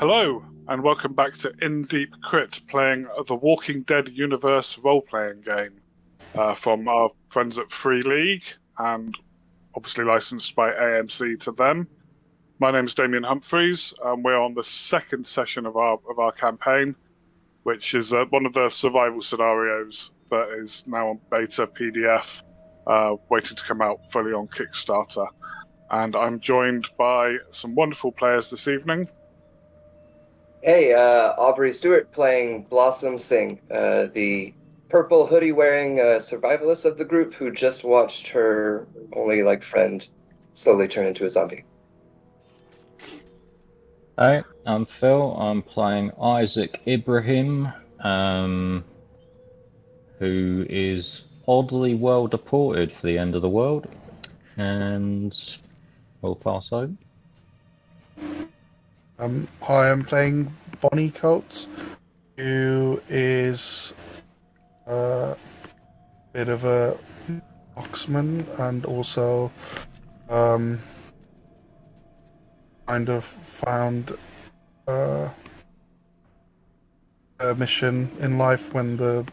Hello, and welcome back to In Deep Crit, playing the Walking Dead universe role-playing game from our friends at Free League, and obviously licensed by AMC to them. My name is Damion Humphreys, and we're on the second session of our campaign, which is one of the survival scenarios that is now on beta PDF, waiting to come out fully on Kickstarter. And I'm joined by some wonderful players this evening. Hey, Aubrey Stewart playing Blossom Singh, the purple hoodie-wearing survivalist of the group who just watched her only friend slowly turn into a zombie. Hi, I'm Phil. I'm playing Isaac Ibrahim, who is oddly well deported for the end of the world, and we'll pass over. Hi, I'm playing Bonnie Coates, who is a bit of a marksman and also kind of found a mission in life and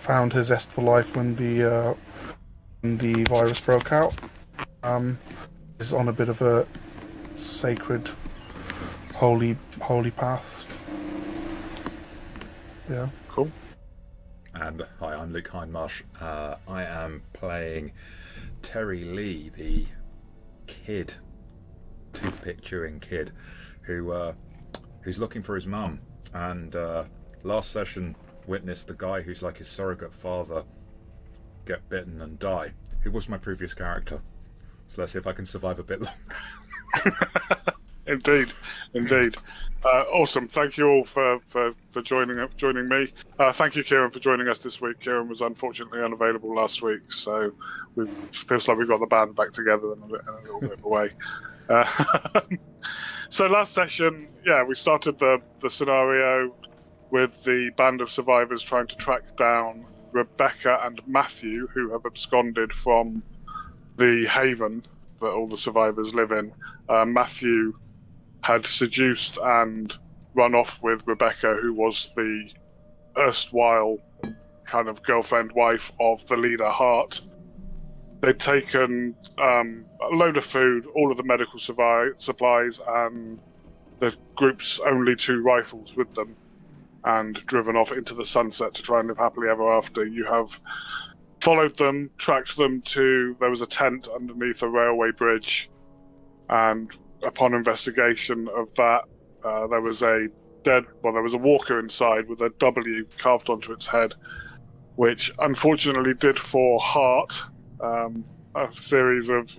found her zest for life when the virus broke out. Is on a bit of a sacred holy path. Yeah. Cool. And hi, I'm Luke Hindmarsh. I am playing Terry Lee, the kid, toothpick chewing kid, who's looking for his mum. And last session witnessed the guy who's like his surrogate father get bitten and die, who was my previous character. So let's see if I can survive a bit longer. Indeed. Awesome. Thank you all for joining me. Thank you, Kieran, for joining us this week. Kieran was unfortunately unavailable last week, so it feels like we got the band back together in a little bit of a way. So last session, we started the scenario with the band of survivors trying to track down Rebecca and Matthew, who have absconded from the haven that all the survivors live in. Matthew had seduced and run off with Rebecca, who was the erstwhile kind of girlfriend wife of the leader, Hart. They'd taken a load of food, all of the medical supplies, and the group's only 2 rifles with them, and driven off into the sunset to try and live happily ever after. You have followed them, tracked them there was a tent underneath a railway bridge, and upon investigation of that, there was a walker inside with a W carved onto its head, which unfortunately did for Hart a series of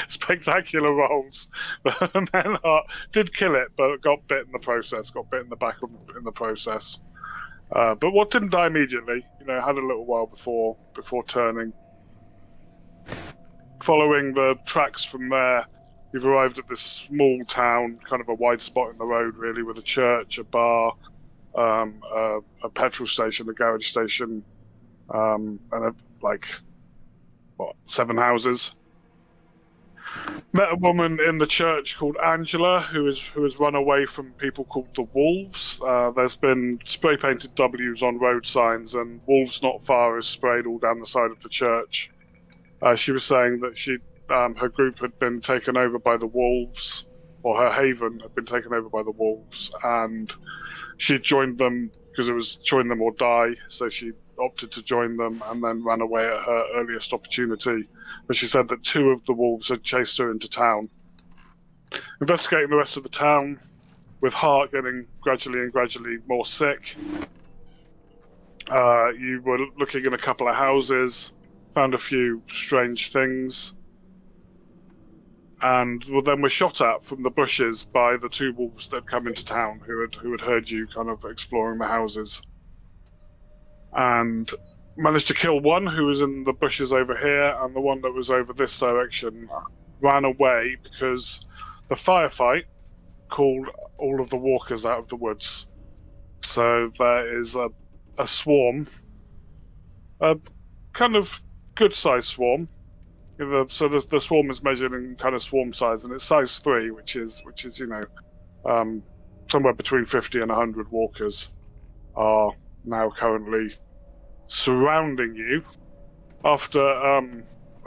spectacular rolls. And then Hart did kill it, but got bit in the process, got bit in the back in the process. But what didn't die immediately, had a little while before turning. Following the tracks from there, you've arrived at this small town, kind of a wide spot in the road, really, with a church, a bar, a petrol station, a garage station, and 7 houses. Met a woman in the church called Angela, who has run away from people called the Wolves. There's been spray painted W's on road signs, and Wolves Not Far is sprayed all down the side of the church. She was saying that her group had been taken over by the Wolves, or her haven had been taken over by the Wolves, and she joined them because it was join them or die, so she opted to join them and then ran away at her earliest opportunity. But she said that 2 of the Wolves had chased her into town. Investigating the rest of the town, with Hart getting gradually more sick, you were looking in a couple of houses, found a few strange things, and then were shot at from the bushes by the 2 wolves that had come into town, who had heard you kind of exploring the houses, and managed to kill one who was in the bushes over here, and the one that was over this direction ran away because the firefight called all of the walkers out of the woods. So there is a swarm, a kind of good-sized swarm. So the swarm is measured in kind of swarm size, and it's size 3, which is somewhere between 50 and 100 walkers are now currently surrounding you. After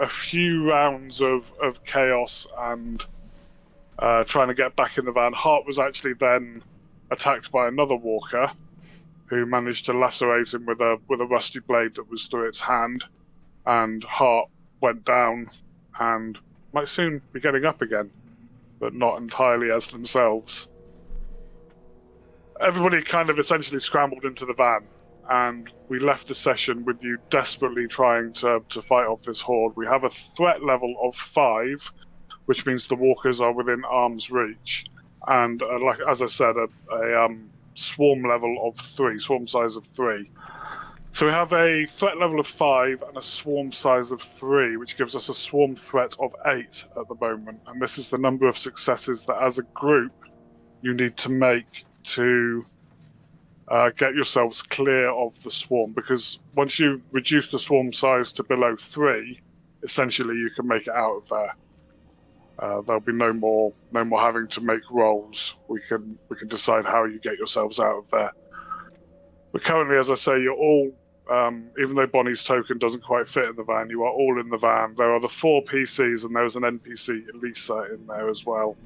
a few rounds of chaos and trying to get back in the van, Hart was actually then attacked by another walker who managed to lacerate him with a rusty blade that was through its hand, and Hart went down and might soon be getting up again, but not entirely as themselves. Everybody kind of essentially scrambled into the van, and we left the session with you desperately trying to fight off this horde. We have a threat level of 5, which means the walkers are within arm's reach, and like as I said, a swarm level of 3, swarm size of 3. So we have a threat level of 5 and a swarm size of 3, which gives us a swarm threat of 8 at the moment, and this is the number of successes that as a group you need to make to get yourselves clear of the swarm, because once you reduce the swarm size to below 3, essentially you can make it out of there. There'll be no more having to make rolls. We can decide how you get yourselves out of there. But currently, as I say, you're all, even though Bonnie's token doesn't quite fit in the van, you are all in the van. There are the 4 PCs, and there's an NPC, Lisa, in there as well,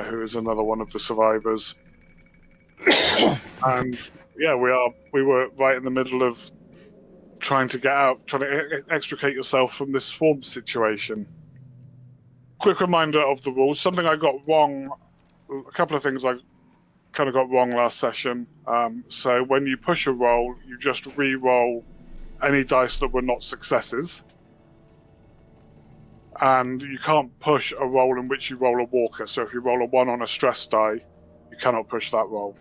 who is another one of the survivors. And yeah, we were right in the middle of trying to get out, trying to extricate yourself from this swarm situation. Quick reminder of the rules. Something I got wrong, a couple of things I kind of got wrong last session. So when you push a roll, you just re-roll any dice that were not successes. And you can't push a roll in which you roll a walker. So if you roll a 1 on a stress die, you cannot push that roll.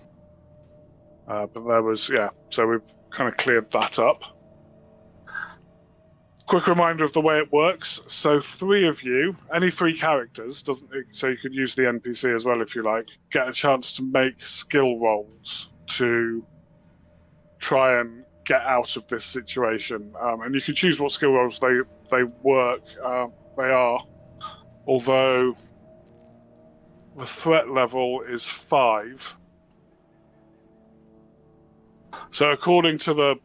But there was, so we've kind of cleared that up. Quick reminder of the way it works. So 3 of you, any 3 characters, so you could use the NPC as well if you like, get a chance to make skill rolls to try and get out of this situation. And you can choose what skill rolls they are, although the threat level is 5. So according to the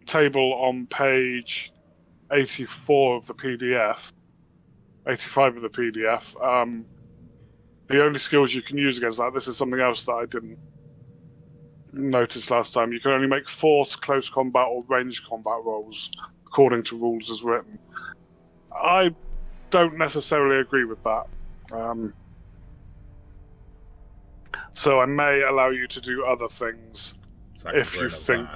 table on page 84 of the PDF, 85 of the PDF, the only skills you can use against that, this is something else that I didn't notice last time, you can only make force, close combat, or range combat rolls according to rules as written. I don't necessarily agree with that. So I may allow you to do other things if you think,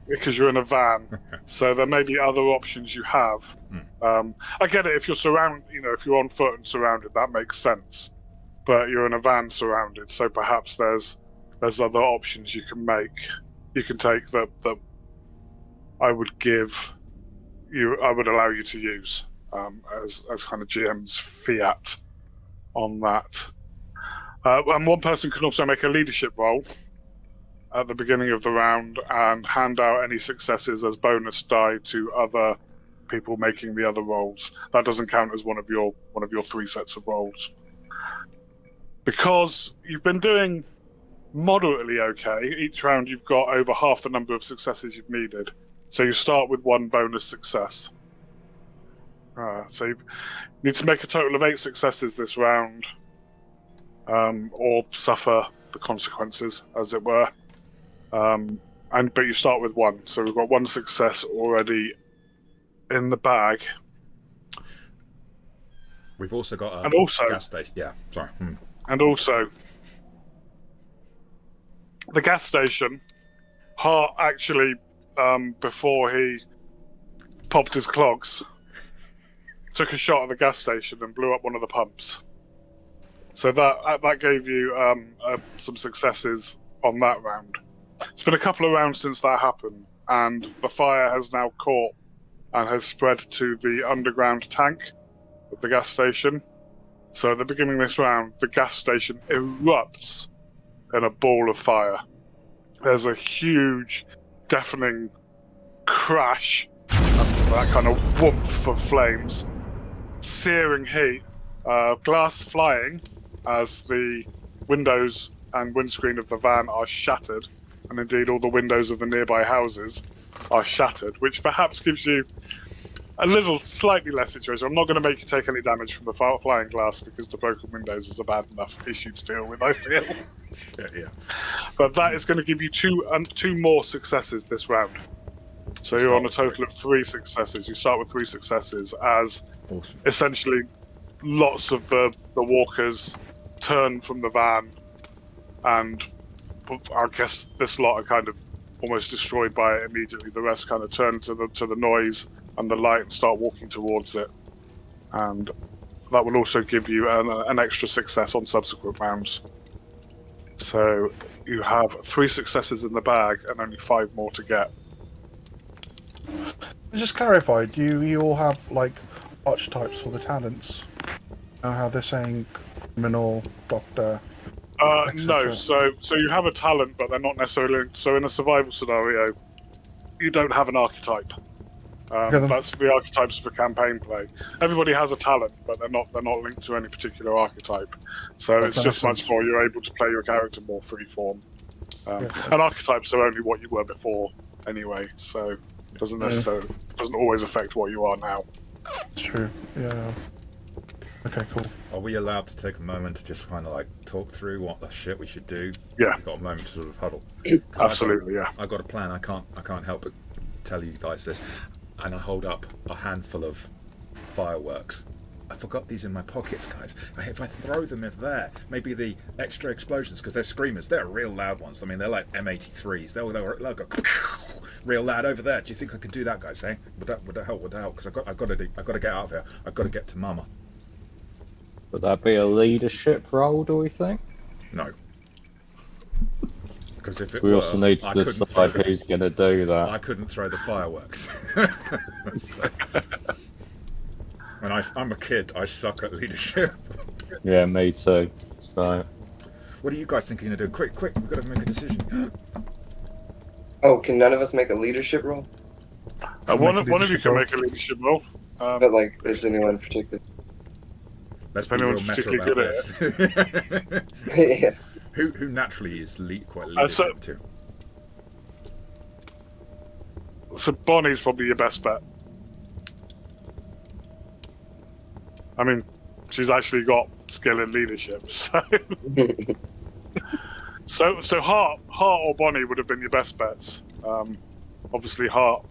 because you're in a van. So there may be other options you have. I get it, if you're if you're on foot and surrounded, that makes sense. But you're in a van surrounded, so perhaps there's other options you can make. You can take that I would allow you to use as kind of GM's fiat on that. And one person can also make a leadership roll at the beginning of the round and hand out any successes as bonus die to other people making the other rolls. That doesn't count as one of your 3 sets of rolls. Because you've been doing moderately okay, each round you've got over half the number of successes you've needed. So you start with 1 bonus success. So you need to make a total of 8 successes this round, or suffer the consequences, as it were. But you start with 1, so we've got 1 success already in the bag. We've also got a gas station. Yeah, sorry. And also, the gas station, Hart actually, before he popped his clogs, took a shot at the gas station and blew up one of the pumps. So that gave you some successes on that round. It's been a couple of rounds since that happened, and the fire has now caught and has spread to the underground tank of the gas station. So at the beginning of this round, the gas station erupts in a ball of fire. There's a huge, deafening crash, that kind of whoomph of flames, searing heat, glass flying, as the windows and windscreen of the van are shattered, and indeed all the windows of the nearby houses are shattered, which perhaps gives you a little slightly less situation. I'm not going to make you take any damage from the flying glass because the broken windows is a bad enough issue to deal with, I feel. Yeah. But that is going to give you two more successes this round. So you're on a total of 3 successes. You start with 3 successes as Awesome. essentially lots of the walkers turn from the van, and I guess this lot are kind of almost destroyed by it immediately. The rest kind of turn to the noise and the light and start walking towards it. And that will also give you an extra success on subsequent rounds. So you have 3 successes in the bag and only 5 more to get. Just clarify, do you all have, like, archetypes for the talents? Know how they're saying criminal, doctor, No, so you have a talent, but they're not necessarily linked. So in a survival scenario, you don't have an archetype. That's the archetypes for campaign play. Everybody has a talent, but they're not linked to any particular archetype. So it's just much more you're able to play your character more freeform. And archetypes are only what you were before anyway, so it doesn't always affect what you are now. It's true. Yeah. Okay, cool. Are we allowed to take a moment to just kind of like talk through what the shit we should do? Yeah. We've got a moment to sort of huddle. Absolutely, yeah. I've got a plan. I can't help but tell you guys this. And I hold up a handful of fireworks. I forgot these in my pockets, guys. If I throw them in there, maybe the extra explosions, because they're screamers, they're real loud ones. I mean, they're like M83s. They'll go real loud over there. Do you think I could do that, guys? Eh? Would that help? Because I've got to get out of here. I've got to get to Mama. Would that be a leadership role, do we think? No. Because if it We were, also need to decide who's going to do that. I couldn't throw the fireworks. And I'm a kid. I suck at leadership. Yeah, me too. So, What are you guys thinking of doing? Quick! We've got to make a decision. Oh, can none of us make a leadership roll? One of you can make a leadership roll. But like, is anyone in particular? Let's be Anyone's real meta particularly about good this. Yeah. Who naturally is quite leadership too? So Bonnie's probably your best bet. I mean, she's actually got skill in leadership, so so Hart or Bonnie would have been your best bets. Obviously, Hart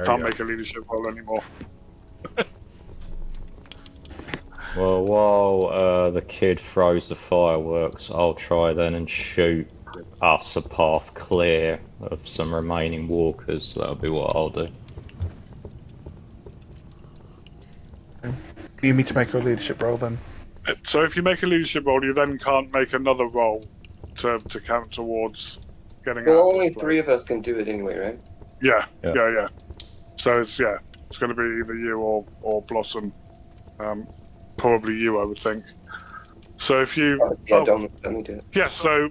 can't make a leadership role anymore. well, while the kid throws the fireworks, I'll try then and shoot us a path clear of some remaining walkers. That'll be what I'll do. You need me to make a leadership roll then? So if you make a leadership roll, you then can't make another roll to count towards getting out. Well, of only this 3 of us can do it anyway, right? Yeah. So it's going to be either you or Blossom. Probably you, I would think. So if you... Don't let me do it. Yeah, so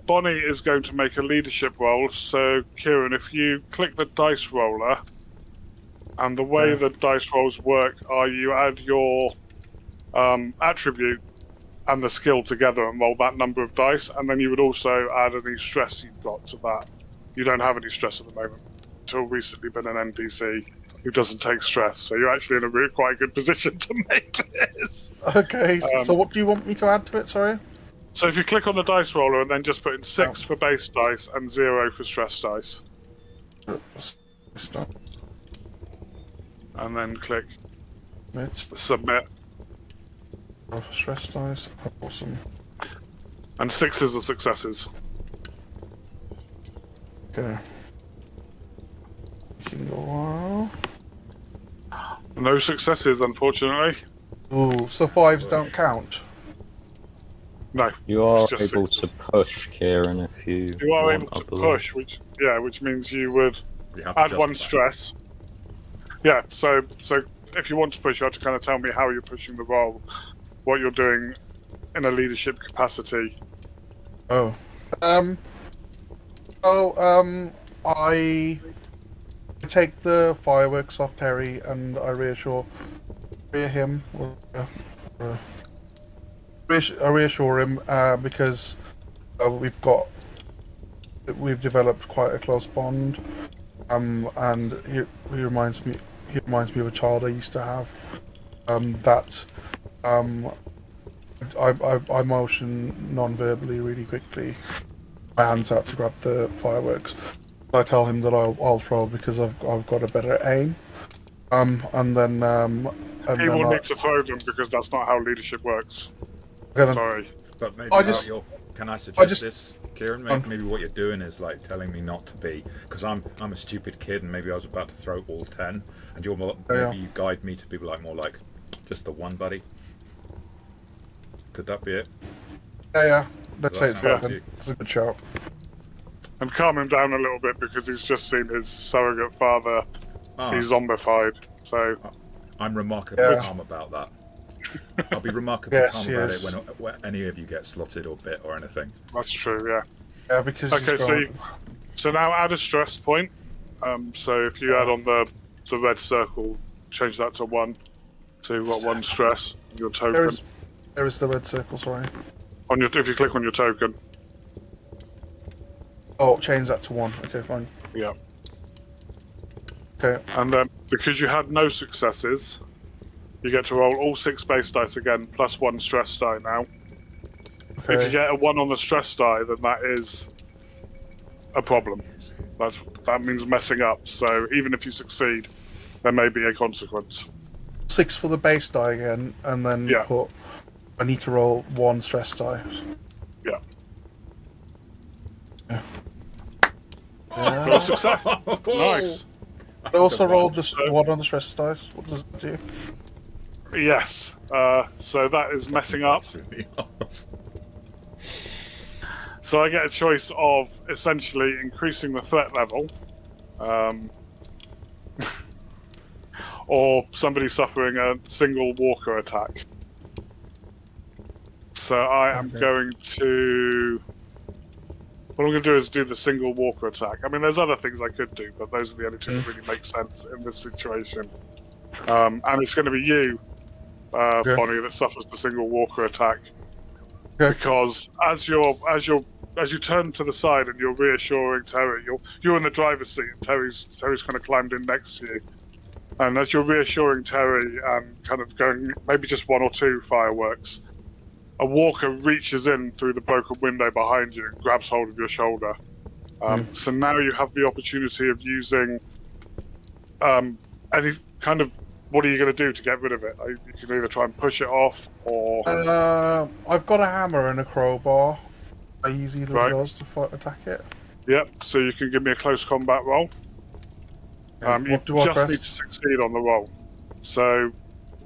Bonnie is going to make a leadership roll. So Kieran, if you click the dice roller, and the way the dice rolls work are you add your attribute and the skill together and roll that number of dice, and then you would also add any stress you've got to that. You don't have any stress at the moment. Until recently been an NPC who doesn't take stress, so you're actually in a quite good position to make this. Okay, so what do you want me to add to it, sorry? So if you click on the dice roller and then just put in 6 for base dice and 0 for stress dice. Stop. And then click Submit. submit. For stress dice. Awesome. And 6s are successes. Okay. Taking a while. No successes, unfortunately. Ooh, so 5s don't count. No. You are it's just able 6. to push, Kieran, if you You are want, able I to believe. push, which means you would You have to add 1 justify. stress. Yeah, so if you want to push, you have to kind of tell me how you're pushing the roll, what you're doing in a leadership capacity. Oh. I take the fireworks off Terry and I reassure him. I reassure him because we've developed quite a close bond, and he reminds me of a child I used to have. I motion non-verbally really quickly. My hands out to grab the fireworks. I tell him that I'll throw because I've got a better aim. And then he will need to throw them because that's not how leadership works. Okay, Sorry. But maybe can I suggest this, Kieran? Maybe what you're doing is like telling me not to be, because I'm a stupid kid and maybe I was about to throw all 10, and you guide me to be like more like just the one buddy. Could that be it? Yeah. Let's say it's that. Good. It's a good shout. And calm him down a little bit because he's just seen his surrogate father be zombified. So I'm remarkably calm about that. I'll be remarkably calm about it when any of you get slotted or bit or anything. That's true, yeah. Yeah, because so now add a stress point. So if you add on the red circle, change that to 1. So you've got 1 stress. Your token. There is the red circle. Sorry. If you click on your token. Oh, change that to 1. Okay, fine. Yeah. Okay. And then because you had no successes, you get to roll all 6 base dice again, plus 1 stress die now. Okay. If you get a 1 on the stress die, then that is a problem. That means messing up. So even if you succeed, there may be a consequence. 6 for the base die again, and then I need to roll 1 stress die. Yeah. Yeah. Got a success. Nice. I also rolled just 1 on the stress dice. What does it do? Yes. So that is messing up. So I get a choice of essentially increasing the threat level, or somebody suffering a single walker attack. So I am going to... What I'm going to do is do the single walker attack. I mean, there's other things I could do, but those are the only 2 that really make sense in this situation. And it's going to be you, Bonnie, that suffers the single walker attack. Okay. Because as you turn to the side and you're reassuring Terry, you're in the driver's seat and Terry's kind of climbed in next to you. And as you're reassuring Terry and kind of going maybe just 1 or 2 fireworks, a walker reaches in through the broken window behind you and grabs hold of your shoulder. So now you have the opportunity of using any kind of... What are you going to do to get rid of it? You can either try and push it off, or... I've got a hammer and a crowbar. I use either of those to attack it. Yep, so you can give me a close combat roll. You just need to succeed on the roll. So,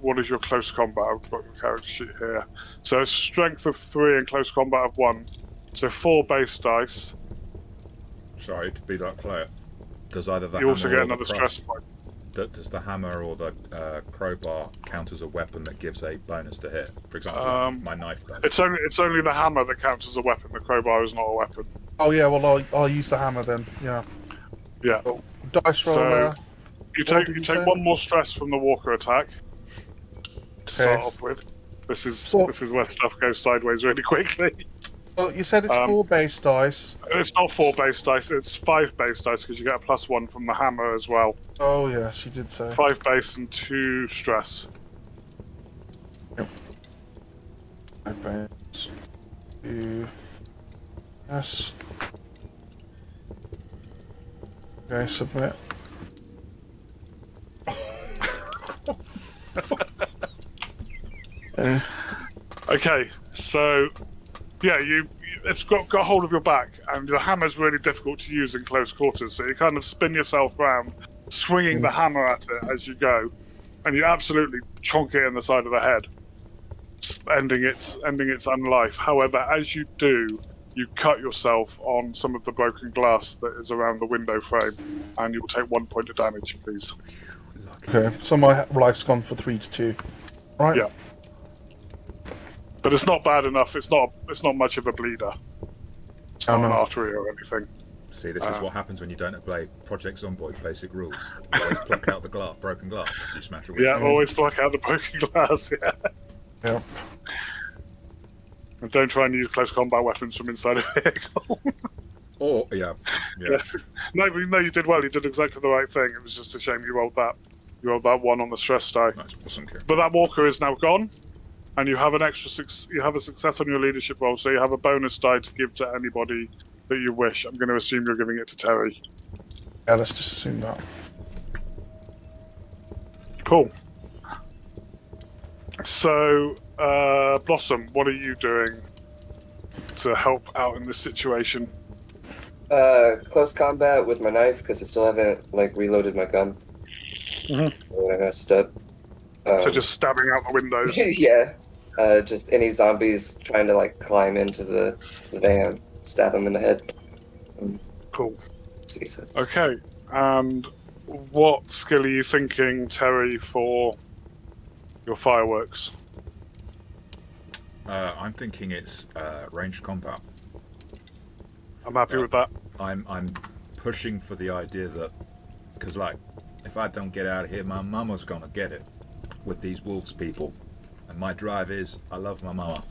what is your close combat? I've got your character sheet here. So, strength of 3 and close combat of 1. So, 4 base dice. Sorry, to be that player. Does either the you also get another stress point. Does the hammer or the crowbar count as a weapon that gives a bonus to hit? For example, my knife does. It's only the hammer that counts as a weapon. The crowbar is not a weapon. Oh yeah, well I'll use the hammer then. Yeah. Yeah. So, dice roll. You take 1 more stress from the walker attack to start off with. This is where stuff goes sideways really quickly. Well, you said it's 4 base dice. It's not 4 base dice, it's 5 base dice because you get a +1 from the hammer as well. Oh, yes, you did say. 5 base and 2 stress. Yep. 5 base. 2. Yes. Okay, submit. Okay, so... Yeah, it's got hold of your back, and the hammer's really difficult to use in close quarters, so you kind of spin yourself round, swinging the hammer at it as you go, and you absolutely chonk it in the side of the head, ending its unlife. However, as you do, you cut yourself on some of the broken glass that is around the window frame, and you will take 1 point of damage, please. Okay, so my life's gone for 3 to 2. Right? Yeah. But it's not bad enough. It's not much of a bleeder. It's not an artery or anything. See, this is what happens when you don't play Project Zomboid basic rules. You always pluck out the broken glass. You smash it with always pluck out the broken glass. Yeah. Yep. And don't try and use close combat weapons from inside a vehicle. Oh, yeah. No, you did well. You did exactly the right thing. It was just a shame you rolled that. You rolled that 1 on the stress die. Nice, awesome. But that walker is now gone, and you have an extra you have a success on your leadership roll, so you have a bonus die to give to anybody that you wish. I'm going to assume you're giving it to Terry. Yeah, let's just assume that. Cool. So, Blossom, what are you doing to help out in this situation? Close combat with my knife because I still haven't reloaded my gun. When I messed up. So just stabbing out the windows. Yeah. Just any zombies trying to climb into the van, stab them in the head. Cool. See, so. Okay, and what skill are you thinking, Terry, for your fireworks? I'm thinking it's ranged combat. I'm happy with that. I'm pushing for the idea that, because if I don't get out of here, my mama's gonna get it with these wolves people, and my drive is I love my mama,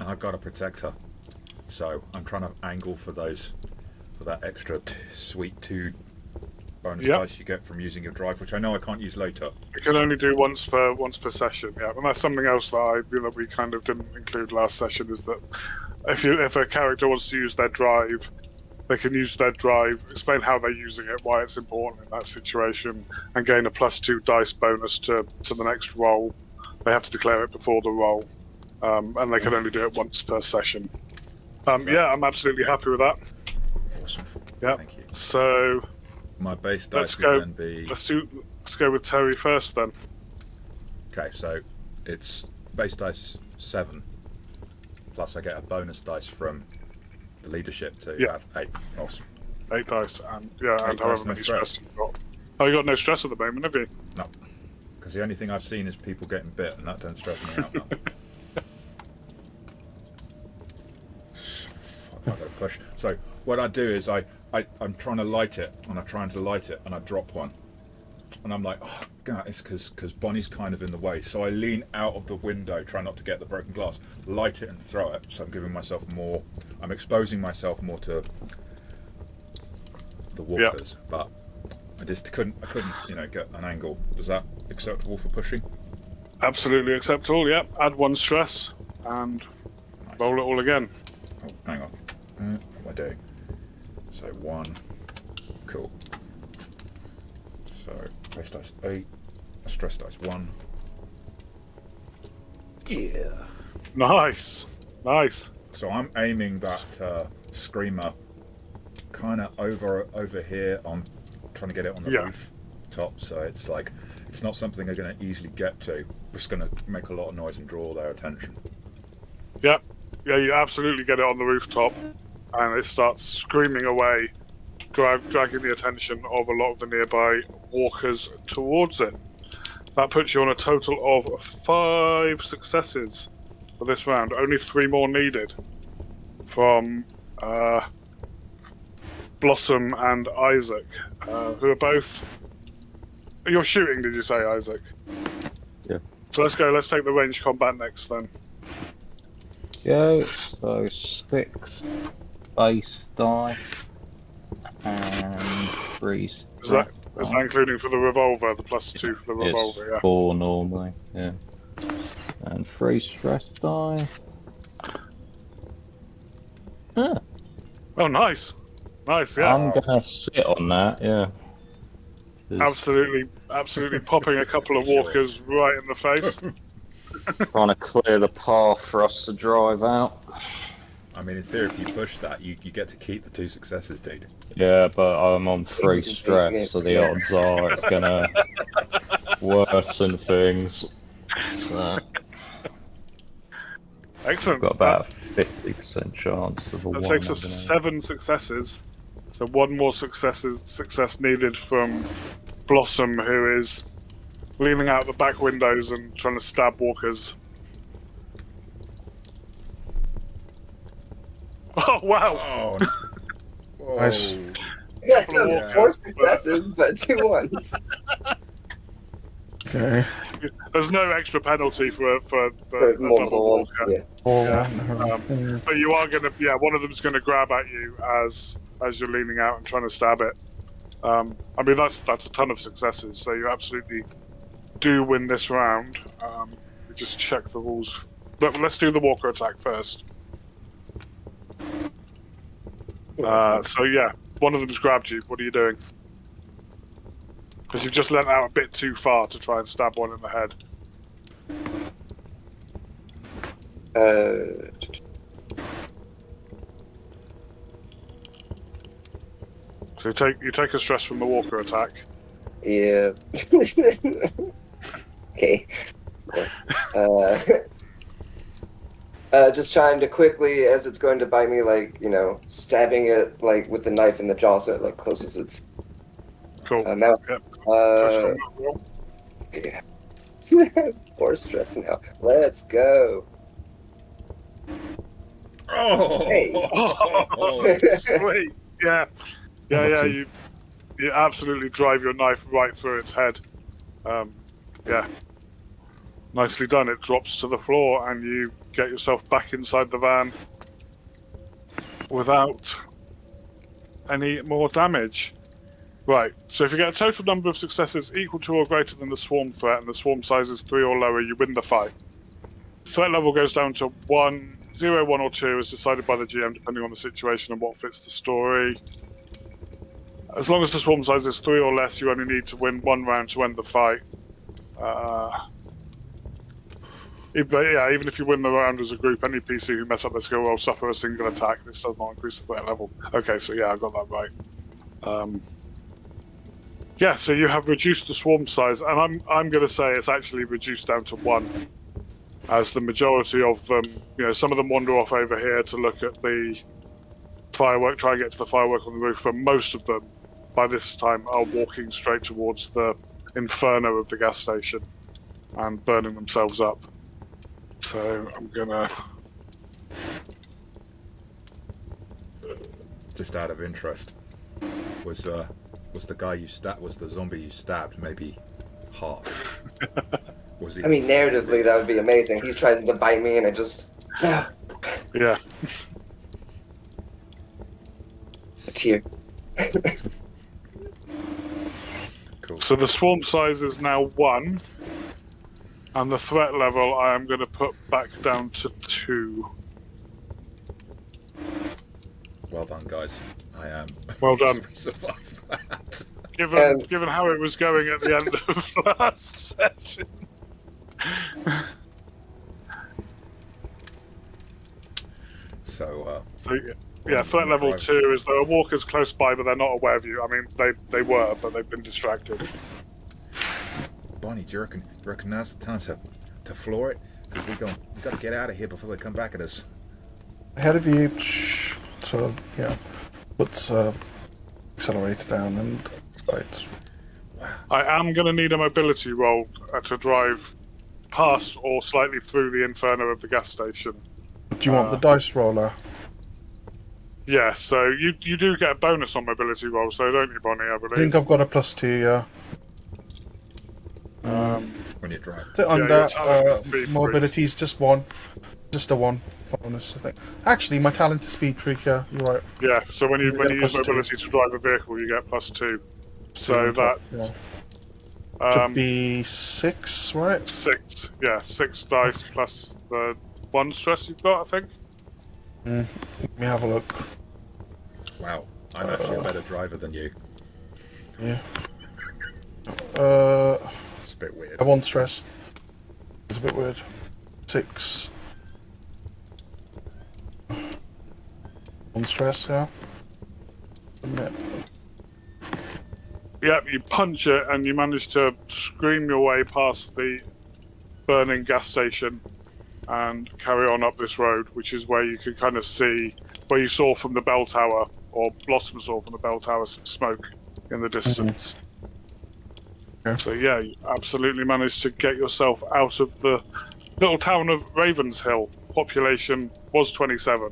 and I've got to protect her. So I'm trying to angle for that extra sweet 2 bonus dice you get from using your drive, which I know I can't use later. You can only do once per session, yeah. And that's something else that we kind of didn't include last session, is that if a character wants to use their drive, they can use their drive, explain how they're using it, why it's important in that situation, and gain a +2 dice bonus to the next roll. They have to declare it before the roll, and they can only do it once per session. Yeah, I'm absolutely happy with that. Awesome. Yeah. Thank you. So My base let's dice go. would then be... Let's go with Terry first then. Okay, so it's base dice 7, plus I get a bonus dice from the leadership to have 8. Awesome. 8 dice, and Eight however dice, no many stress. stress you've got. Oh, you got no stress at the moment, have you? No, because the only thing I've seen is people getting bit, and that don't stress me out. No. I've got to push. So what I do is I'm trying to light it, and I'm trying to light it, and I drop one, and I'm like, oh god, it's because Bonnie's kind of in the way. So I lean out of the window, try not to get the broken glass, light it, and throw it. So I'm giving myself more. I'm exposing myself more to the walkers, but I couldn't, get an angle. Is that acceptable for pushing? Absolutely acceptable. Yeah. Add 1 stress and Nice. roll it all again. Oh, hang on. What am I doing? So 1. Cool. So base dice 8, stress dice 1. Yeah. Nice. So I'm aiming that screamer kind of over here. I'm trying to get it on the roof top, so it's it's not something they're going to easily get to. It's going to make a lot of noise and draw their attention. Yep. Yeah, you absolutely get it on the rooftop, and it starts screaming away, dragging the attention of a lot of the nearby walkers towards it. That puts you on a total of 5 successes for this round. Only 3 more needed from Blossom and Isaac, who are both... You're shooting, did you say, Isaac? Yeah. So let's go. Let's take the ranged combat next, then. Go, so 6 base die and 3 Is that including for the revolver, the +2 for the revolver, it's yeah? 4 normally, yeah. And 3 stress die. Oh, nice. Nice, yeah. I'm gonna sit on that, yeah. Absolutely popping a couple of walkers right in the face. Trying to clear the path for us to drive out. I mean, in theory, if you push that, you get to keep the 2 successes, dude. Yeah, but I'm on 3 stress, so the odds are it's gonna worsen things. So, Excellent. got about a 50% chance of a That 1. takes us 7 successes. So 1 more success needed from Blossom, who is leaning out the back windows and trying to stab walkers. Oh, wow! Oh, Nice. Yeah, Couple of walkers, 4 successes, but 2 ones. Okay. there's no extra penalty for a double multiple ones. walker. Yeah. Or Yeah. But you are gonna, one of them's gonna grab at you as you're leaning out and trying to stab it. I mean, that's a ton of successes, so you absolutely do win this round. We just check the rules. But let's do the walker attack first. So yeah, one of them's grabbed you. What are you doing? Because you've just leant out a bit too far to try and stab one in the head. So you take a stress from the walker attack. Yeah. Okay. Just trying to quickly, as it's going to bite me, like, stabbing it like with the knife in the jaw so it like closes its Cool. mouth. Yep. Yeah. 4 stress now. Let's go. Oh, Hey. Sweet. Yeah. You absolutely drive your knife right through its head. Yeah. Nicely done. It drops to the floor, and you get yourself back inside the van without any more damage. Right. So if you get a total number of successes equal to or greater than the swarm threat, and the swarm size is 3 or lower, you win the fight. Threat level goes down to 1, 0, 1, or 2, as decided by the GM depending on the situation and what fits the story. As long as the swarm size is 3 or less, you only need to win 1 round to end the fight. Even if you win the round as a group, any PC who mess up their skill roll suffer a single attack. This does not increase the threat level. Okay, so yeah, I got that right. Yeah, so you have reduced the swarm size, and I'm going to say it's actually reduced down to 1, as the majority of them, some of them wander off over here to look at the firework, try and get to the firework on the roof, but most of them, by this time, are walking straight towards the inferno of the gas station and burning themselves up. So I'm gonna... Just out of interest, was the guy you stabbed, was the zombie you stabbed maybe Hart? Was he? I mean, narratively, that would be amazing. He's trying to bite me, and I just... Yeah. A tear. Cool. So the swarm size is now 1, and the threat level I am going to put back down to 2. Well done, guys. I am. Well done. Survived that. Given how it was going at the end of last session. So yeah, threat level 2 is there are walkers close by, but they're not aware of you. I mean, they were, but they've been distracted. Bonnie, do you reckon now's the time to floor it? Because we got to get out of here before they come back at us. ahead of you. So yeah, let's accelerate down and right. I am going to need a mobility roll to drive past or slightly through the inferno of the gas station. Do you want the dice roller? Yeah, so you do get a bonus on mobility rolls, though, don't you, Bonnie? I I believe. think I've got a +2. Yeah. When you drive. Mobility is just 1. Just a 1 bonus, I think. Actually, my talent is speed freak. Yeah, you're right. Yeah, so when you use +2. mobility to drive a vehicle, you get +2. So that should be 6, right? 6. Yeah, 6 dice plus the 1 stress you've got, I think. Let me have a look. Wow, I'm actually a better driver than you. Yeah. It's a bit weird. I want stress. It's a bit weird. 6. 1 stress, yeah. Yep, you punch it and you manage to scream your way past the burning gas station and carry on up this road, which is where you can kind of see, where you saw from the bell tower, or Blossom saw from the bell tower, some smoke in the distance. Okay. So yeah, you absolutely managed to get yourself out of the little town of Ravenhill. Population was 27,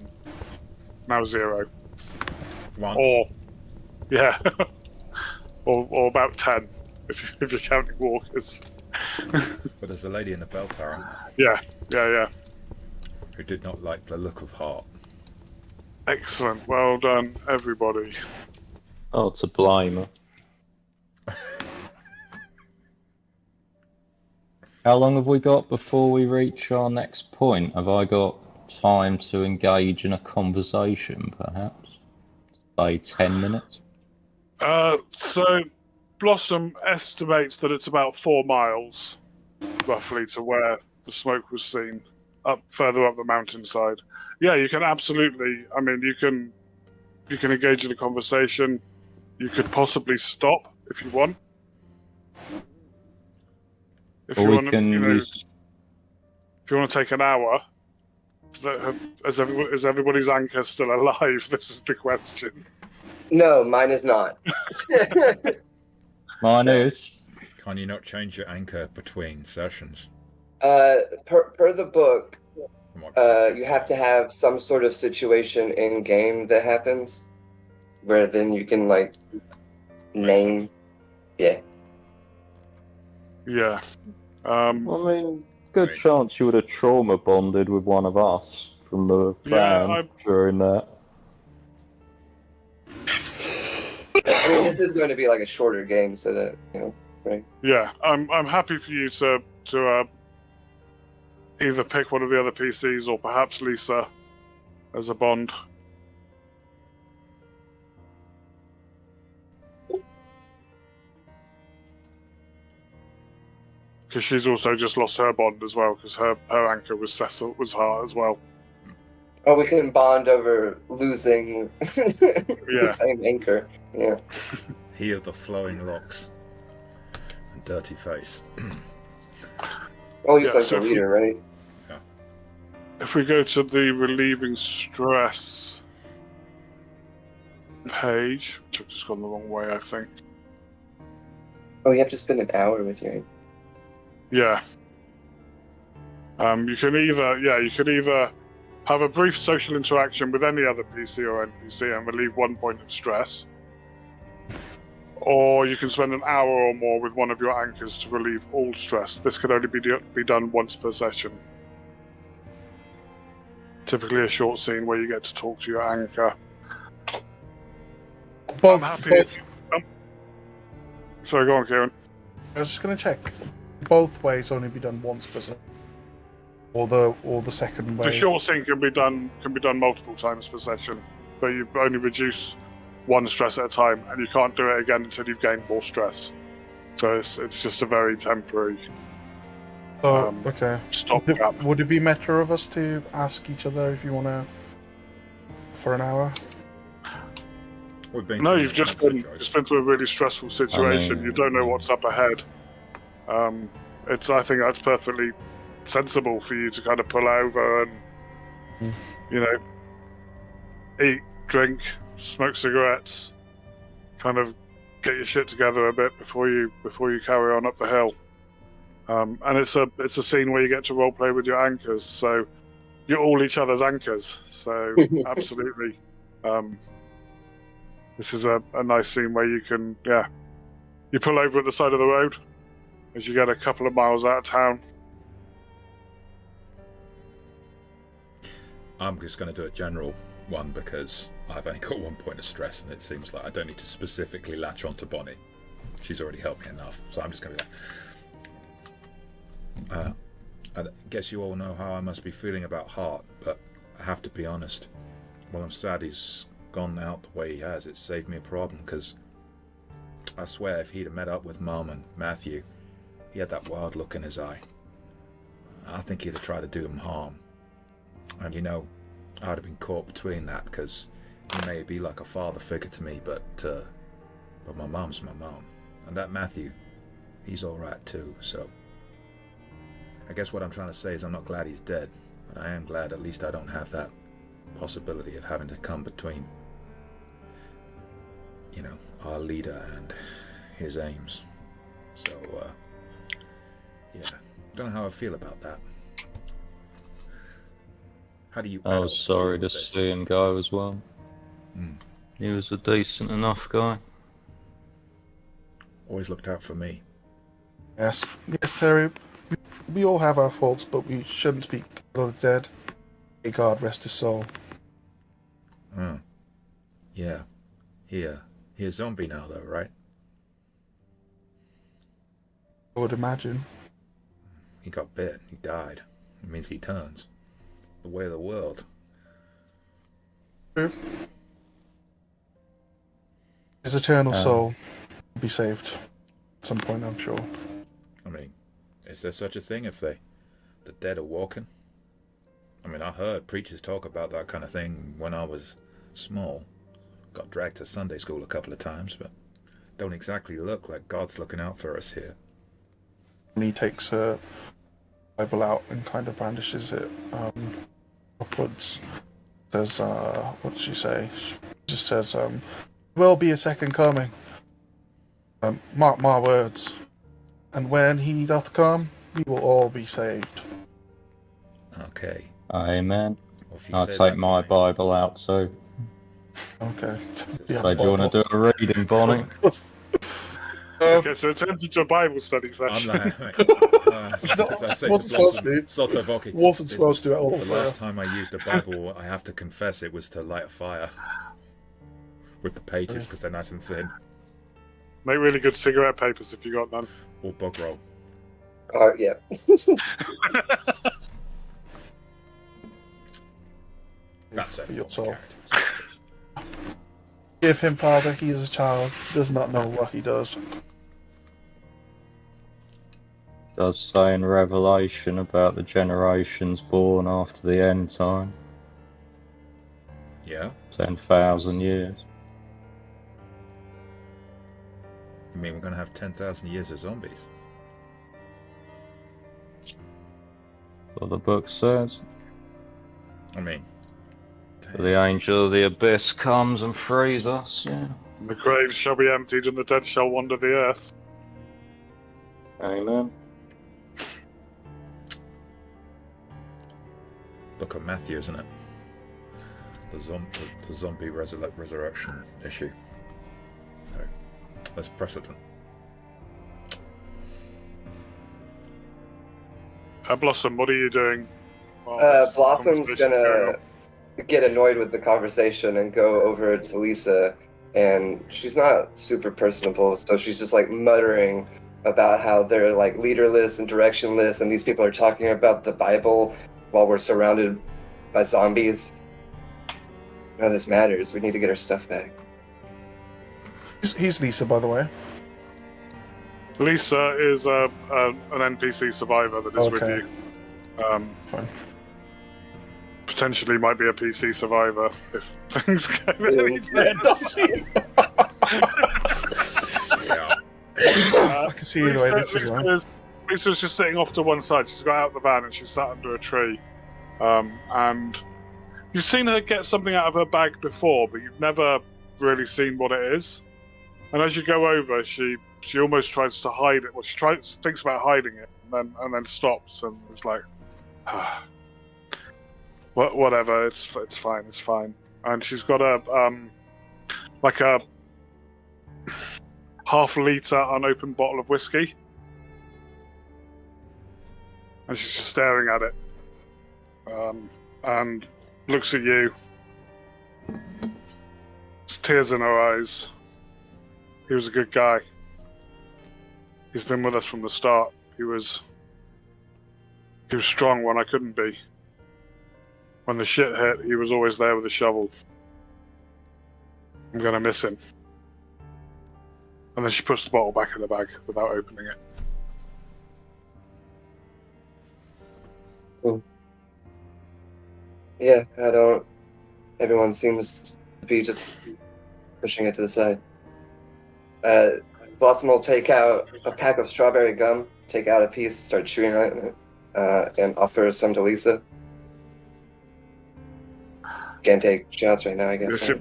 now 0. 1. Or, yeah, or about 10, if you're counting walkers. But there's a lady in the bell tower Yeah. who did not like the look of Hart. Excellent. Well done, everybody. Oh, to blame her. How long have we got before we reach our next point? Have I got time to engage in a conversation, perhaps? Say 10 minutes? So Blossom estimates that it's about 4 miles, roughly, to where the smoke was seen, further up the mountainside. Yeah, you can absolutely. I mean, you can engage in a conversation. You could possibly stop if you want. If Or you we want, can use... if you want to take an hour, is everybody's anchor still alive? This is the question. No, mine is not. Mine is. Can you not change your anchor between sessions? Per the book, From what- you have to have some sort of situation in game that happens, where then you can like name. Yeah. Yeah. I mean, good chance you would have trauma bonded with one of us from the van during that. I mean, this is going to be like a shorter game, so that right? Yeah, I'm happy for you to either pick one of the other PCs or perhaps Lisa as a bond. Because she's also just lost her bond as well, because her anchor was Hart as well. Oh, we can bond over losing the same anchor. Yeah. He of the flowing locks and dirty face. Oh, he's like so the leader, right? If we go to the relieving stress page, which I've just gone the wrong way, I think. Oh, you have to spend an hour with your. Yeah. You can either have a brief social interaction with any other PC or NPC and relieve 1 point of stress, or you can spend an hour or more with one of your anchors to relieve all stress. This can only be done once per session. Typically a short scene where you get to talk to your anchor. I'm happy. Sorry, go on, Kieran. I was just going to check. Both ways only be done once per session, or the second way. The short scene can be done multiple times per session, but you only reduce one stress at a time, and you can't do it again until you've gained more stress. So it's just a very temporary. Okay. Stopgap. Would it be meta of us to ask each other if you want to for an hour? No, you've just been through a really stressful situation. You don't know what's up ahead. I think that's perfectly sensible for you to kind of pull over and, eat, drink, smoke cigarettes, kind of get your shit together a bit before you carry on up the hill. And it's a scene where you get to roleplay with your anchors, so you're all each other's anchors. So absolutely, this is a nice scene where you can you pull over at the side of the road as you get a couple of miles out of town. I'm just going to do a general one because I've only got 1 point of stress, and it seems like I don't need to specifically latch onto Bonnie. She's already helped me enough, so I'm just going to be like. I guess you all know how I must be feeling about Hart, but I have to be honest. Well, I'm sad he's gone out the way he has. It saved me a problem, because I swear if he'd have met up with Mum and Matthew, he had that wild look in his eye. I think he'd have tried to do him harm. And I'd have been caught between that, because he may be like a father figure to me, but my mum's my mum. And that Matthew, he's alright too, so... I guess what I'm trying to say is I'm not glad he's dead, but I am glad at least I don't have that possibility of having to come between, our leader and his aims. So, don't know how I feel about that. How do you... I was sorry to see him go as well. He was a decent enough guy. Always looked out for me. Yes, Terry. We all have our faults, but we shouldn't speak of the dead. May God rest his soul. Yeah. He a zombie now, though, right? I would imagine. He got bit. He died. It means he turns. The way of the world. True. His eternal soul will be saved at some point, I'm sure. I mean, is there such a thing if the dead are walking? I mean, I heard preachers talk about that kind of thing when I was small. Got dragged to Sunday school a couple of times, but don't exactly look like God's looking out for us here. And he takes a Bible out and kind of brandishes it upwards. Says, what did she say? She just says, will be a second coming. Mark my words. And when he doth come, we will all be saved. Okay. Amen. Well, if you I'll say take that, my Bonnie. Bible out too. Okay. So do you want to do a reading, Bonnie? Okay, so it turns into a Bible study I'm session. like, I say to Wasn't supposed Blossom, to. Sotto Voce. Wasn't supposed to at all. The last time I used a Bible, I have to confess it was to light a fire with the pages because they're nice and thin. Make really good cigarette papers if you got none. Or bog roll. Yeah. That's it. For your soul. Give him, Father, he is a child. He does not know what he does. Does say in Revelation about the generations born after the end time. Yeah? 10,000 years. You mean we're going to have 10,000 years of zombies? That's what the book says. I mean... The angel of the abyss comes and frees us, yeah. The graves shall be emptied and the dead shall wander the earth. Amen. Book of Matthew, isn't it? The zombie resurrection issue. So, that's precedent. Blossom, what are you doing? While Blossom's this conversation's going gonna get annoyed with the conversation and go over to Lisa, and she's not super personable, so she's just like muttering about how they're like leaderless and directionless, and these people are talking about the Bible while we're surrounded by zombies. None of this matters. We need to get our stuff back. He's Lisa, by the way. Lisa is an NPC survivor that is with Okay. you. Fine. Potentially might be a PC survivor if things go really Yeah, does she? Yeah. I can see either way this is right. Lisa's just sitting off to one side. She's got out of the van and she's sat under a tree. And you've seen her get something out of her bag before, but you've never really seen what it is. And as you go over, she almost tries to hide it. Well, she thinks about hiding it, and then stops and is like, whatever. It's fine. It's fine. And she's got a like a half-liter unopened bottle of whiskey, and she's just staring at it, and looks at you. There's tears in her eyes. He was a good guy. He's been with us from the start. He was strong when I couldn't be. When the shit hit, he was always there with a shovel. I'm gonna miss him. And then she puts the bottle back in the bag without opening it. Yeah, I don't. Everyone seems to be just pushing it to the side. Blossom will take out a pack of strawberry gum, take out a piece, start chewing on it, and offer some to Lisa. Can't take shots right now, I guess. She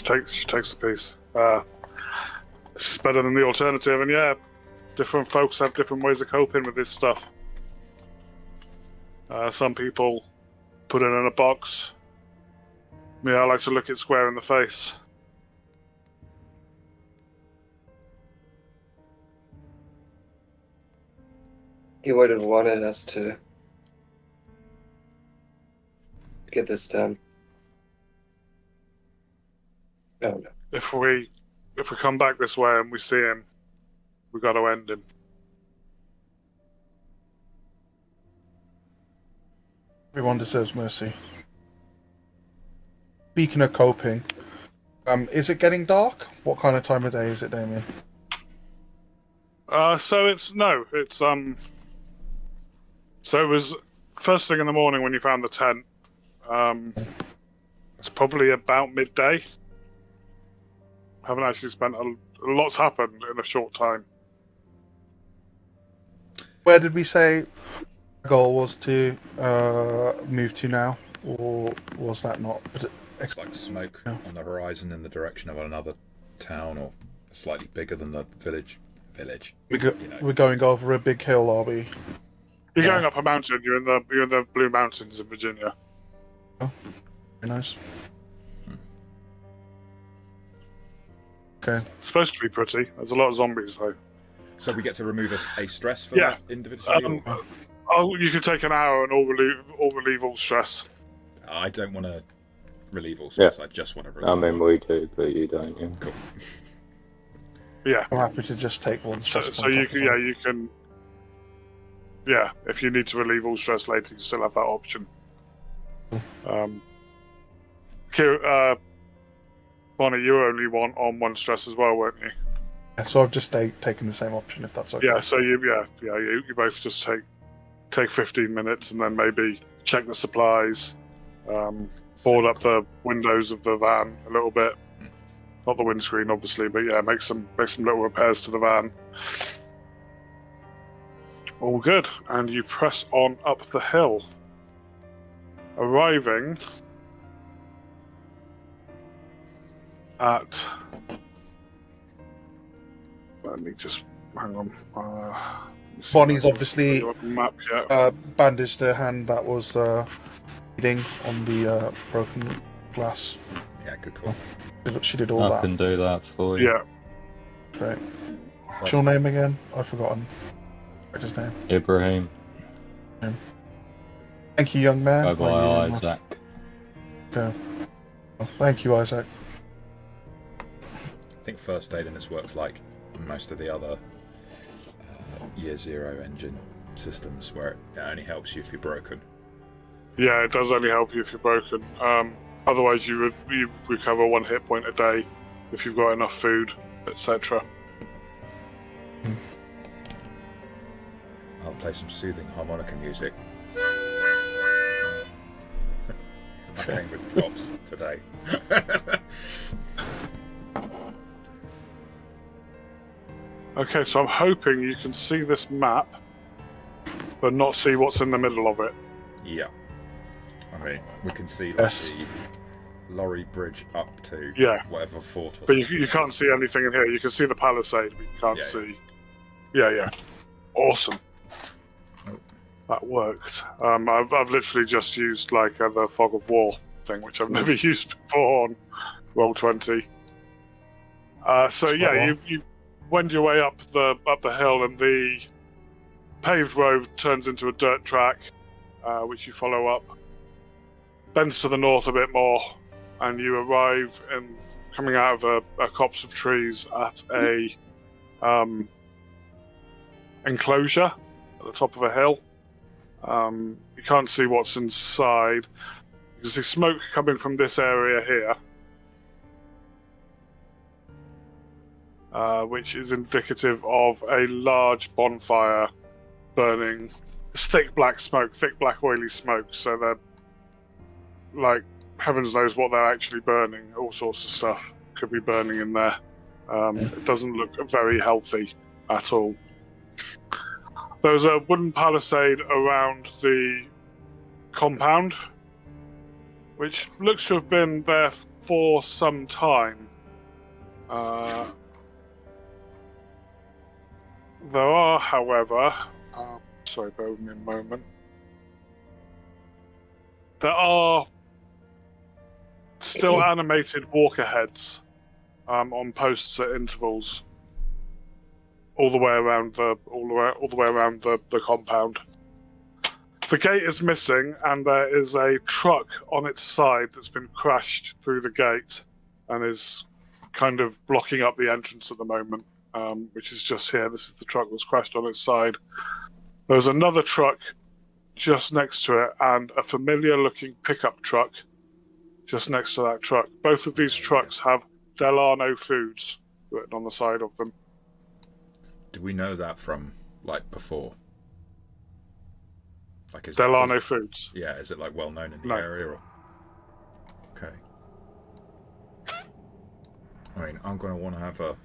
takes the piece. This is better than the alternative, and yeah, different folks have different ways of coping with this stuff. Some people put it in a box. Me, I like to look it square in the face. he would have wanted us to get this done. Oh no. If we come back this way and we see him, we got to end him. Everyone deserves mercy. Speaking of coping, is it getting dark? What kind of time of day is it, Damion? So it was first thing in the morning when you found the tent. It's probably about midday. Haven't actually spent a lot's happened in a short time. Where did we say the goal was to move to now, or was that not? It's like smoke on the horizon in the direction of another town, or slightly bigger than the village. We're going over a big hill, are we? You're going up a mountain. You're in the Blue Mountains in Virginia. Oh, very nice. Okay. It's supposed to be pretty. There's a lot of zombies though. So we get to remove a stress for that individually. You could take an hour and all relieve all stress. I don't want to relieve all stress. I just want to relieve. I mean, we do, but you don't. Yeah. Cool. Yeah. I'm happy to just take one stress. So you can, you can. Yeah, if you need to relieve all stress later, you still have that option. Bonnie, you were only on one stress as well, weren't you? Yeah, so I've just taken the same option, if that's okay. Yeah. So you both just take 15 minutes and then maybe check the supplies, board up the windows of the van a little bit, not the windscreen obviously, but yeah, make some little repairs to the van. All good, and you press on up the hill, arriving at. Let me just hang on. Bonnie's obviously map yet. bandaged her hand that was bleeding on the broken glass. Yeah, good call. She did all I that. can do that for you. Yeah. Great. What's your name again? I've forgotten. What's his name? Ibrahim. Thank you, young man. Bye bye, Isaac. Okay. Well, thank you, Isaac. I think first aid in this works like most of the other Year Zero engine systems, where it only helps you if you're broken. Yeah, it does only help you if you're broken. Otherwise, you recover 1 hit point a day if you've got enough food, etc. I'll play some soothing harmonica music. I'm playing with props today. Okay, so I'm hoping you can see this map, but not see what's in the middle of it. Yeah. I mean, we can see like, Yes. the lorry bridge up to whatever fort. But you can't see anything in here. You can see the palisade, but you can't see. Yeah. Awesome. That worked. I've literally just used like the fog of war thing, which I've never used before on Roll20. You wend your way up the hill, and the paved road turns into a dirt track, which you follow up. Bends to the north a bit more, and you arrive coming out of a copse of trees at a enclosure at the top of a hill. You can't see what's inside. You can see smoke coming from this area here, which is indicative of a large bonfire burning. It's thick black smoke, thick black oily smoke, so they're like, heavens knows what they're actually burning. All sorts of stuff could be burning in there. It doesn't look very healthy at all. There's a wooden palisade around the compound, which looks to have been there for some time. There are, however, sorry, bear with me a moment. There are still animated walker heads on posts at intervals. all the way around the compound. The gate is missing, and there is a truck on its side that's been crashed through the gate and is kind of blocking up the entrance at the moment, which is just here. This is the truck that's crashed on its side. There's another truck just next to it, and a familiar-looking pickup truck just next to that truck. Both of these trucks have Delano Foods written on the side of them. Do we know that from, like, before? Like, is Delano Foods. Yeah, is it, like, well known in the No. area? Or... Okay. I mean, I'm going to want to have a...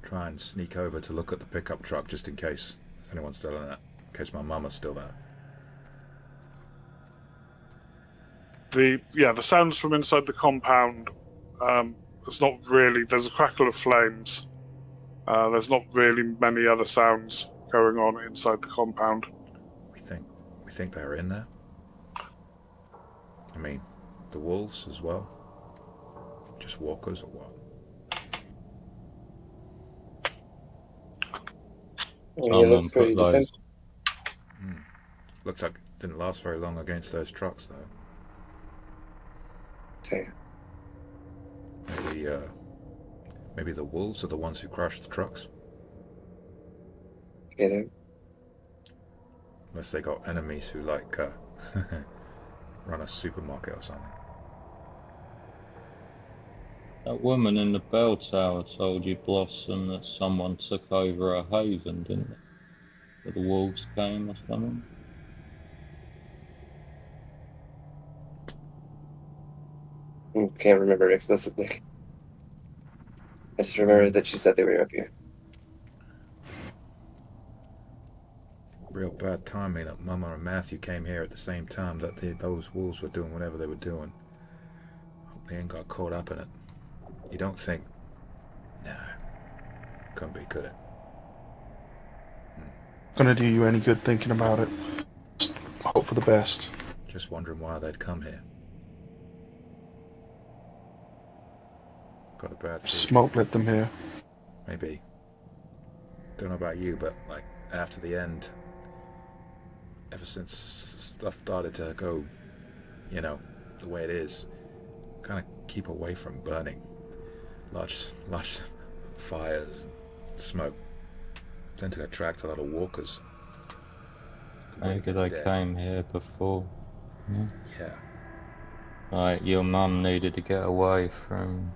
try and sneak over to look at the pickup truck just in case anyone's still in it. In case my mama's still there. The sounds from inside the compound, there's not really... There's a crackle of flames. There's not really many other sounds going on inside the compound. We think they're in there? I mean, the wolves as well? Just walkers or what? Yeah, he looks pretty defensive. Looks like it didn't last very long against those trucks, though. Fair. Maybe the wolves are the ones who crashed the trucks? Get him? Unless they got enemies who, like, run a supermarket or something. That woman in the bell tower told you, Blossom, that someone took over a haven, didn't it? That the wolves came or something? Can't remember explicitly. I just remember that she said they were up here. Real bad timing that Mama and Matthew came here at the same time that those wolves were doing whatever they were doing. Hope they ain't got caught up in it. You don't think... Nah. Couldn't be, could it? Gonna do you any good thinking about it. Just hope for the best. Just wondering why they'd come here. Got a bad feeling. Smoke lit them here. Maybe. Don't know about you, but, like, after the end... Ever since stuff started to go, you know, the way it is, kind of keep away from burning. Large fires and smoke tend to attract a lot of walkers. Maybe they came here before. Yeah. Like, your mum needed to get away from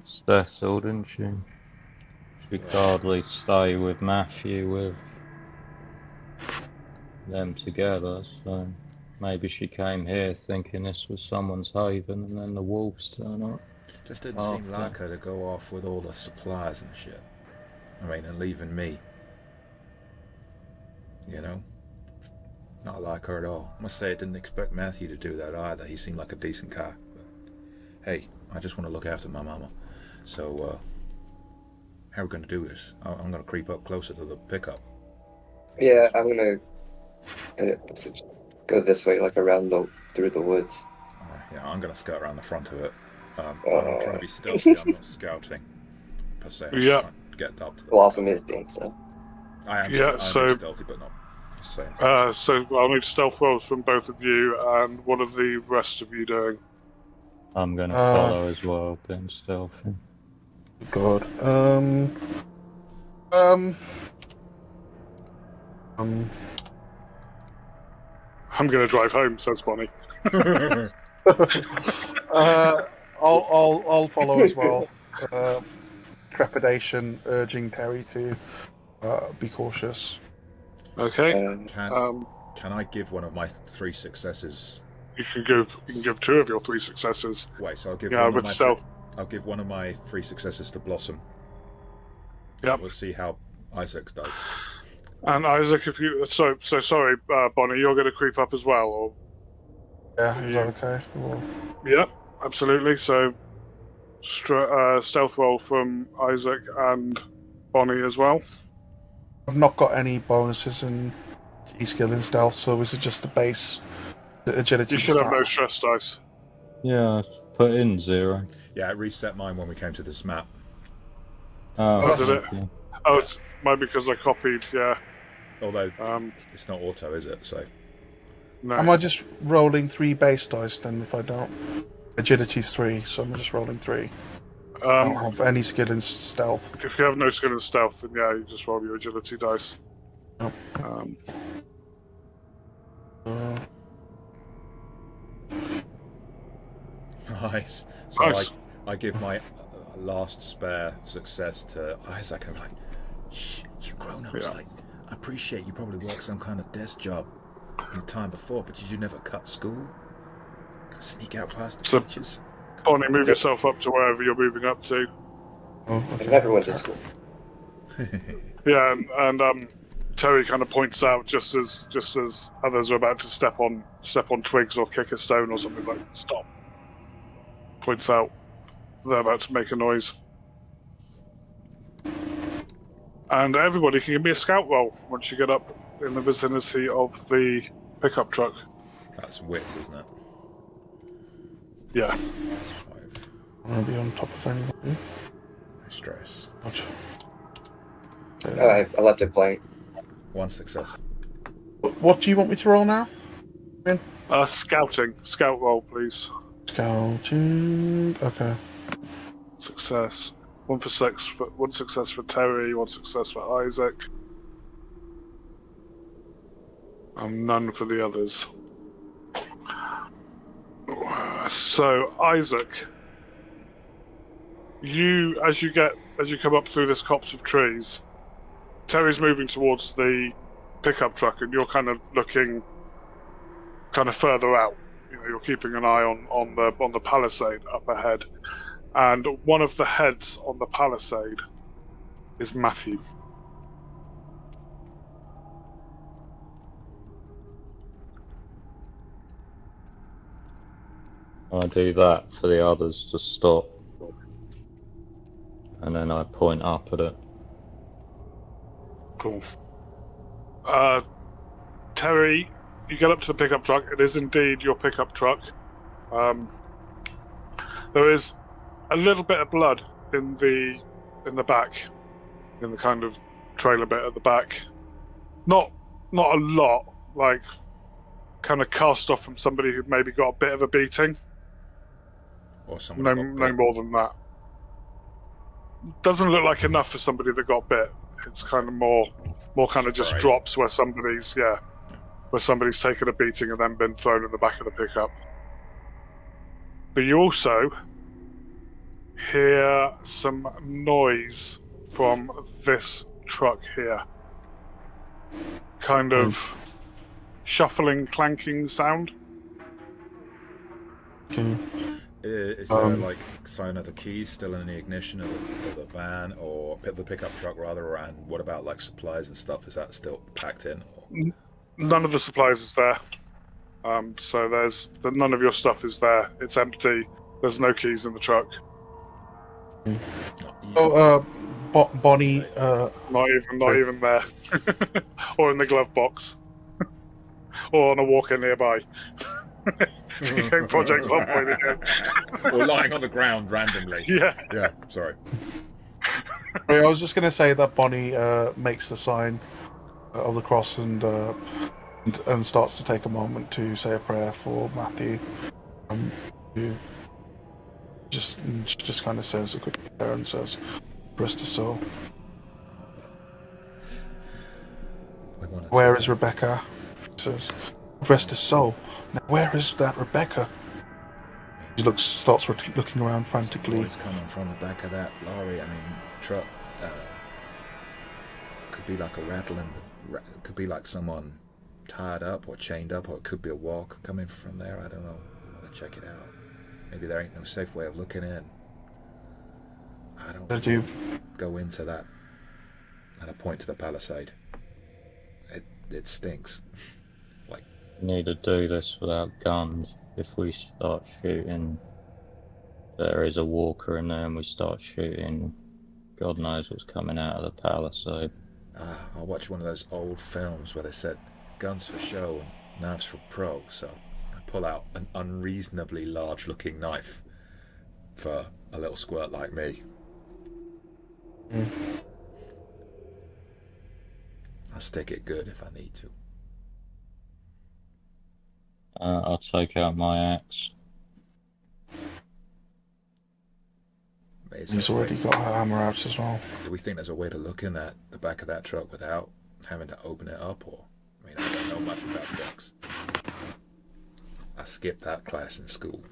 Cecil, didn't she? She could hardly stay with Matthew with them together, so maybe she came here thinking this was someone's haven, and then the wolves turn up. Just didn't seem like her to go off with all the supplies and shit. I mean, and leaving me. You know? Not like her at all. I must say I didn't expect Matthew to do that either. He seemed like a decent guy. But, hey, I just want to look after my mama. So, how are we going to do this? I'm going to creep up closer to the pickup. Yeah, I'm gonna go this way, like around through the woods. Yeah, I'm gonna scout around the front of it. I'm trying to be stealthy. I'm not scouting per se. I'm just trying to get up to the Blossom is being stealthy. I am. Yeah, I'm so stealthy, but not saying. so I'll need stealth rolls from both of you, and what are the rest of you doing? I'm gonna follow as well, being stealthy. God. I'm going to drive home, says Bonnie. I'll follow as well. Trepidation urging Terry to be cautious. Okay. Can I give one of my 3 successes? You can give 2 of your 3 successes. Wait, so I'll give Yeah, with stealth. I'll give one of my 3 successes to Blossom. Yep. We'll see how Isaac does. And Isaac, if you so sorry, Bonnie, you're going to creep up as well, or? Yeah, is that okay? Or... Yep, absolutely. So, stealth roll from Isaac and Bonnie as well. I've not got any bonuses in skill in stealth, so is it just the base agility? You should have no stress dice. Yeah, put in 0. Yeah, it reset mine when we came to this map. Oh, did it? okay. Oh, it's might be because I copied. Yeah. Although Um. it's not auto, is it? So No. Am I just rolling 3 base dice then if I don't? Agility's 3, so I'm just rolling 3. I don't have any skill in stealth. If you have no skill in stealth, then yeah, you just roll your agility dice. Oh. Um. nice. So Nice. I give my last spare success to Isaac. I'm like, shh, you grown-ups. Yeah. Like, I appreciate you probably worked some kind of desk job in the time before, but did you never cut school? Sneak out past the So- teachers? Bonnie, move yourself up to wherever you're moving up to. Oh, I okay. never went to school. Yeah, and Terry kind of points out just as others are about to step on twigs or kick a stone or something, like stop. Points out they're about to make a noise. And everybody can give me a scout roll once you get up in the vicinity of the pickup truck. That's wits, isn't it? Yeah. 5. I want to be on top of anybody. No stress. Ouch. Oh, I left it blank. 1 success. What do you want me to roll now? Scouting. Scout roll, please. Scouting. Okay. Success. 1 success for Terry, 1 success for Isaac. And none for the others. So, Isaac, as you come up through this copse of trees, Terry's moving towards the pickup truck, and you're kind of looking kind of further out. You know, you're keeping an eye on the palisade up ahead, and one of the heads on the palisade is Matthew. I do that for the others to stop. And then I point up at it. Cool. Terry, you get up to the pickup truck. It is indeed your pickup truck. There is a little bit of blood in the back, in the kind of trailer bit at the back. Not a lot, like kind of cast off from somebody who maybe got a bit of a beating. Or someone No more than that. Doesn't look like enough for somebody that got bit. It's kind of more kind of just Right. drops where somebody's taken a beating and then been thrown in the back of the pickup. But you also hear some noise from this truck here. Kind of shuffling, clanking sound. Okay. Is there like sign of the keys still in the ignition of the van or the pickup truck rather? And what about like supplies and stuff? Is that still packed in? Or? None of the supplies is there. So none of your stuff is there. It's empty. There's no keys in the truck. Not even- Oh, Bonnie. Not even there. Or in the glove box. Or on a walker nearby. Doing projects on point again. or lying on the ground randomly. Yeah. Yeah. Sorry. I was just going to say that Bonnie makes the sign of the cross and starts to take a moment to say a prayer for Matthew. Who just kind of says a quick prayer and says, "Rest his soul." We wanna Where is Rebecca? He says, "Rest his soul." Now, where is that Rebecca? He starts looking around frantically. Noise coming from the back of that lorry. I mean, truck. Could be like a rattling. Could be like someone tied up or chained up, or it could be a walk coming from there. I don't know. We want to check it out. Maybe there ain't no safe way of looking in. I don't Did you? go into that. And I point to the palisade. It stinks. We need to do this without guns. If we start shooting, there is a walker in there and we start shooting, God knows what's coming out of the palisade. I watched one of those old films where they said guns for show and knives for pro, so I pull out an unreasonably large looking knife for a little squirt like me. Mm. I'll stick it good if I need to. I'll take out my axe. Is He's there a way- already got her hammer out as well. Do we think there's a way to look in at the back of that truck without having to open it up? Or, I mean, I don't know much about trucks. I skipped that class in school.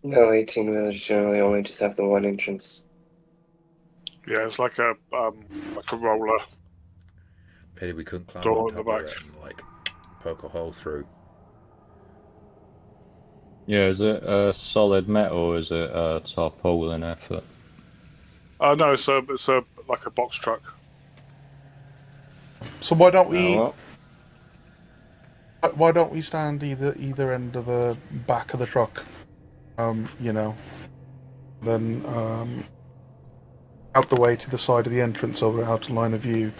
No, 18-wheelers generally only just have the one entrance. Yeah, it's like a roller. Pity we couldn't climb Door on in the top of back. it and, like, poke a hole through. Yeah, is it solid metal or is it tarpaulin effort? No, it's a like a box truck. So why don't we? Oh, Why don't we stand either end of the back of the truck? You know, then out the way to the side of the entrance, so we're out of line of view,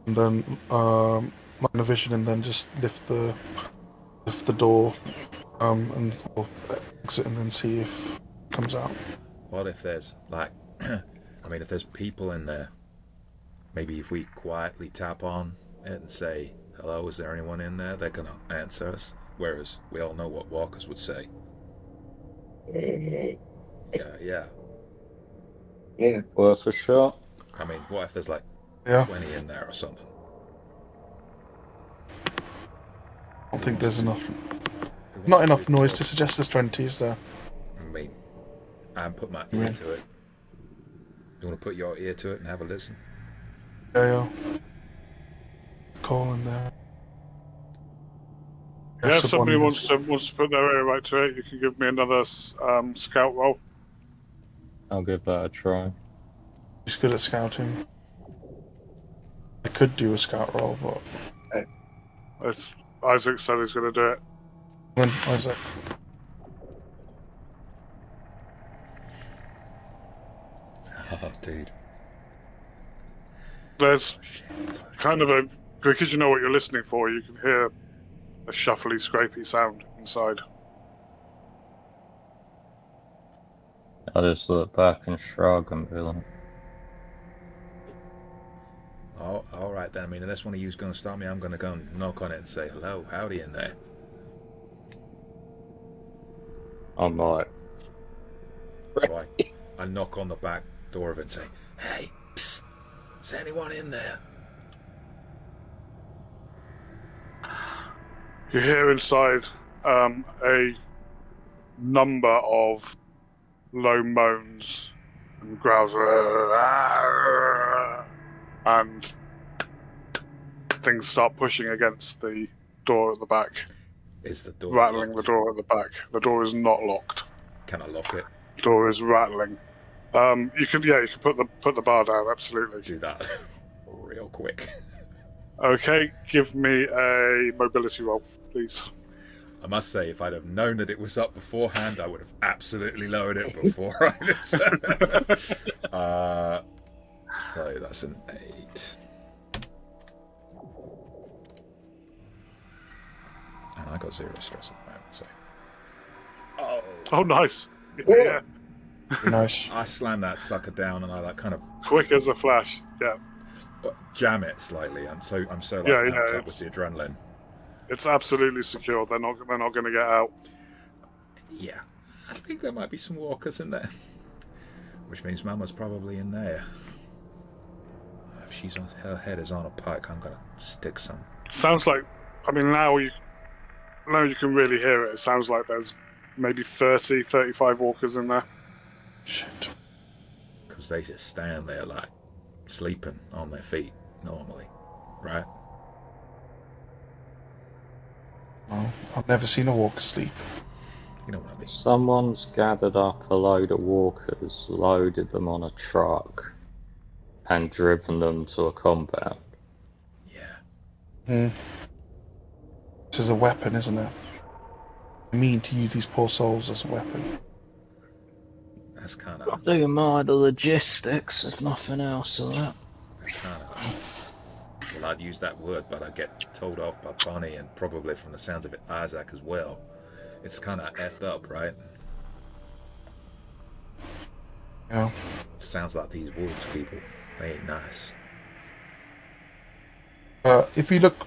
and then line of vision, and then just lift the door, and or exit, and then see if it comes out. What if there's, like, I mean, if there's people in there, maybe if we quietly tap on it and say, hello, is there anyone in there? They're going to answer us, whereas we all know what walkers would say. Yeah. Yeah. worth a shot. I mean, what if there's, like, Yeah, 20 in there or something? I don't think there's enough. Who wants Not to enough do noise talk? to suggest there's 20s there. I mean, I put my ear Right. to it. You want to put your ear to it and have a listen? Yeah. Call in there. Yeah, if somebody someone- wants to put their ear right to it, you can give me another scout roll. I'll give that a try. He's good at scouting. I could do a scout roll, but It's, Isaac said he's going to do it. then Isaac. Oh, dude. There's Shit. kind of a, because you know what you're listening for, you can hear a shuffly, scrapey sound inside. I just look back and shrug and be like, Oh, all right then. I mean, unless one of you's going to stop me, I'm going to go and knock on it and say, hello, howdy in there. I'm like, So I knock on the back door of it and say, hey, psst, is anyone in there? You hear inside a number of low moans and growls, and things start pushing against the door at the back, Is the door rattling the locked? door at the back. The door is not locked. Can I lock it? The door is rattling. You can put the bar down. Absolutely. Do that real quick. Okay, give me a mobility roll, please. I must say, if I'd have known that it was up beforehand, I would have absolutely lowered it before I did. So that's an 8. And I got 0 stress at the moment, so. Oh! Oh, nice. Yeah, Nice. I slam that sucker down and I like kind of quick as a flash. Yeah, jam it slightly. I'm so like Yeah, amped up with it's- the adrenaline. it's absolutely secure. They're not going to get out. Yeah, I think there might be some walkers in there, which means Mama's probably in there. If her head is on a pike, I'm gonna stick some. Sounds like, I mean, now you can really hear it. It sounds like there's maybe 30, 35 walkers in there. Shit. Because they just stand there like sleeping on their feet normally, right? Well, I've never seen a walker sleep. You know what I mean? someone's gathered up a load of walkers, loaded them on a truck, and driven them to a compound. Yeah. This is a weapon, isn't it? I mean to use these poor souls as a weapon. That's kind of. Do you mind the logistics, if nothing else, of that? Well, I'd use that word, but I get told off by Bonnie and probably from the sounds of it, Isaac as well. It's kind of effed up, right? Yeah. Sounds like these wolves people. They ain't nice. If you look,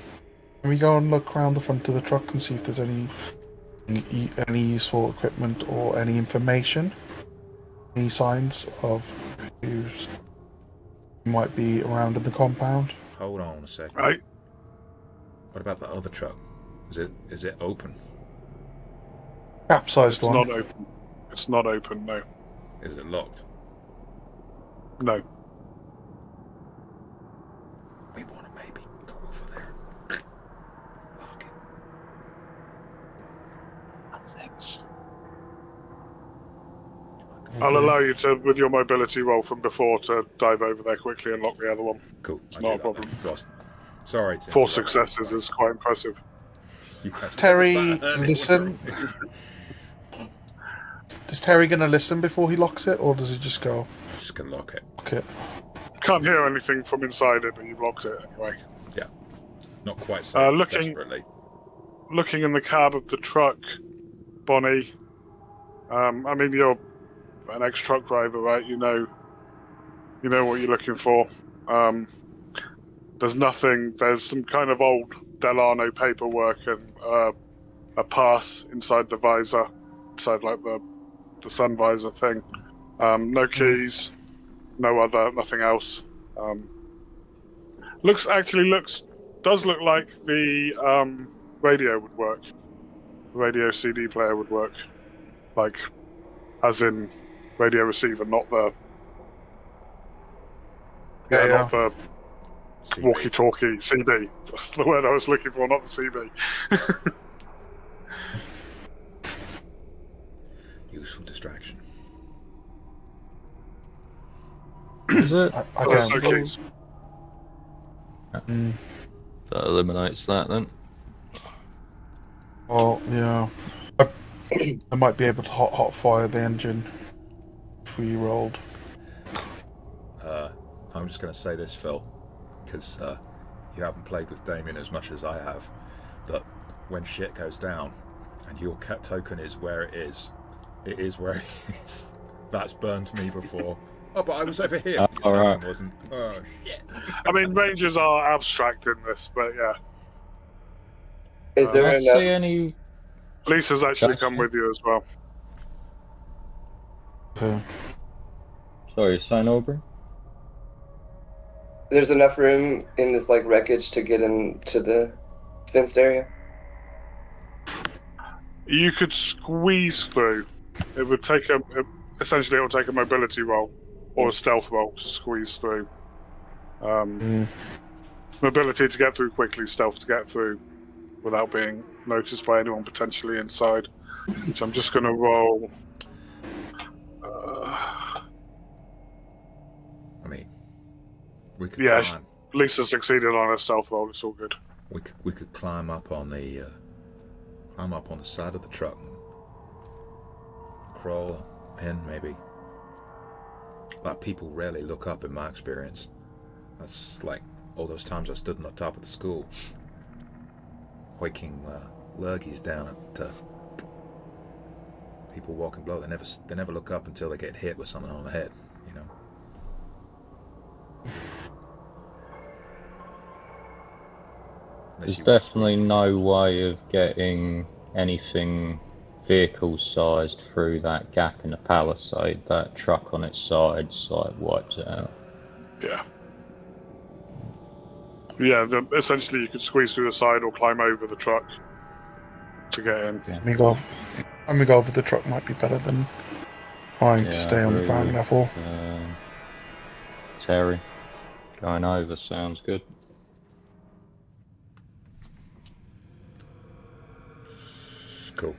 can we go and look around the front of the truck and see if there's any useful equipment or any information, any signs of who might be around in the compound? Hold on a second. Right. What about the other truck? Is it open? Capsized It's one. not open. It's not open, no. Is it locked? No. We want to maybe go over there. Lock it. Thanks. I'll allow you to, with your mobility roll from before, to dive over there quickly and lock the other one. Cool. It's I not do a that problem. then. Lost. Sorry. to 4 interrupt. successes is quite impressive. You had to Terry, start early, listen. wasn't Is Terry going to listen before he locks it, or does he just go it? Just gonna lock it. lock it? Can't hear anything from inside it, but you've locked it anyway. Not quite so looking- desperately. Looking in the cab of the truck, Bonnie, I mean, you're an ex-truck driver, right? You know what you're looking for. There's nothing. There's some kind of old Delano paperwork and a pass inside the visor, inside like the sun visor thing. No keys, nothing else. Does look like the radio would work. The radio CD player would work, like as in radio receiver, not the not the CB. walkie-talkie CD. That's the word I was looking for, not the CB. Useful distraction. Is it? I There's no can't. keys. That eliminates that then. Well, yeah. I might be able to hot fire the engine if we rolled. I'm just going to say this, Phil, because you haven't played with Damion as much as I have, that when shit goes down and your cat token is where it is where it is. That's burned me before. Oh, but I was over here. Your token alright. wasn't. Oh, shit. I mean, ranges are abstract in this, but yeah. Is there I enough? see any? Lisa's actually Gotcha. come with you as well. Okay. Sorry, saying Aubrey? There's enough room in this like wreckage to get into the fenced area. You could squeeze through. It would take essentially it would take a mobility roll or a stealth roll to squeeze through. Mobility to get through quickly, stealth to get through without being noticed by anyone potentially inside. Which I'm just going to roll. I mean, we could Yeah, climb. Lisa succeeded on her stealth roll. It's all good. We could climb up on the side of the truck, and crawl in maybe. Like, people rarely look up in my experience. That's like all those times I stood on the top of the school, waking lurgies down at people walking below. They never look up until they get hit with something on the head, you know. There's definitely no way of getting anything vehicle-sized through that gap in the palisade. That truck on its sides like wipes it out. Yeah. Yeah, essentially you could squeeze through the side or climb over the truck to get in. Yeah. Let me go over the truck might be better than trying to Yeah, stay on the agree ground with- level. Terry, going over sounds good. Cool.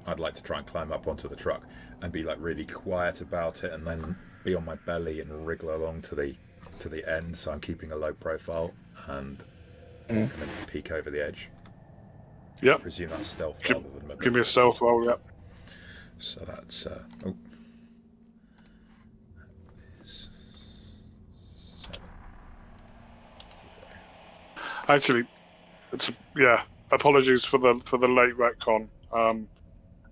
I'd like to try and climb up onto the truck and be like really quiet about it, and then be on my belly and wriggle along to the end, so I'm keeping a low profile and then peek over the edge. Yep. I presume that's stealth Give- rather than mobility. Give me a stealth roll, yep. So that's oh. That is 7. Actually, apologies for the late retcon.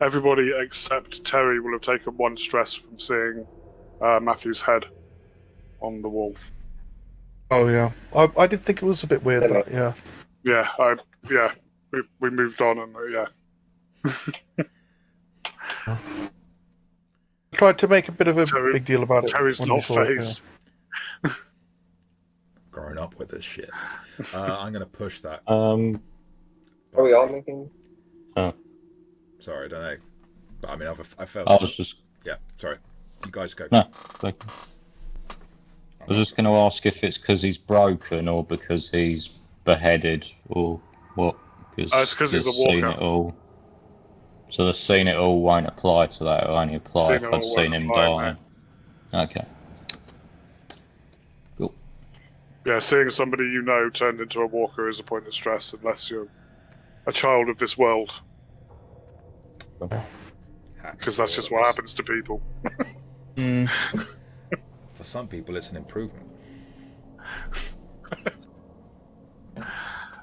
Everybody except Terry will have taken 1 stress from seeing Matthew's head on the wall. Oh yeah, I did think it was a bit weird that Yeah, we moved on and tried to make a bit of a big deal about it. Terry's when not we saw it, phased. Growing up with this shit. I'm going to push that. Are we all making? Sorry, I don't know. But I mean, I felt. I was just. Yeah, sorry. You guys go. No. I was just going to ask if it's because he's broken or because he's beheaded or what. It's because he's a walker. So the seen it all won't apply to that. It'll only apply if I'd seen him die. Okay. Cool. Yeah, seeing somebody you know turned into a walker is a point of stress unless you're a child of this world. Because that's just what happens to people. For some people, it's an improvement.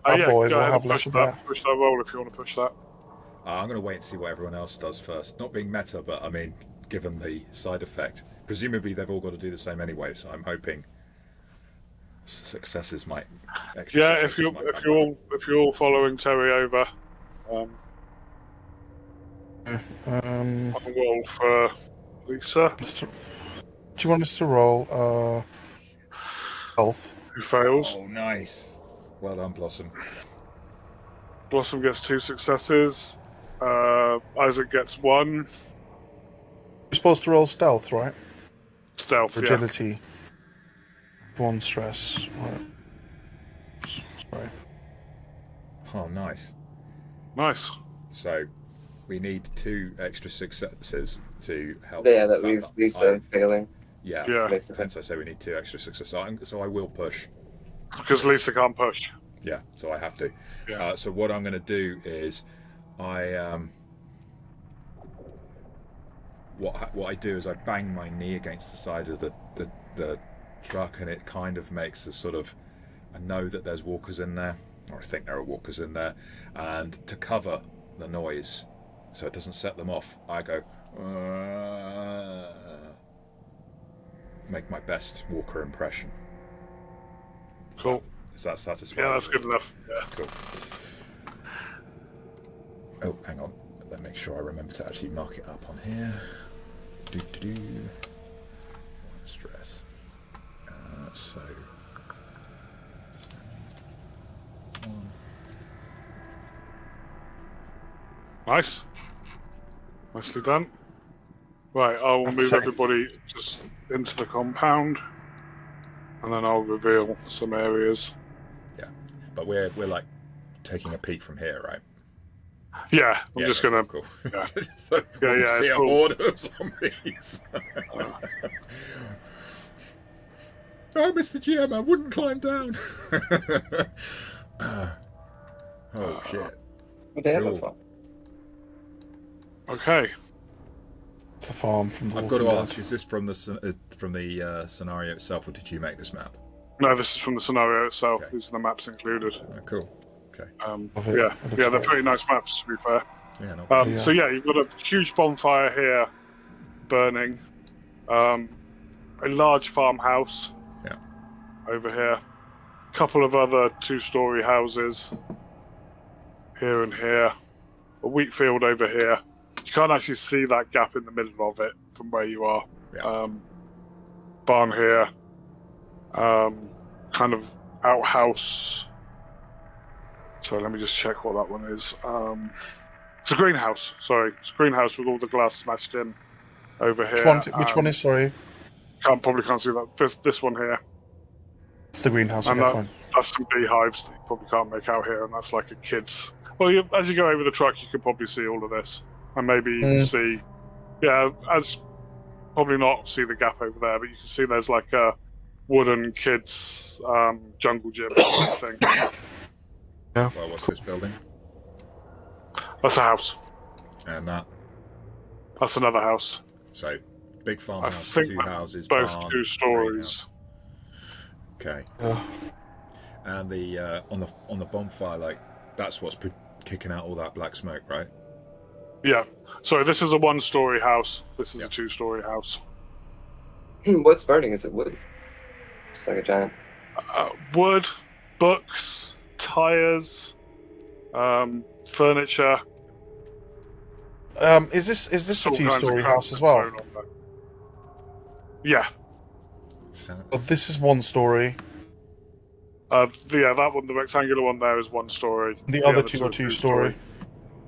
Boy, go we'll ahead have and less push of that. that. Push that roll if you want to push that. I'm going to wait and see what everyone else does first. Not being meta, but I mean, given the side effect, presumably they've all got to do the same anyway. So I'm hoping successes might. Yeah, if you're all following Terry over, I'll roll for Lisa. Do you want us to roll health? Who fails? Oh, nice. Well done, Blossom. Blossom gets 2 successes. Isaac gets 1. You're supposed to roll stealth, right? Stealth, Agility. 1 stress. Right. Sorry. Oh, nice. Nice. So we need 2 extra successes to help. Yeah, that leaves Lisa failing. Yeah. Basically. Hence I say we need 2 extra successes. So I will push. Because Lisa can't push. Yeah, so I have to. Yeah. So what I'm going to do is, what I do is I bang my knee against the side of the truck, and it kind of makes a sort of, I know that there's walkers in there, or I think there are walkers in there, and to cover the noise, so it doesn't set them off, I go, make my best walker impression. Cool. Is that satisfying? Yeah, that's good enough. Yeah. Cool. Oh, hang on. Let me make sure I remember to actually mark it up on here. Stress. So. Nice. Nicely done. Right, I will move everybody just into the compound, and then I'll reveal some areas. Yeah, but we're like taking a peek from here, right? Yeah, I'm just gonna. Cool. Yeah, so yeah, see it's a cool. horde of zombies. Oh, Mr. GM, I wouldn't climb down. Oh shit! They have Cool. fun. Okay. It's a farm from the I've got to Walking ask: Dead. is this from the scenario itself, or did you make this map? No, this is from the scenario itself. Okay. These are the maps included. Oh, cool. Okay. Of it. Yeah, It looks they're great. pretty nice maps, to be fair. Yeah. No. Yeah. So yeah, you've got a huge bonfire here, burning. A large farmhouse. Yeah. Over here. A couple of other 2-story houses. Here and here. A wheat field over here. You can't actually see that gap in the middle of it from where you are. Yeah. Barn here. Kind of outhouse. So let me just check what that one is. It's a greenhouse. Sorry, it's a greenhouse with all the glass smashed in over here. Which one is, sorry? Probably can't see that. This one here. It's the greenhouse, And okay, fine. that's some beehives that you probably can't make out here, and that's like a kid's. Well, as you go over the truck, you can probably see all of this, and maybe even see. Yeah, as probably not see the gap over there, but you can see there's like a wooden kids jungle gym thing. Well, what's this building? That's a house. And that. That's another house. So, big I farmhouse, think 2 they're houses, both barn, 2 stories. greenhouse. Okay. Ugh. And the on the bonfire, like that's what's kicking out all that black smoke, right? Yeah. So this is a 1-story house. This is Yeah. a 2-story house. What's burning? Is it wood? Just like a giant. Wood, books, tires, furniture. Is this a all kinds of two-story crap house as well? thrown on there. Yeah. So, Well, this is one story. That one, the rectangular one there is one story. The other two are two-story.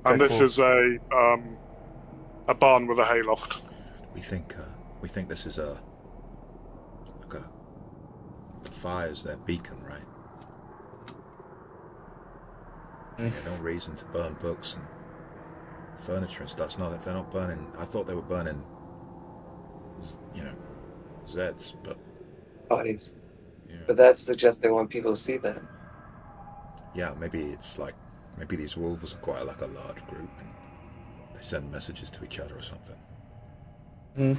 And Okay, this cool. is a barn with a hayloft. we think this is the fire's their beacon, right? Yeah, no reason to burn books and furniture and stuff. It's not if they're not burning. I thought they were burning, Zeds, but Bodies. yeah. But that suggests they want people to see that. Yeah, maybe it's like these wolves are quite like a large group and they send messages to each other or something.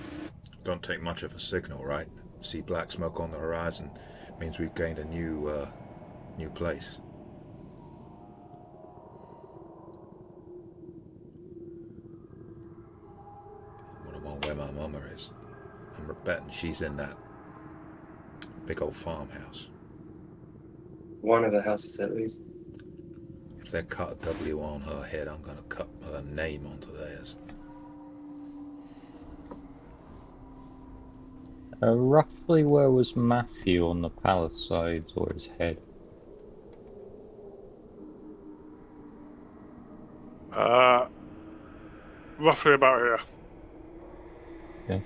Don't take much of a signal, right? See black smoke on the horizon means we've gained a new place. Wonder where my mama is. I'm betting she's in that big old farmhouse. One of the houses, at least. If they cut a W on her head, I'm gonna cut her name onto theirs. Roughly where was Matthew on the Palisades or his head? Roughly about here. Yeah.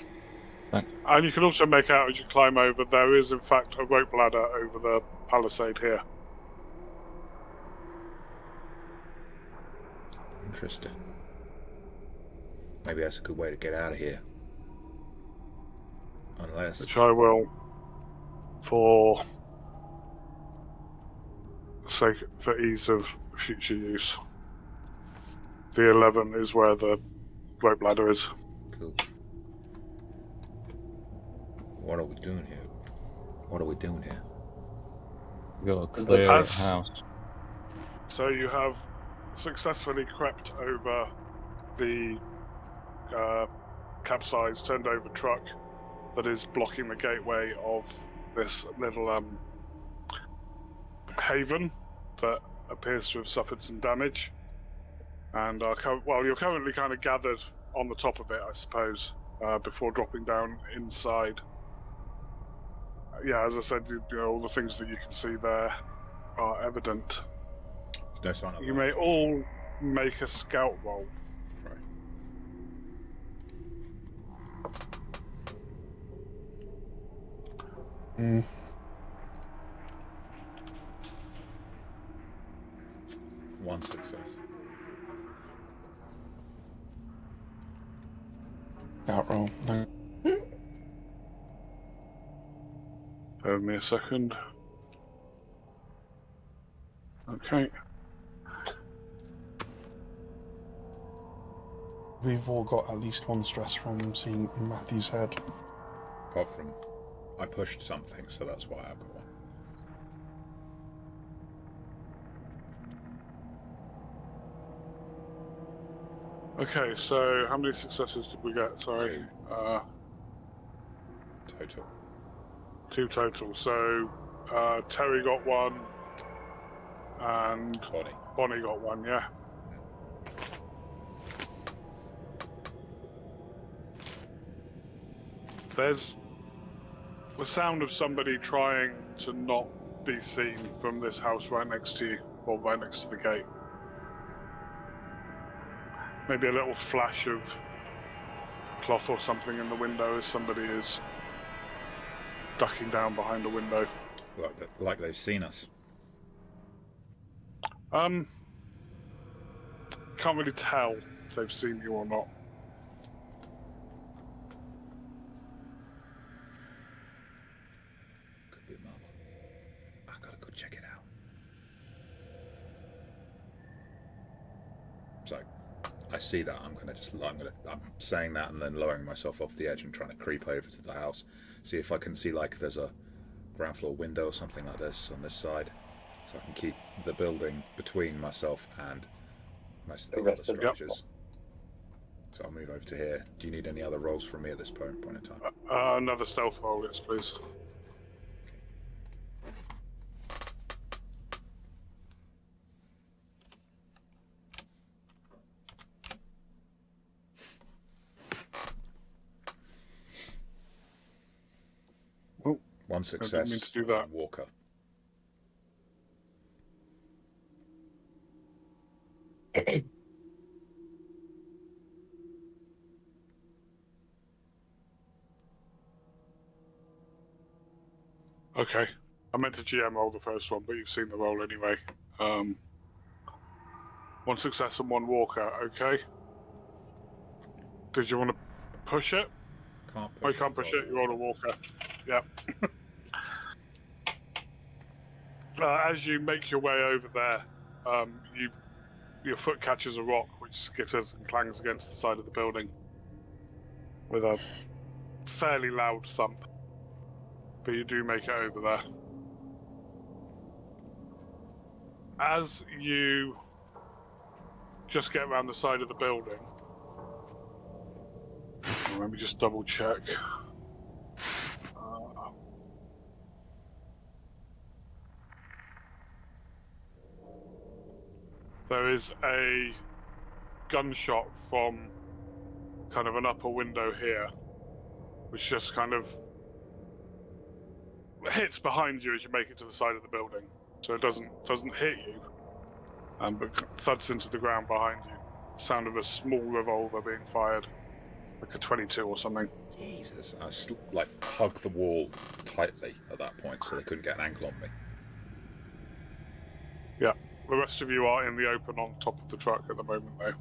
Thanks. And you can also make out as you climb over, there is in fact a rope ladder over the palisade here. Interesting. Maybe that's a good way to get out of here. Unless... Which I will, for ease of future use. The 11 is where the rope ladder is. Cool. What are we doing here? You got a clear As- house. So you have successfully crept over the capsized, turned over truck that is blocking the gateway of this little haven that appears to have suffered some damage. And you're currently kind of gathered on the top of it, I suppose, before dropping down inside. Yeah, as I said, all the things that you can see there are evident. No sign of You life. may all make a scout roll. Right. One success. Outroll. No. Give me a second. Okay. We've all got at least one stress from seeing Matthew's head. Apart from, I pushed something, so that's why I've got one. Okay, so how many successes did we get? Sorry. Total. 2 total. So Terry got 1 and Bonnie got 1, yeah? There's the sound of somebody trying to not be seen from this house right next to you, or right next to the gate. Maybe a little flash of cloth or something in the window as somebody is ducking down behind a window. Like they've seen us. Can't really tell if they've seen you or not. Could be Mama. I gotta go check it out. So, I see that. I'm saying that and then lowering myself off the edge and trying to creep over to the house, see if I can see like there's a ground floor window or something like this on this side, so I can keep the building between myself and most of the other rest of the- structures. So I'll move over to here. Do you need any other rolls from me at this point in time? Another stealth roll, yes, please. Oh, One success. mean to do that. Walker. okay. I meant to GM roll the first one, but you've seen the roll anyway. One success and one walker, okay. Did you want to push it? Can't push I can't push it, you roll a walker. Yep. As you make your way over there, your foot catches a rock which skitters and clangs against the side of the building with a fairly loud thump. But you do make it over there. As you just get around the side of the building, let me just double check. There is a gunshot from kind of an upper window here, which just kind of hits behind you as you make it to the side of the building. So it doesn't hit you, but thuds into the ground behind you. Sound of a small revolver being fired, like a 22 or something. Jesus. I hug the wall tightly at that point so they couldn't get an angle on me. Yeah. The rest of you are in the open on top of the truck at the moment, though.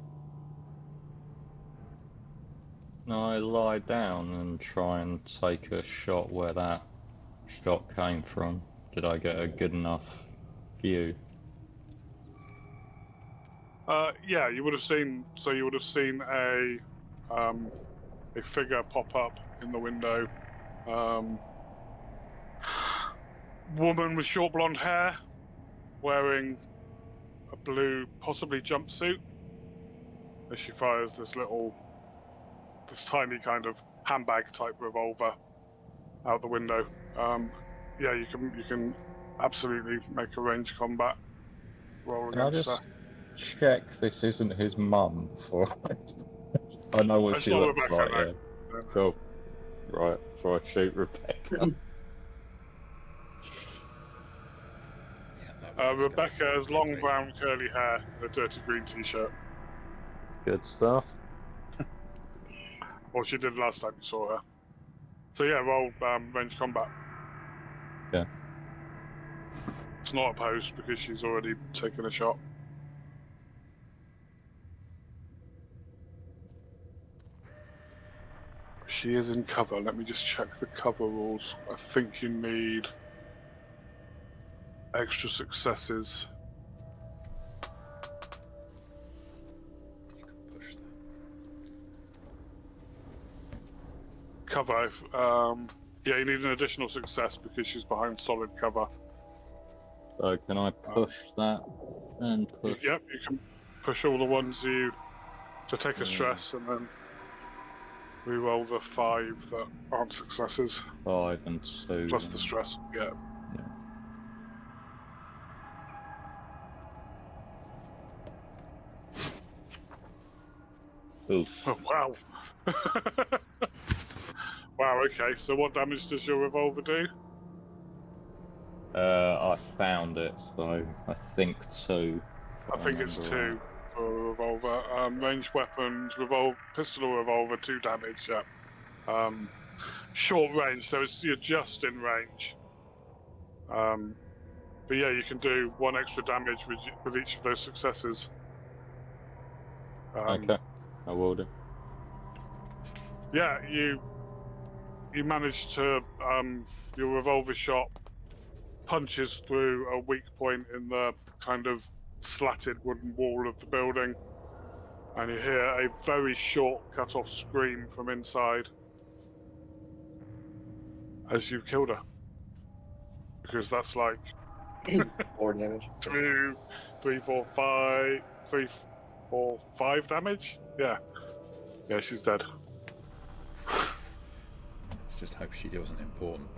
I lie down and try and take a shot where that shot came from. Did I get a good enough view? Yeah, you would have seen. So you would have seen a figure pop up in the window. Woman with short blonde hair, wearing a blue, possibly jumpsuit, as she fires this tiny kind of handbag type revolver out the window. Yeah, you can absolutely make a range combat roll Can I against just her. check this isn't his mum before I know what It's she not looks Rebecca, like, no. yeah. No. Cool. Right, before I shoot Rebecca. Rebecca has long brown curly hair and a dirty green t-shirt. Good stuff. Or she did last time you saw her. So yeah, roll range combat. Yeah. It's not opposed because she's already taken a shot. She is in cover. Let me just check the cover rules. I think you need extra successes. You can push that. Cover. Yeah, you need an additional success because she's behind solid cover. So can I push that and push? Yep, you can push all the ones to take a stress and then re-roll the 5 that aren't successes. 5 and 2. Plus the stress, yeah. Oof. Oh, wow. Wow, okay, so what damage does your revolver do? I found it, so I think 2. I think it's 2 remember for a revolver. Ranged weapons, pistol or revolver, 2 damage, yeah. Short range, so you're just in range. But yeah, you can do 1 extra damage with each of those successes. Okay, I will do. Yeah, you manage to your revolver shot punches through a weak point in the kind of slatted wooden wall of the building, and you hear a very short cut-off scream from inside as you've killed her. Because that's like 4 damage. 2, 3, 4, 5 damage. Yeah. Yeah, she's dead. Let's just hope she wasn't important.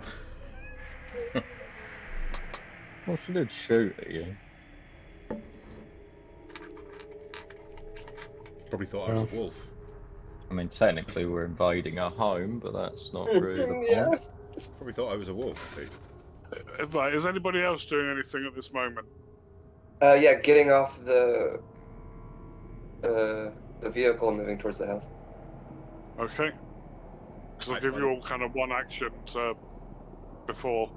Well, she did shoot at you. Probably thought I was a wolf. I mean, technically we're invading her home, but that's not really the point. Yeah. Probably thought I was a wolf, dude. Right, is anybody else doing anything at this moment? Yeah, getting off the vehicle and moving towards the house. Okay. Because I'll Right, give you well- all kind of one action before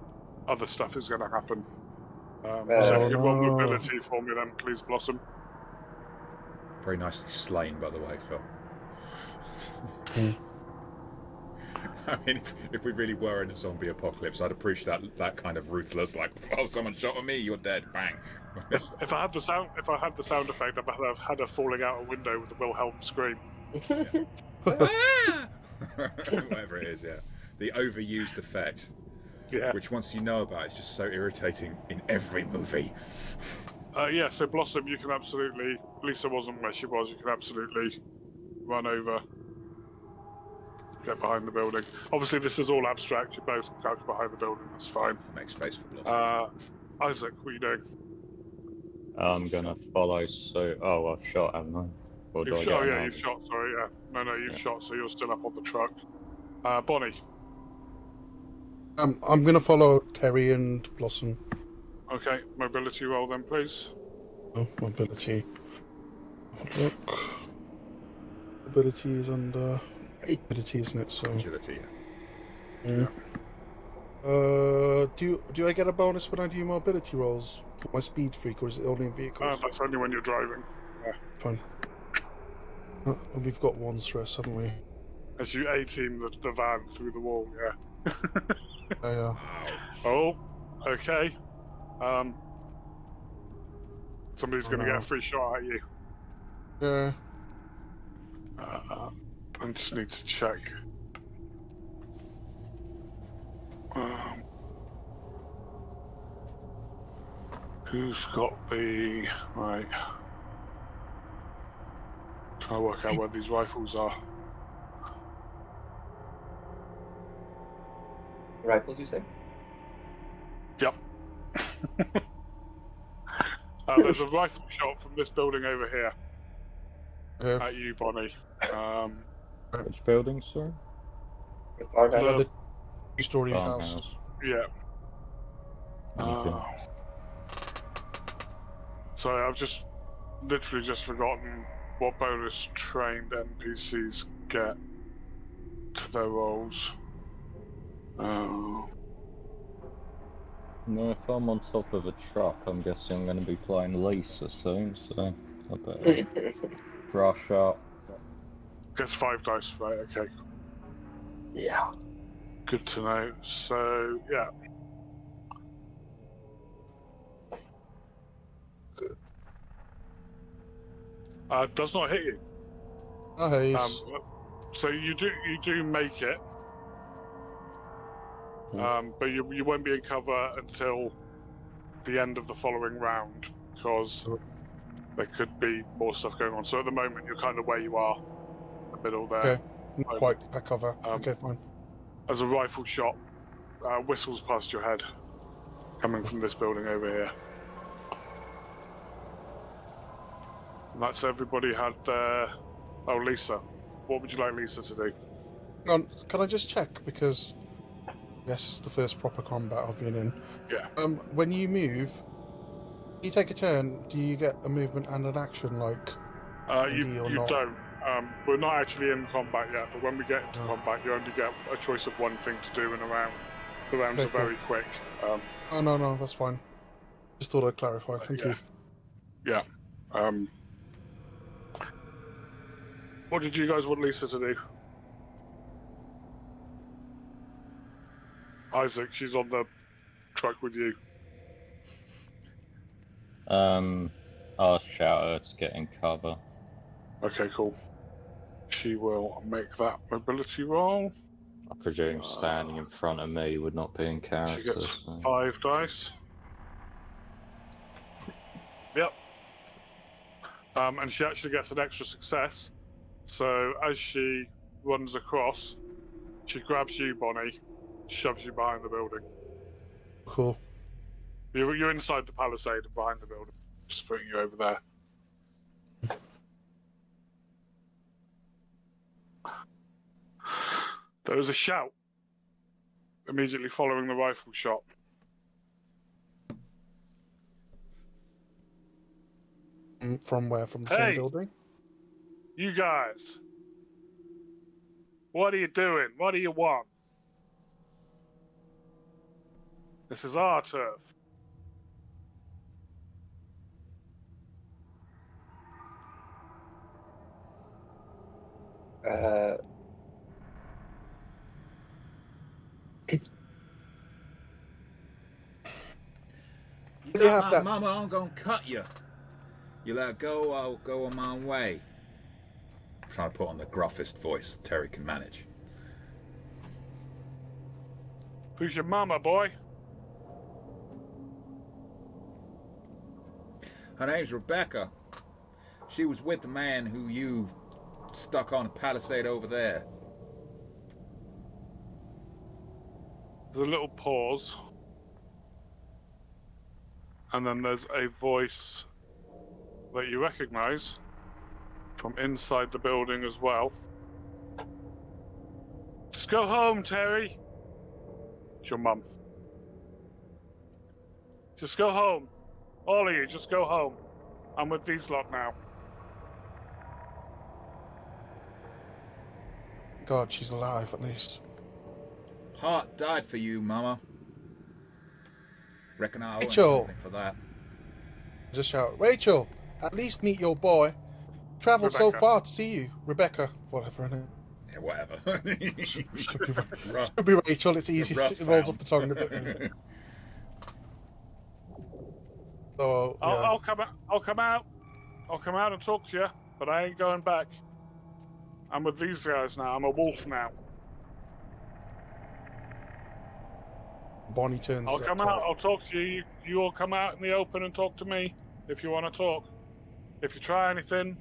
other stuff is going to happen. So if you can roll no. mobility for me then, please, Blossom. Very nicely slain, by the way, Phil. I mean, if we really were in a zombie apocalypse, I'd appreciate that kind of ruthless, like, oh, someone shot at me, you're dead, bang. If I had the sound effect, I'd have had her falling out a window with the Wilhelm scream. Whatever it is, yeah. The overused effect, Yeah. which once you know about, is just so irritating in every movie. Yeah. So Blossom, you can absolutely. Lisa wasn't where she was. You can absolutely run over, get behind the building. Obviously, this is all abstract. You're both crouched behind the building. That's fine. Make space for Blossom. Isaac, what are you doing? I'm gonna follow suit. Oh, I've shot, haven't I? Or do I You've get shot. Yeah, another? you've shot. Sorry. Yeah. No, you've Yeah. shot. So you're still up on the truck. Bonnie. I'm gonna follow Terry and Blossom. Okay. Mobility roll then, please. Oh, mobility. Look. Mobility is under agility, isn't it? So. Agility, Yeah. Do I get a bonus when I do mobility rolls for my speed freak, or is it only in vehicles? That's only when you're driving. Fine. We've got one stress, haven't we? As you A-team the van through the wall. Yeah. Yeah. Oh. Okay. Somebody's going to get a free shot at you. Yeah. I just need to check. Who's got the right? Trying to work out where these rifles are. Rifles, you say? Yep. There's a rifle shot from this building over here Yeah. at you, Bonnie. Which building, sorry? The farmhouse? The- The two-story house. Farmhouse. Yeah. Okay. Sorry, I've just literally just forgotten what bonus trained NPCs get to their roles. No, if I'm on top of a truck, I'm guessing I'm going to be playing Lisa soon, so I better brush up. Gets 5 dice, right? Okay, Yeah. good to know. So yeah. Does not hit you. Nice. So you do make it, but you won't be in cover until the end of the following round because there could be more stuff going on. So at the moment you're kind of where you are, in the middle there. Okay. Not quite at cover. Okay, fine. As a rifle shot whistles past your head, coming from this building over here. And that's everybody had their... Oh, Lisa. What would you like Lisa to do? Can I just check, because yes, it's the first proper combat I've been in. Yeah. When you move, you take a turn, do you get a movement and an action like You Indy or not? don't. We're not actually in combat yet, but when we get into combat, you only get a choice of one thing to do in a round. The rounds Okay, are very quick. Oh no, that's fine. Just thought I'd clarify, thank you. Yeah. What did you guys want Lisa to do? Isaac, she's on the truck with you. I'll shout her to get in cover. Okay, cool. She will make that mobility roll. I presume standing in front of me would not be in She character. gets So. 5 dice. Yep. And she actually gets an extra success So as she runs across, she grabs you, Bonnie, shoves you behind the building. Cool. You're inside the palisade and behind the building. Just putting you over there. There was a shout immediately following the rifle shot. From where? From the Hey! same building? You guys, what are you doing? What do you want? This is our turf. You You got have my that- mama, I'm gonna cut you. You let go, I'll go on my way. I'm trying to put on the gruffest voice Terry can manage. Who's your mama, boy? Her name's Rebecca. She was with the man who you stuck on a palisade over there. There's a little pause. And then there's a voice that you recognize from inside the building as well. Just go home, Terry. It's your mum. Just go home. All of you, just go home. I'm with these lot now. God, she's alive at least. Hart died for you, Mama. Reckon I owe him Rachel! something for that. Just shout, Rachel, at least meet your boy. Travelled so Rebecca. far to see you. Rebecca, whatever her name. Yeah, whatever. Should be Rachel, it's easy. rough It rolls sound. off the tongue a bit. So, yeah. I'll come out. I'll come out. I'll come out and talk to you, but I ain't going back. I'm with these guys now. I'm a wolf now. Bonnie turns. I'll come out. I'll talk to you. You all come out in the open and talk to me if you want to talk. If you try anything,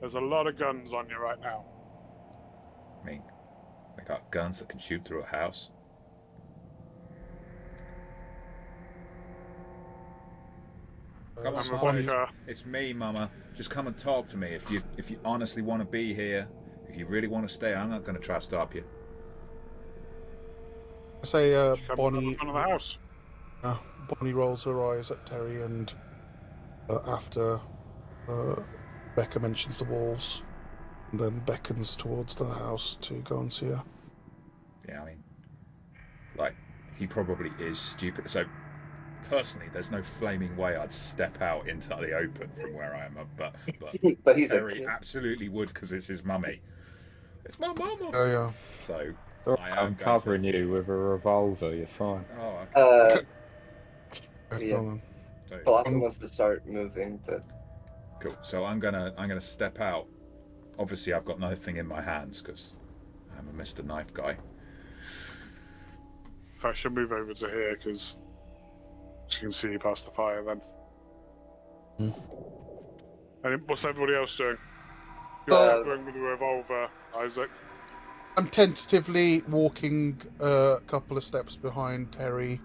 there's a lot of guns on you right now. I mean, they got guns that can shoot through a house. Come on, so Mama. Bonnie's- It's me, Mama. Just come and talk to me. If you honestly want to be here, if you really want to stay, I'm not going to try to stop you. I say, Come to the Bonnie. front of the house. Bonnie rolls her eyes at Terry, and after Becca mentions the walls, and then beckons towards the house to go and see her. Yeah, I mean, like, he probably is stupid. So, personally, there's no flaming way I'd step out into the open from where I am. But But he's a Terry kid. absolutely would because it's his mummy. It's my mama. Oh yeah. So, I am I'm going to- covering you with a revolver, you're fine. Oh, okay. Yeah. Excellent. So, Blossom wants to start moving, but cool. So I'm gonna step out. Obviously, I've got nothing in my hands because I'm a Mr. Knife guy. I should move over to here because she can see you past the fire then. And what's everybody else doing? You're going with a revolver, Isaac. I'm tentatively walking a couple of steps behind Terry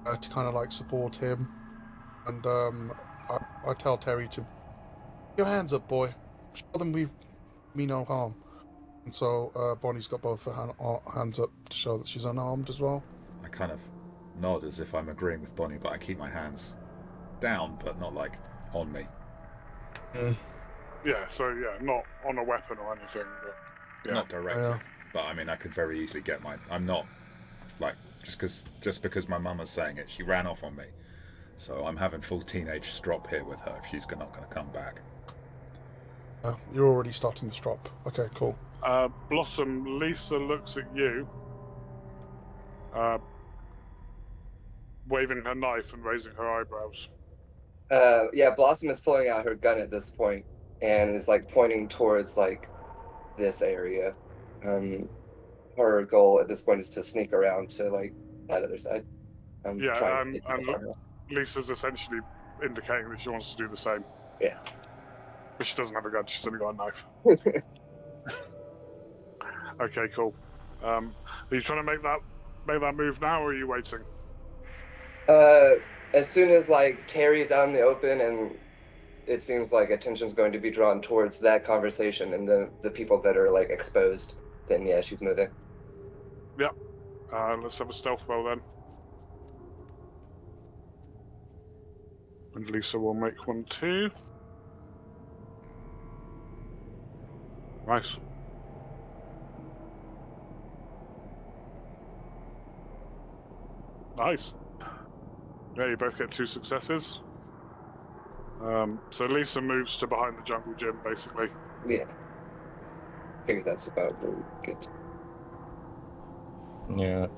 to kind of like support him, and I tell Terry to your hands up, boy. Show them we mean no harm. And so Bonnie's got both her hands up to show that she's unarmed as well. I kind of nod as if I'm agreeing with Bonnie, but I keep my hands down, but not like on me. Yeah, so yeah, not on a weapon or anything. But yeah. Not directly, Yeah. but I mean, I could very easily get my. I'm not like just because my mama's saying it. She ran off on me, so I'm having full teenage strop here with her if she's not going to come back. You're already starting the strop. Okay, cool. Blossom, Lisa looks at you, waving her knife and raising her eyebrows. yeah, Blossom is pulling out her gun at this point and is like pointing towards like this area. Her goal at this point is to sneak around to like that other side. Yeah, trying to and get the Lisa's essentially indicating that she wants to do the same. Yeah. But she doesn't have a gun, she's only got a knife. Okay, cool. Are you trying to make that move now, or are you waiting? As soon as like Terry's out in the open and it seems like attention's going to be drawn towards that conversation and the people that are like exposed, then yeah, she's moving. Yep. Let's have a stealth roll then. And Lisa will make one too. Nice. Nice. Yeah, you both get 2 successes. So Lisa moves to behind the jungle gym, basically. Yeah. Figure that's about where we get. Yes.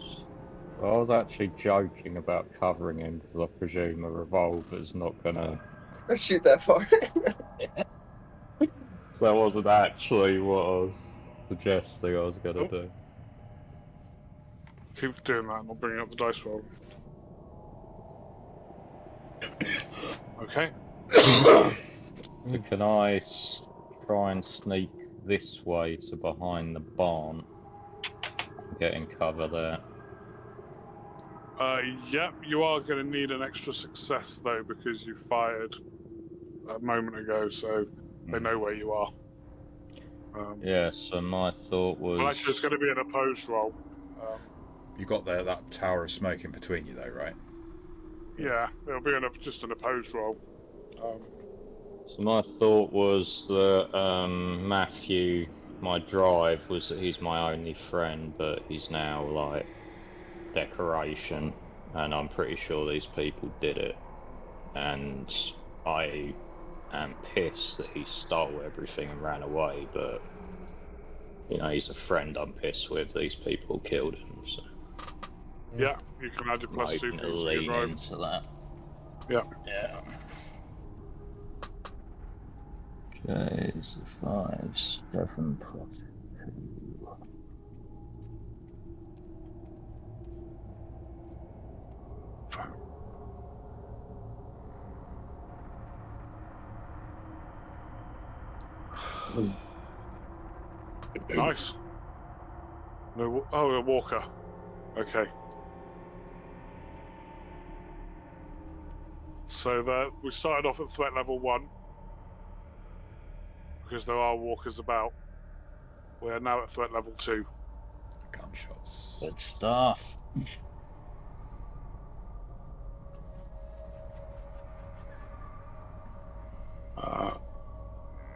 I was actually joking about covering him because I presume a revolver's not gonna. Let's shoot that far. So that wasn't actually what I was suggesting I was gonna do. Keep doing that, and I'll bring up the dice roll. Okay. So can I try and sneak this way to behind the barn? Get in cover there. Yep, you are going to need an extra success though, because you fired a moment ago, so they know where you are. Yeah, so my thought was... Well, actually, it's going to be an opposed roll. You got that tower of smoke in between you, though, right? Yeah, it'll be just an opposed roll. So my thought was that Matthew, my drive was that he's my only friend, but he's now like decoration, and I'm pretty sure these people did it. And I am pissed that he stole everything and ran away, but you know, he's a friend I'm pissed with. These people killed him, so Yeah, you can add your +2 I'm for gonna your lean drive. into that. Yeah. Yeah. Okay, so 5, 7 plus 2. Nice. No, a walker. Okay. So we started off at threat level 1 because there are walkers about. We are now at threat level 2. Gunshots. Good stuff.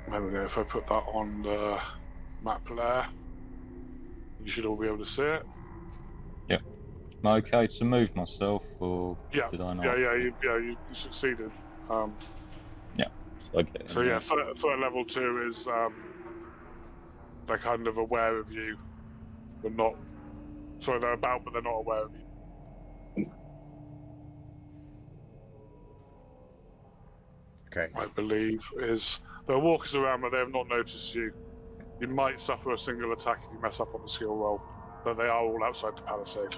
There we go. If I put that on the map there, you should all be able to see it. Yep. Am I okay to move myself, or Yeah. did I not? You succeeded. Okay. So yeah, threat level 2 is they're kind of aware of you, but not. Sorry, they're about, but they're not aware of you. Okay. I believe is there are walkers around, but they have not noticed you. You might suffer a single attack if you mess up on the skill roll, but they are all outside the palisade.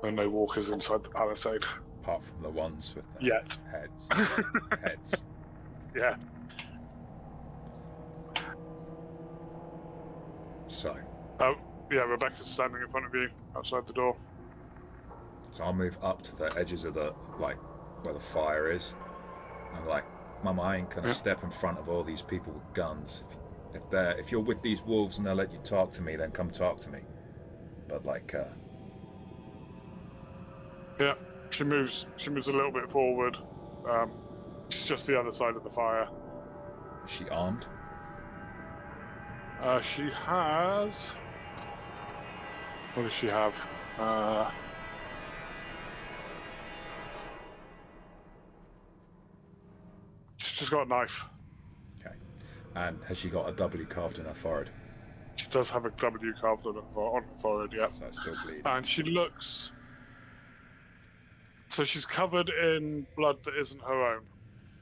There are no walkers inside the palisade. Apart from the ones with the Yet. heads. Heads. Yeah. So Yeah, Rebecca's standing in front of you outside the door. I'll move up to the edges of the, like, where the fire is. I'm like, Mama, I ain't gonna step in front of all these people with guns. If you're with these wolves and they'll let you talk to me, then come talk to me. But like, Yeah, she moves a little bit forward. She's just the other side of the fire. is she armed? She has. What does she have? She's just got a knife. Okay. And has she got a W carved in her forehead? She does have a W carved on her forehead, yeah. So it's still bleeding. And she looks. So she's covered in blood that isn't her own.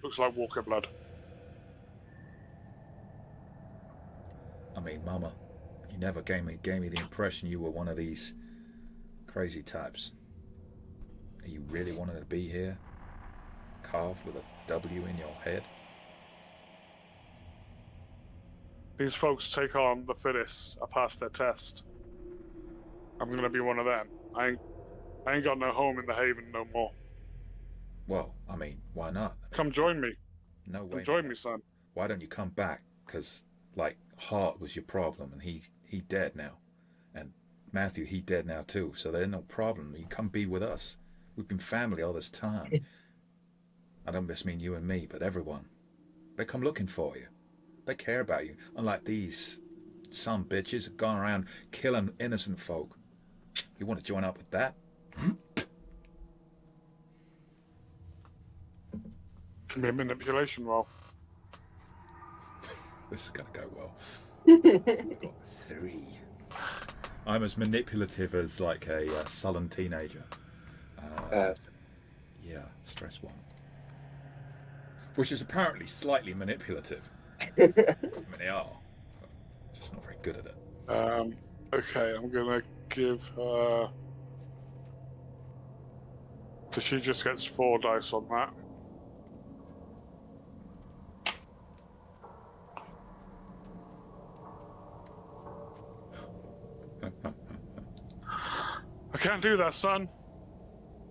Looks like walker blood. I mean, Mama, you never gave me the impression you were one of these crazy types. Are you really wanting to be here? Carved with a W in your head? These folks take on the fittest. I passed their test. I'm gonna be one of them. I ain't got no home in the Haven no more. Well, I mean, why not? Come join me. No way. Come join me, son. Why don't you come back? Because, like, Hart was your problem, and he dead now. And Matthew, he dead now too, so there's no problem. You come be with us. We've been family all this time. I don't just mean you and me, but everyone. They come looking for you. They care about you, unlike these some bitches have gone around killing innocent folk. You want to join up with that? Give me a manipulation roll. This is going to go well. I've got 3. I'm as manipulative as like a sullen teenager. Yeah, stress 1. Which is apparently slightly manipulative. I mean, they are. Just not very good at it. Okay, I'm gonna give her... So she just gets 4 dice on that. I can't do that, son.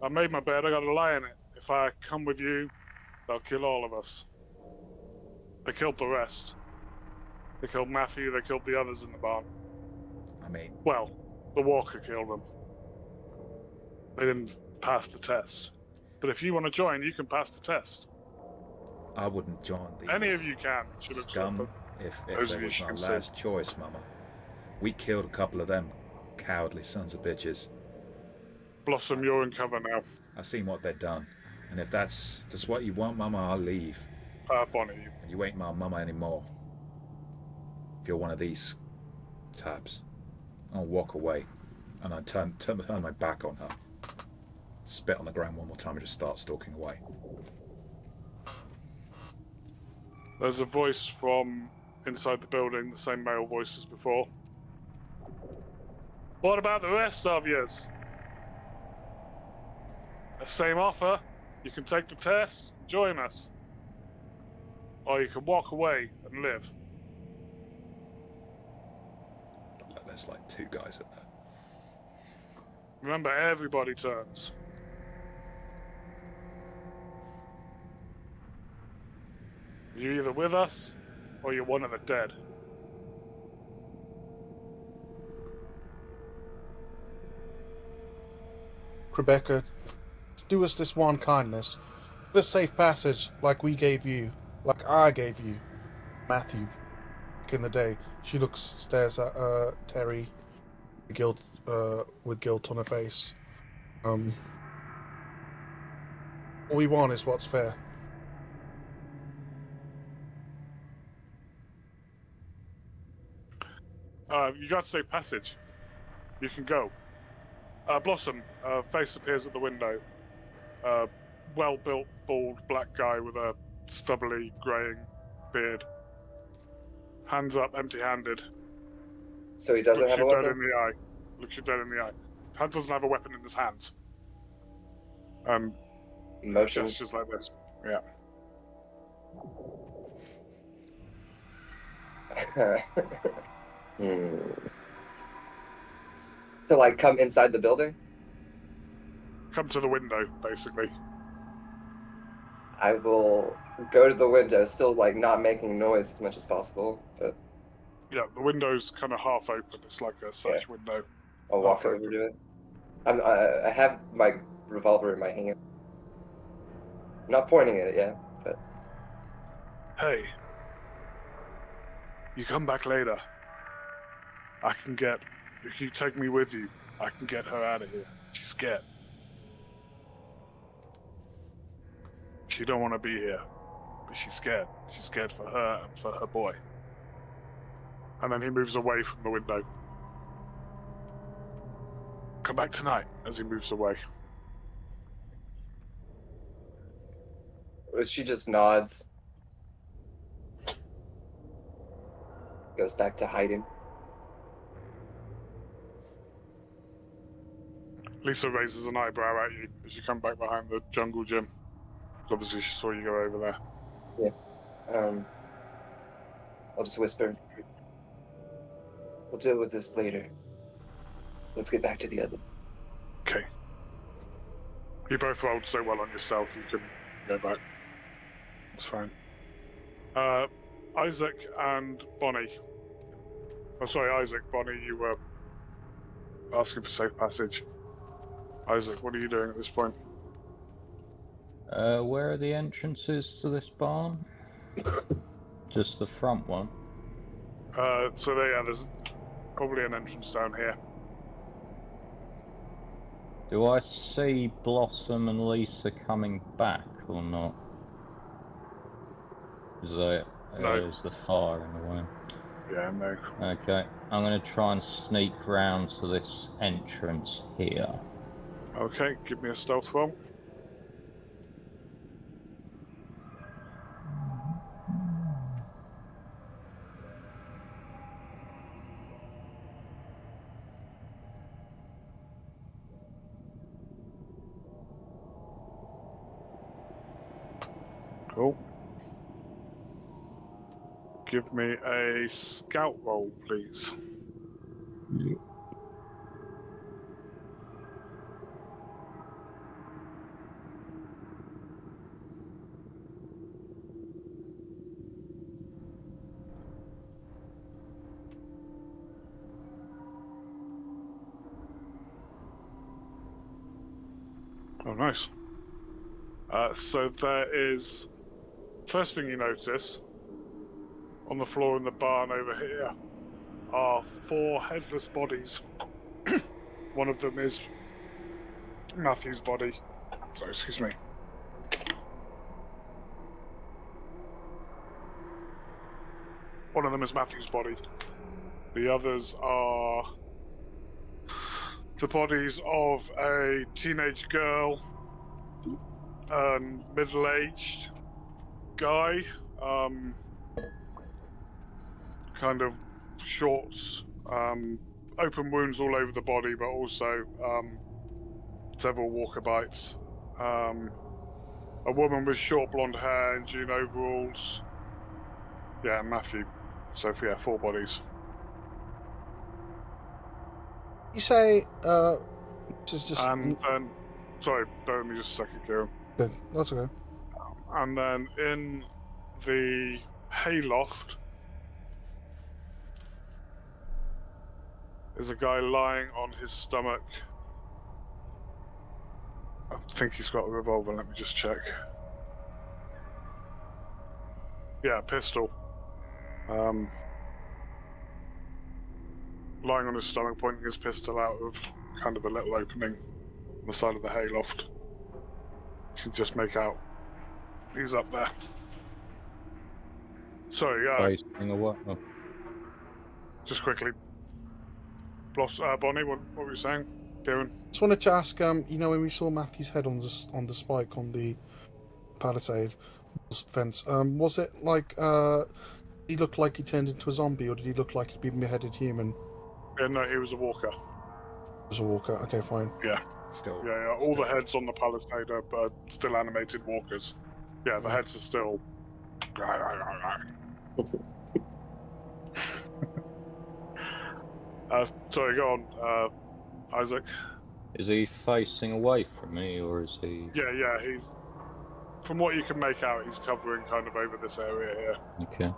I made my bed, I gotta lie in it. If I come with you, they'll kill all of us. They killed the rest. They killed Matthew, they killed the others in the barn. I mean... Well, the walker killed them. They didn't pass the test. But if you want to join, you can pass the test. I wouldn't join these Any of you can. Should have scum if Those it of you was my can see. last choice, Mama. We killed a couple of them cowardly sons of bitches. Blossom, you're in cover now. I've seen what they've done. And if that's just what you want, Mama, I'll leave. Bonnie, you. And you ain't my Mama anymore. If you're one of these types, I'll walk away. And I turn my back on her. Spit on the ground one more time and just start stalking away. There's a voice from inside the building, the same male voice as before. What about the rest of yous? The same offer. You can take the test, join us. Or you can walk away and live. There's like 2 guys in there. Remember, everybody turns. You're either with us, or you're one of the dead. Rebecca, do us this one kindness. Give us safe passage like we gave you, like I gave you, Matthew, back in the day. She stares at Terry, guilt, with guilt on her face. All we want is what's fair. You got safe passage. You can go. Blossom, face appears at the window. Well-built, bald, black guy with a stubbly, greying beard. Hands up, empty-handed. So he doesn't Looks have a you dead weapon? in the eye. Looks you dead in the eye. Hand doesn't have a weapon in his hands. Motions? Gestures like this. Yeah. To like come inside the building? Come to the window, basically. I will go to the window, still like not making noise as much as possible, but Yeah, the window's kind of half open. It's like a sash window. I'll walk over to it. I have my revolver in my hand. I'm not pointing at it yet, but Hey, you come back later. If you take me with you, I can get her out of here. She's scared. She don't want to be here, but she's scared. She's scared for her and for her boy. And then he moves away from the window. Come back tonight as he moves away. she just nods. Goes back to hiding. Lisa raises an eyebrow at you as you come back behind the jungle gym. Obviously, she saw you go over there. I'll just whisper, We'll deal with this later. Let's get back to the other. Okay. You both rolled so well on yourself, you can go back. That's fine. Isaac and Bonnie. Oh, sorry, Isaac. Bonnie, you were asking for safe passage. Isaac, what are you doing at this point? Where are the entrances to this barn? Just the front one. So there's probably an entrance down here. Do I see Blossom and Lisa coming back or not? Is the fire in the way? Yeah, no. Okay, I'm going to try and sneak round to this entrance here. Okay, give me a stealth roll. Cool. Give me a scout roll, please. Oh, nice. So there is... First thing you notice, on the floor in the barn over here, are 4 headless bodies. One of them is Matthew's body. Sorry, excuse me. One of them is Matthew's body. The others are the bodies of a teenage girl, a middle-aged guy, kind of shorts, open wounds all over the body, but also several walker bites. A woman with short blonde hair and jean overalls. Yeah, Matthew. So, yeah, 4 bodies. You say, this is just... And then, sorry, bear with me just a second, Kieran. Good, that's okay. And then in the hayloft is a guy lying on his stomach. I think he's got a revolver, let me just check. Yeah, pistol. Lying on his stomach, pointing his pistol out of kind of a little opening on the side of the hayloft. You can just make out he's up there. Sorry, Facing away. Oh. just quickly. Bonnie, what were you saying? Kieran? Just wanted to ask, you know, when we saw Matthew's head on the spike on the palisade fence, was it like, did he look like he turned into a zombie, or did he look like he'd been beheaded human? Yeah, no, he was a walker. He was a walker, okay, fine. Yeah. Still. Yeah, all the heads on the palisade are still animated walkers. Yeah, the heads are still... sorry, go on, Isaac. Is he facing away from me, or is he... Yeah, he's... From what you can make out, he's covering kind of over this area here. Okay.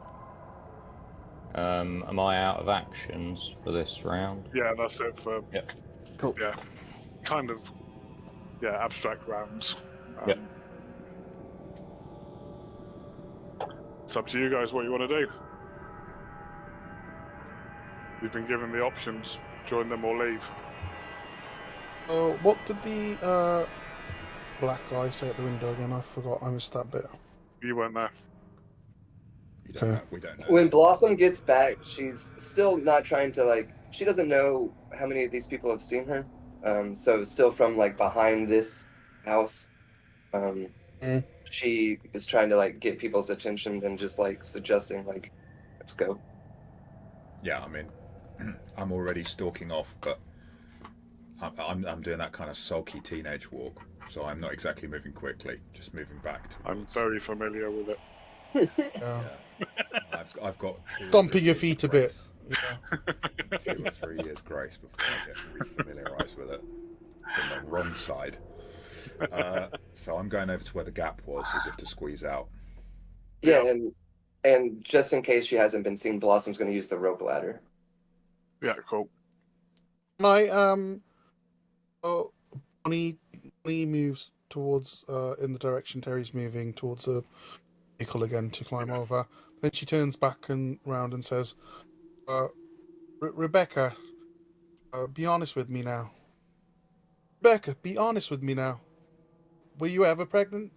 Am I out of actions for this round? Yeah, that's it for... Yep. Cool. Yeah, kind of... Yeah, abstract rounds. Yep. It's up to you guys what you want to do. You've been given the options. Join them or leave. What did the black guy say at the window again? I forgot, I missed that bit. You weren't there. You don't know. We don't know. When Blossom gets back, she's still not trying to, like, she doesn't know how many of these people have seen her. So still from, like, behind this house. She is trying to, like, get people's attention and just, like, suggesting, like, let's go. Yeah, I mean, I'm already stalking off, but I'm doing that kind of sulky teenage walk, so I'm not exactly moving quickly, just moving back towards... I'm very familiar with it. Yeah. I've got... Stomping your feet a bit. Yeah. 2 or 3 years grace before I get refamiliarised with it from the wrong side. So I'm going over to where the gap was, as if to squeeze out. Yeah, Yeah. and just in case she hasn't been seen, Blossom's going to use the rope ladder. Yeah, cool. And I oh, Bonnie moves towards in the direction Terry's moving towards the vehicle again to climb over. Then she turns back and round and says, "Rebecca, be honest with me now. Rebecca, be honest with me now. Were you ever pregnant?"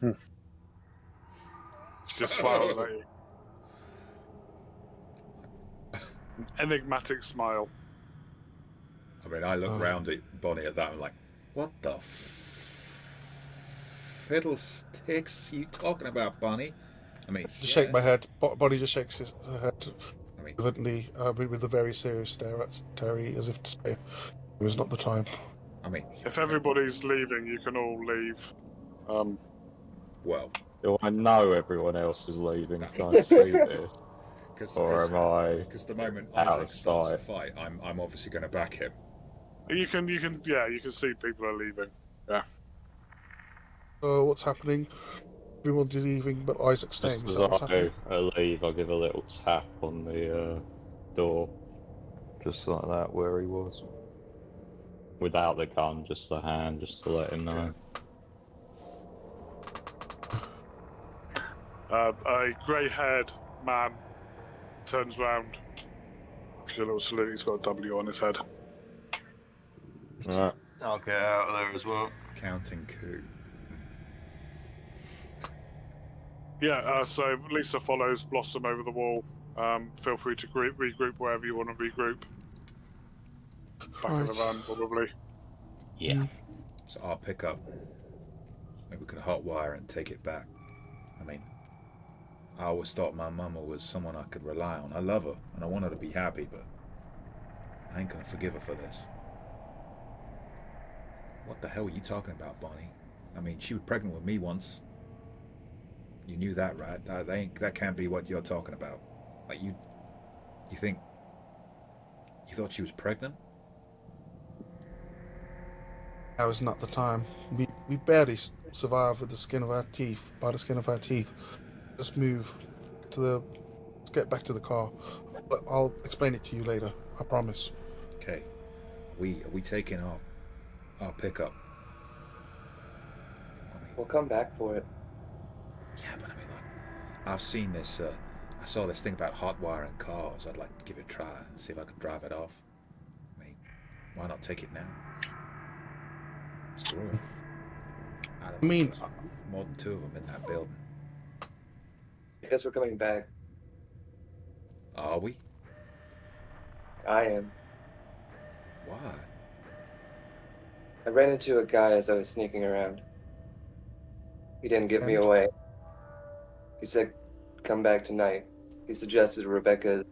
She just smiles at you. An enigmatic smile. I mean, I look Oh. round at Bonnie at that and I'm like, what the fiddlesticks are you talking about, Bonnie? I mean, Just shake my head. Bonnie just shakes her head I mean, violently, with a very serious stare at Terry, as if to say, "It was not the time." I mean, If everybody's leaving, you can all leave. well, Do I know everyone else is leaving? Can I see this? Or am I because the moment out Isaac of starts a sight? fight, I'm obviously going to back him. You can see people are leaving. Yeah. So what's happening? Everyone's leaving, but Isaac's staying. Just Is as that what's happening? I leave, I give a little tap on the door. Just like that, where he was. Without the gun, just the hand, just to let him know. A grey-haired man turns round. Gives you a little salute. He's got a W on his head. Right. I'll get out of there as well. Counting coup. Yeah. So Lisa follows Blossom over the wall. Feel free to regroup wherever you want to regroup. Back in the Right. van, probably. Yeah. So I'll pick up. Maybe we can hotwire and take it back. I mean, I always thought my mama was someone I could rely on. I love her, and I want her to be happy, but I ain't gonna forgive her for this. What the hell are you talking about, Bonnie? I mean, she was pregnant with me once. You knew that, right? That can't be what you're talking about. Like, you think... You thought she was pregnant? That was not the time. We barely survived with the skin of our teeth. By the skin of our teeth. Let's move let's get back to the car. I'll explain it to you later. I promise. Okay. Are we taking our pickup? I mean, We'll come back for it. yeah, but I mean, like, I've seen this, I saw this thing about hotwiring cars. I'd like to give it a try and see if I can drive it off. I mean, why not take it now? Screw it. I mean, There's more than 2 of them in that building. Because we're coming back. Are we? I am. Why? I ran into a guy as I was sneaking around. He didn't give me And? away. He said, come back tonight. He suggested Rebecca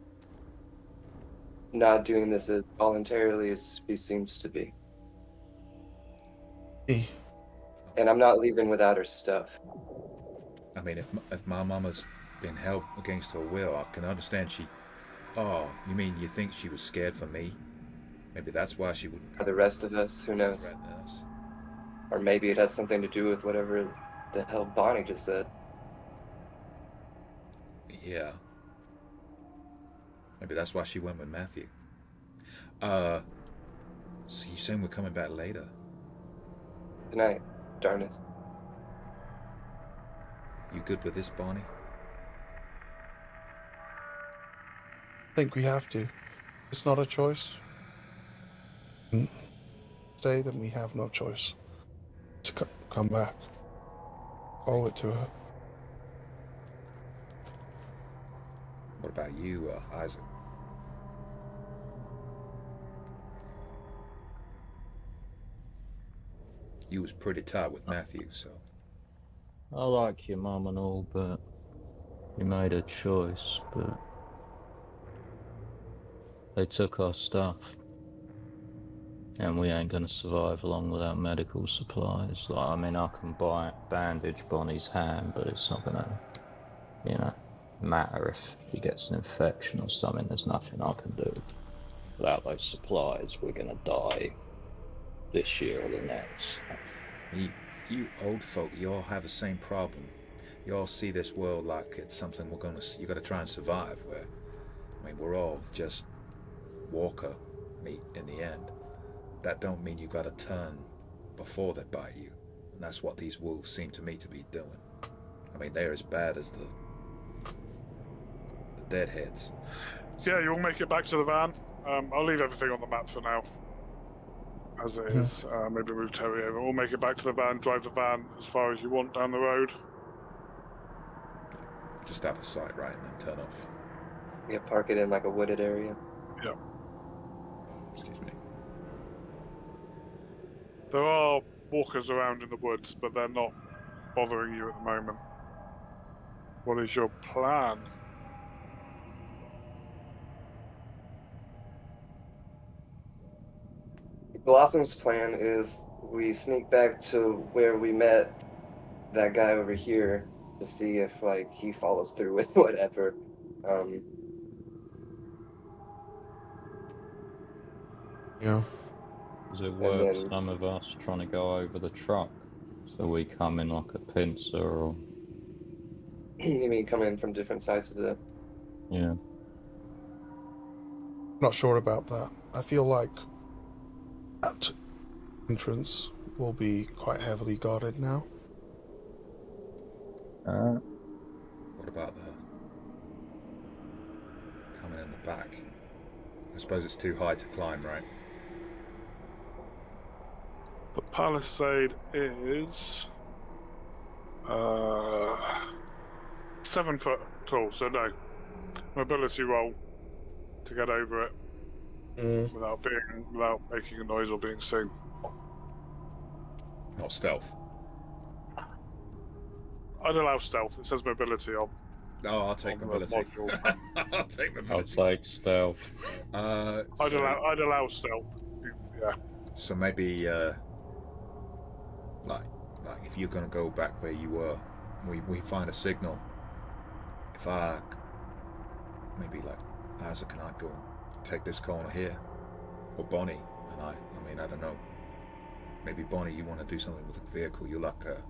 not doing this as voluntarily as she seems to be. eh, And I'm not leaving without her stuff. I mean, if my mama's been held against her will, I can understand she... Oh, you mean you think she was scared for me? Maybe that's why she would... For the rest of us, who knows? threaten us. Or maybe it has something to do with whatever the hell Bonnie just said. Yeah. Maybe that's why she went with Matthew. So you saying we're coming back later? Tonight, darnest. You good with this, Bonnie? I think we have to. It's not a choice. Stay, then we have no choice. To come back. Owe it to her. What about you, Isaac? You was pretty tight with Matthew, so... I like your mum and all, but we made a choice, but they took our stuff. And we ain't gonna survive long without medical supplies. Like, I mean, I can bandage Bonnie's hand, but it's not gonna, you know. matter if he gets an infection or something. There's nothing I can do. Without those supplies, we're gonna die this year or the next. You old folk, you all have the same problem. You all see this world like it's something you gotta try and survive, where, I mean, we're all just walker meat in the end. That don't mean you gotta turn before they bite you. And that's what these wolves seem to me to be doing. I mean, they're as bad as the deadheads. Yeah, you'll make it back to the van. I'll leave everything on the map for now, as it is. Maybe move Terry over. We'll make it back to the van, drive the van as far as you want down the road. Just out of sight, right, and then turn off. Yeah, park it in like a wooded area. Yeah. Excuse me. There are walkers around in the woods, but they're not bothering you at the moment. What is your plan? Blossom's plan is we sneak back to where we met that guy over here to see if like he follows through with whatever. Yeah. Is it worth some of us trying to go over the truck so we come in like a pincer or? You mean come in from different sides of the? Yeah. Not sure about that. I feel like that entrance will be quite heavily guarded now. What about the coming in the back? I suppose it's too high to climb, right? The palisade is 7 foot tall, so no mobility roll to get over it without making a noise or being seen. Not stealth. I'd allow stealth. It says mobility on. Oh, I'll take mobility. I'll take mobility. I'll take stealth. I'd allow stealth. Yeah. So maybe, like if you're gonna go back where you were, we find a signal. If maybe Asa, can I go and take this corner here, or Bonnie and I mean, I don't know. Maybe Bonnie, you want to do something with the vehicle. You're like a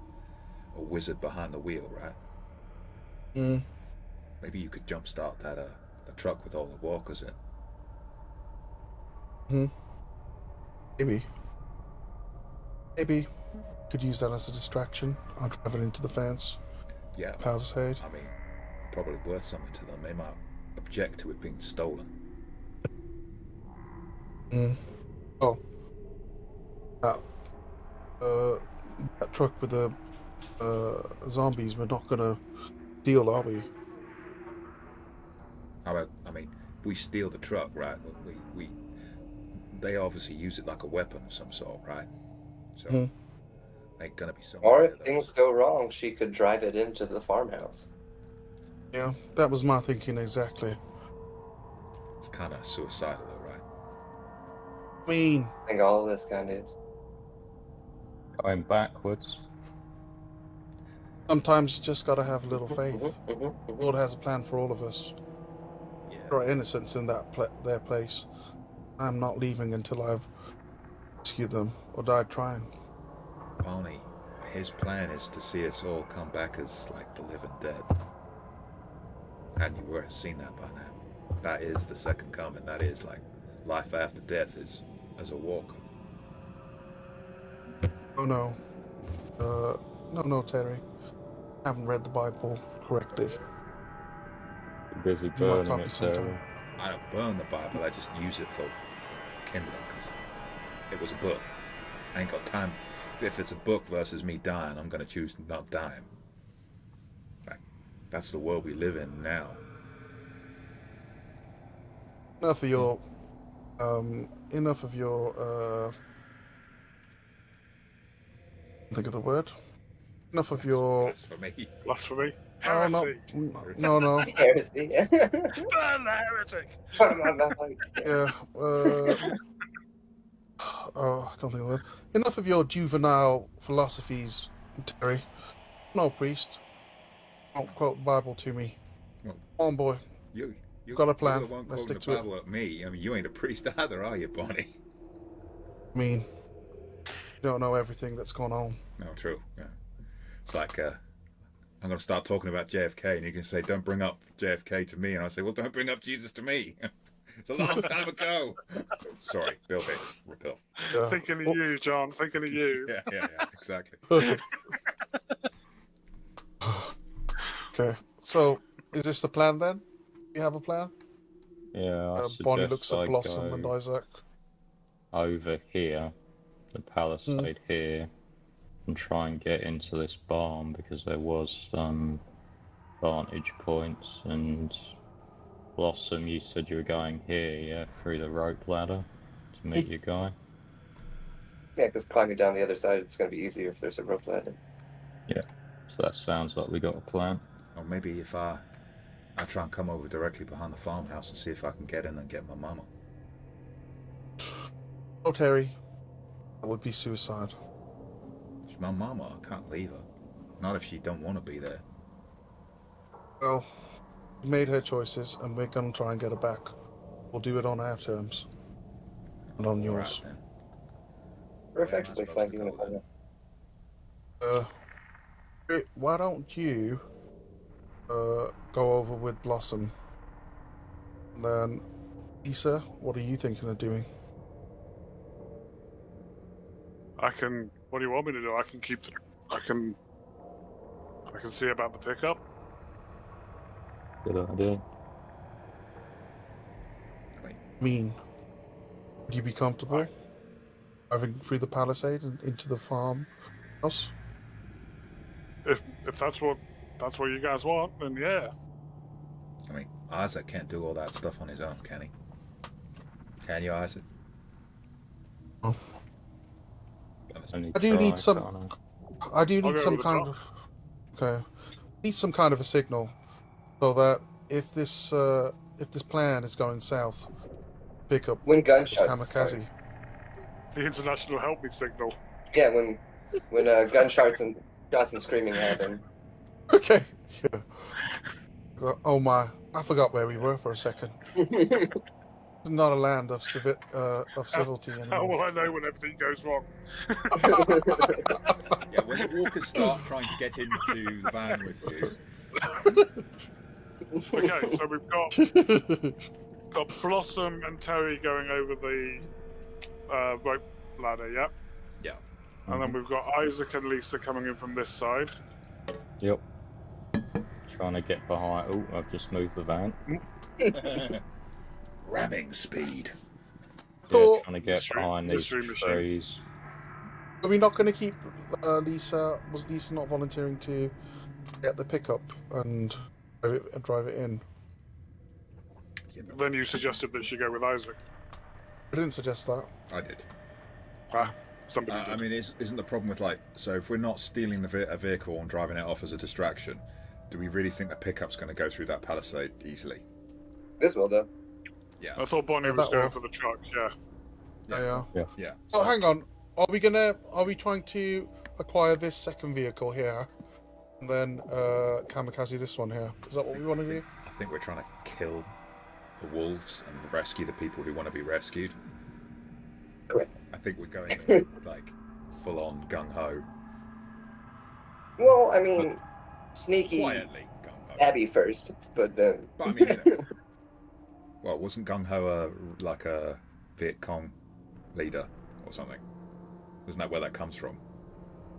wizard behind the wheel, right? Maybe you could jumpstart that the truck with all the walkers in. Maybe could use that as a distraction. I'll drive it into the fence. Yeah. Palisade. I mean, probably worth something to them. They might object to it being stolen. Oh. That truck with the zombies, we're not gonna steal, are we? I mean, we steal the truck, right? They obviously use it like a weapon of some sort, right? So ain't gonna be so. Or if things go wrong, she could drive it into the farmhouse. Yeah, that was my thinking exactly. It's kind of suicidal, though, right? I mean, I think all of this kind of is. Going backwards. sometimes you just gotta have a little faith. The Lord has a plan for all of us. Yeah. There are innocents in their place. I'm not leaving until I've rescued them or died trying. Barney, his plan is to see us all come back as like the living dead. Hadn't you already seen that by now? That is the second coming. That is like life after death is as a walker. Oh no. No, Terry. I haven't read the Bible correctly. You're busy You might burning copy it, sometime. Terry. I don't burn the Bible. I just use it for kindling because it was a book. I ain't got time. If it's a book versus me dying, I'm gonna choose not dying. That's the world we live in now. Enough of your think of the word. Enough of your Blasphemy. Blasphemy. Oh, Heresy. no. Heresy. Burn the heretic. Yeah. I can't think of the word. Enough of your juvenile philosophies, Terry. No priest. Don't quote the Bible to me. Well, Come on, boy. you Got a plan. You're the one Let's calling stick the to it. Bible at me. I mean, you ain't a priest either, are you, Bonnie? I mean, you don't know everything that's going on. No, true. Yeah. It's like I'm going to start talking about JFK, and you can say, "Don't bring up JFK to me," and I say, "Well, don't bring up Jesus to me." It's a long time ago. Sorry, Bill Hicks, rip off. Yeah. Thinking of you, John. Thinking of you. Yeah, exactly. Okay, so is this the plan then? You have a plan? Yeah, I Bonnie suggest looks at I Blossom go and Isaac. over here, the palisade here, and try and get into this barn because there was some vantage points. And Blossom, you said you were going here, yeah, through the rope ladder to meet your guy. Yeah, because climbing down the other side, it's going to be easier if there's a rope ladder. Yeah, so that sounds like we got a plan. Or maybe if I try and come over directly behind the farmhouse and see if I can get in and get my mama. Oh, Terry, that would be suicide. She's my mama. I can't leave her. Not if she don't want to be there. Well, we made her choices, and we're gonna try and get her back. We'll do it on our terms, and on yours. Right, then. We're Where am I effectively supposed flanking to the go then? corner. Why don't you go over with Blossom? And then, Lisa, what are you thinking of doing? I can. What do you want me to do? I can keep. I can see about the pickup. Good idea. Wait, I mean, would you be comfortable driving through the palisade and into the farmhouse? If that's what you guys want, then yeah. I mean, Isaac can't do all that stuff on his own, can he? Can you, Isaac? Oh. Only I do need try, some. can't I do I'll need go some with the kind of. Okay, need some kind of a signal, so that if this plan is going south, pick up When the gunshots kamikaze. start. The international help me signal. Yeah, when gunshots and shots and screaming happen. Okay. Yeah. Oh my! I forgot where we were for a second. It's not a land of civility How anymore. will I know when everything goes wrong? Yeah, when the walkers start trying to get into the van with you. Okay, so we've got Blossom and Terry going over the rope ladder, yeah? Yeah. And then we've got Isaac and Lisa coming in from this side. Yep. Trying to get behind. Oh, I've just moved the van. Ramming speed. Yeah, trying to get Mystery- behind these mystery machine. trees. Are we not going to keep Lisa? Was Lisa not volunteering to get the pickup and drive it in? Then you suggested that she go with Isaac. I didn't suggest that. I did. Somebody did. I mean, isn't the problem with, like, so if we're not stealing a vehicle and driving it off as a distraction, do we really think the pickup's going to go through that palisade easily? This will, though. Yeah. I thought Bonnie Yeah, was that going will. for the truck, yeah. Yeah. Oh, hang on. Are we trying to acquire this second vehicle here, and then kamikaze this one here? Is that what we want to do? I think we're trying to kill the wolves and rescue the people who want to be rescued. Correct. I think we're going like full on gung ho. Well, I mean, sneaky Quietly gung ho. Abby first, but then. But I mean, you know, well, wasn't gung ho like a Viet Cong leader or something? Isn't that where that comes from?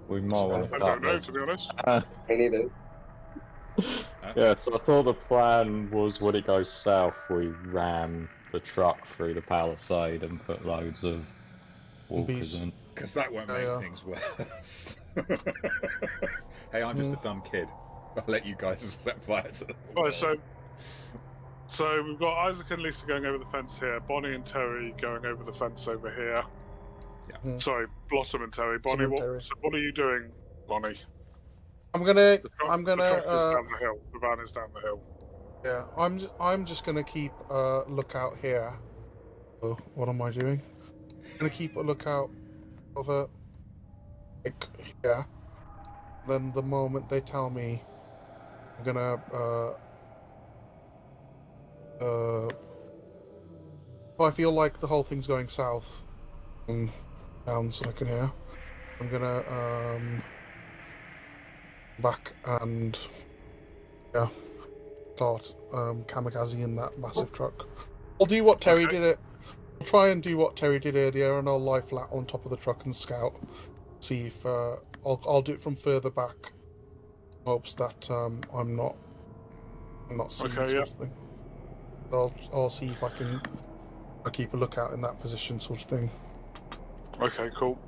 We might want I to don't know, to be honest. Me neither. Yeah, so I thought the plan was when it goes south, we ram the truck through the palisade and put loads of walkers Bees. in. Because that won't make Yeah. things worse. Hey, I'm just a dumb kid. I'll let you guys set fire to the Right, so we've got Isaac and Lisa going over the fence here, Bonnie and Terry going over the fence over here. Yeah. Sorry, Blossom and Terry. Bonnie, and Terry. what are you doing, Bonnie? I'm gonna. The truck is down the hill. The van is down the hill. Yeah, I'm just gonna keep a lookout here. Oh, what am I doing? I'm gonna keep a lookout over like here. Then the moment they tell me, I'm gonna if I feel like the whole thing's going south, and sounds I can hear, I'm gonna back and start kamikaze in that massive truck. I'll do what Terry did it. I'll try and do what Terry did earlier, and I'll lie flat on top of the truck and scout. See if I'll do it from further back. Hopes that I'm not seeing Okay, sort of thing. I'll see if I can keep a lookout in that position, sort of thing. Okay, cool.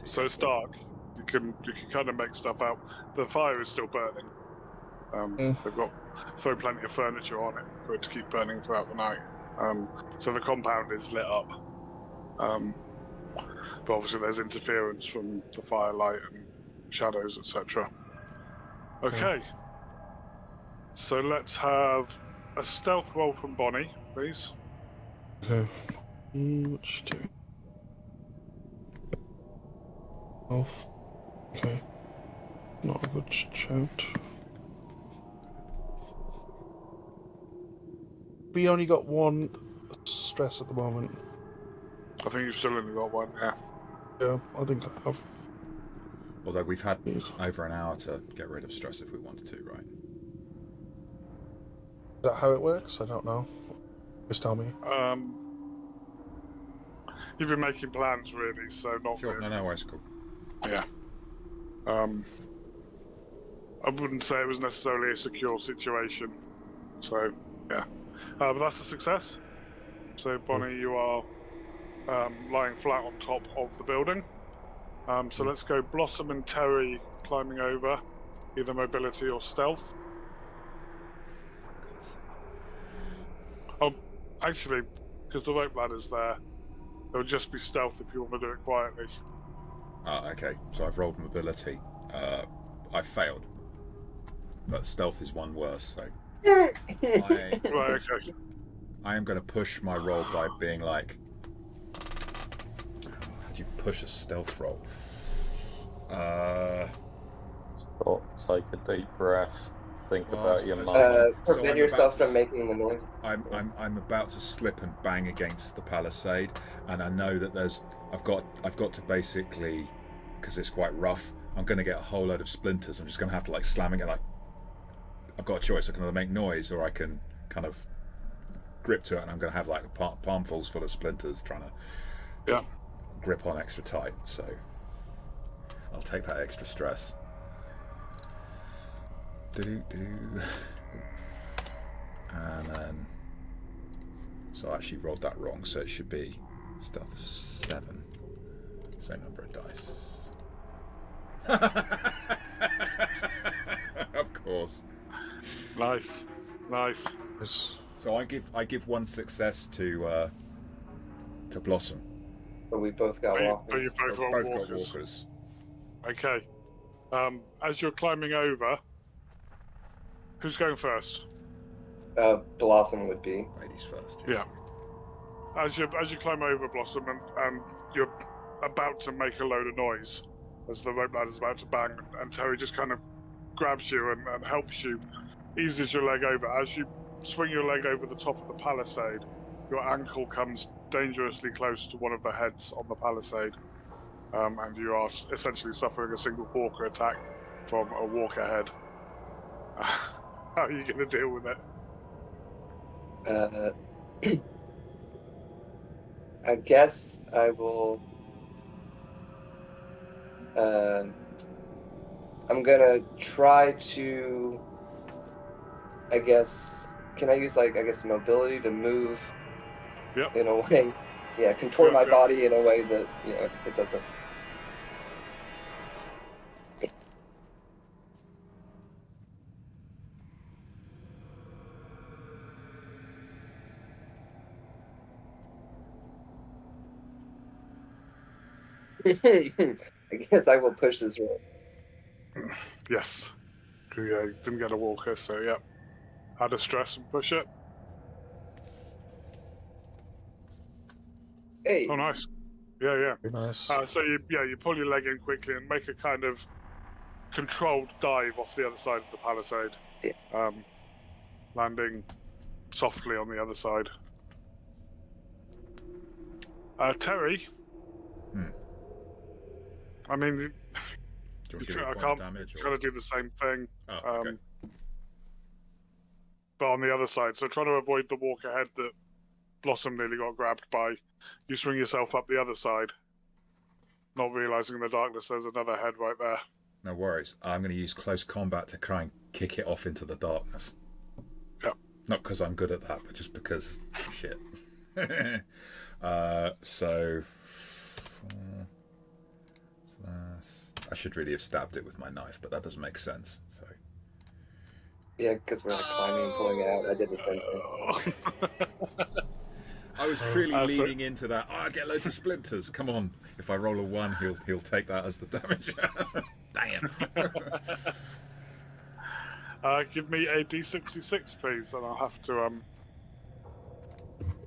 So it's dark. You can kind of make stuff out. The fire is still burning. They've got thrown plenty of furniture on it for it to keep burning throughout the night. So the compound is lit up. But obviously there's interference from the firelight and shadows, etc. Okay. So let's have a stealth roll from Bonnie, please. Okay. What you do? Health. Okay. Not a good shout. We only got one stress at the moment. I think you've still only got one, yeah. Yeah, I think I have. Although we've had over an hour to get rid of stress if we wanted to, right? Is that how it works? I don't know. Just tell me. You've been making plans, really, so not Sure, really. no worries, cool. Yeah. I wouldn't say it was necessarily a secure situation. So, yeah. But that's a success. So, Bonnie, you are lying flat on top of the building. So let's go Blossom and Terry climbing over, either mobility or stealth. Oh, actually, because the rope ladder's there, it would just be stealth if you want to do it quietly. Okay, so I've rolled mobility. I failed. But stealth is one worse, so... Right, okay. I am going to push my roll by being like... How do you push a stealth roll? Take a deep breath. Think Well, about your so- mum. Prevent I'm yourself about from making the noise. I'm about to slip and bang against the palisade, and I know that I've got to basically, because it's quite rough, I'm going to get a whole load of splinters. I'm just going to have to like slamming it. Like I've got a choice. I can either make noise or I can kind of grip to it, and I'm going to have like palmfuls full of splinters trying to grip on extra tight. So I'll take that extra stress. And then, so I actually rolled that wrong, so it should be stealth 7. Same number of dice. Of course. Nice. So I give one success to Blossom. But we both got But you walkers. both roll Both got walkers. walkers. Okay. As you're climbing over, who's going first? Blossom would be. Ladies first. Yeah. As you climb over, Blossom, and you're about to make a load of noise, as the rope ladder's about to bang, and Terry just kind of grabs you and helps you, eases your leg over. As you swing your leg over the top of the palisade, your ankle comes dangerously close to one of the heads on the palisade, and you are essentially suffering a single walker attack from a walker head. How are you going to deal with it? I guess I will. I'm gonna try to. I guess. Can I use mobility to move? Yep. In a way, yeah, contort my Yep. body in a way that it doesn't. I guess I will push this roll. Yes. You didn't get a walker, so yeah. Add a stress and push it. Hey. Oh, nice. Yeah. Very nice. So you pull your leg in quickly and make a kind of controlled dive off the other side of the palisade. Yeah. Landing softly on the other side. Terry. I mean, Do you want to give me I point can't damage? kind of do the same thing. Oh, okay. But on the other side, so trying to avoid the walk ahead that Blossom nearly got grabbed by, you swing yourself up the other side, not realizing in the darkness there's another head right there. No worries. I'm going to use close combat to try and kick it off into the darkness. Yep. Not because I'm good at that, but just because shit. So I should really have stabbed it with my knife, but that doesn't make sense. So Yeah, because we're like climbing and pulling it out. I did the same thing. I was really leaning into that. I get loads of splinters. Come on. If I roll a 1, he'll take that as the damage. Damn. Give me a D66, please, and I'll have to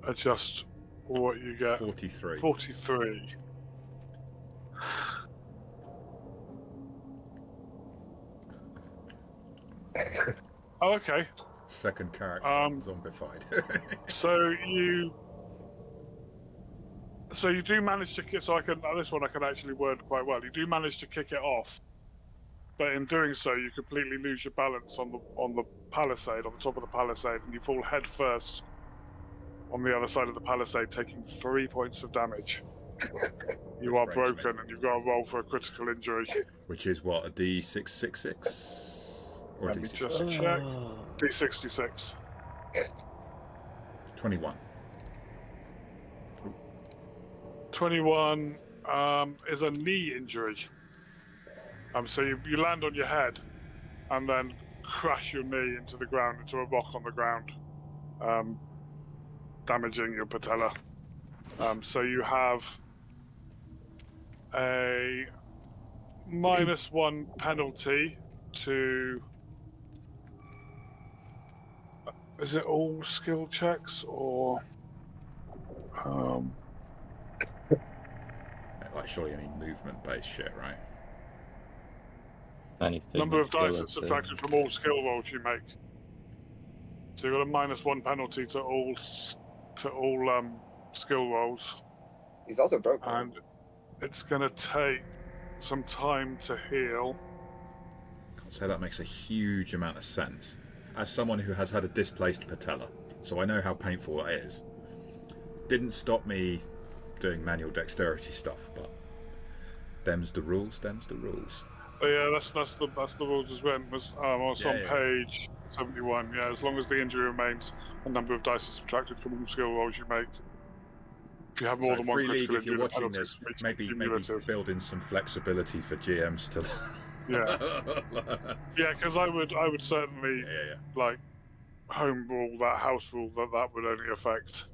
adjust what you get. 43. 43. Oh, okay. Second character zombified. So you do manage to kick. So I can this one I can actually word quite well. You do manage to kick it off, but in doing so, you completely lose your balance on the palisade, on the top of the palisade, and you fall head first on the other side of the palisade, taking 3 points of damage. You are broken, and you've got to roll for a critical injury. Which is what, a D666? Or Let a me D6? just check. D66. 21. 21 is a knee injury. So you land on your head and then crash your knee into the ground, into a rock on the ground, damaging your patella. So you have a -1 penalty to... Is it all skill checks or... Like surely any movement-based shit, right? Anything. Number of dice that's subtracted from all skill rolls you make. So you've got a -1 penalty to all skill rolls. He's also broken. And it's going to take some time to heal. Can't say that makes a huge amount of sense. As someone who has had a displaced patella, so I know how painful it is. Didn't stop me doing manual dexterity stuff, but them's the rules. But yeah, that's the rules as written. It's on page 71. Yeah, as long as the injury remains, a number of dice is subtracted from all skill rolls you make. If you have more than one Free League, critical if you're injury, watching this, maybe build in some flexibility for GMs to. Yeah, because I would certainly like home rule that, house rule that would only affect.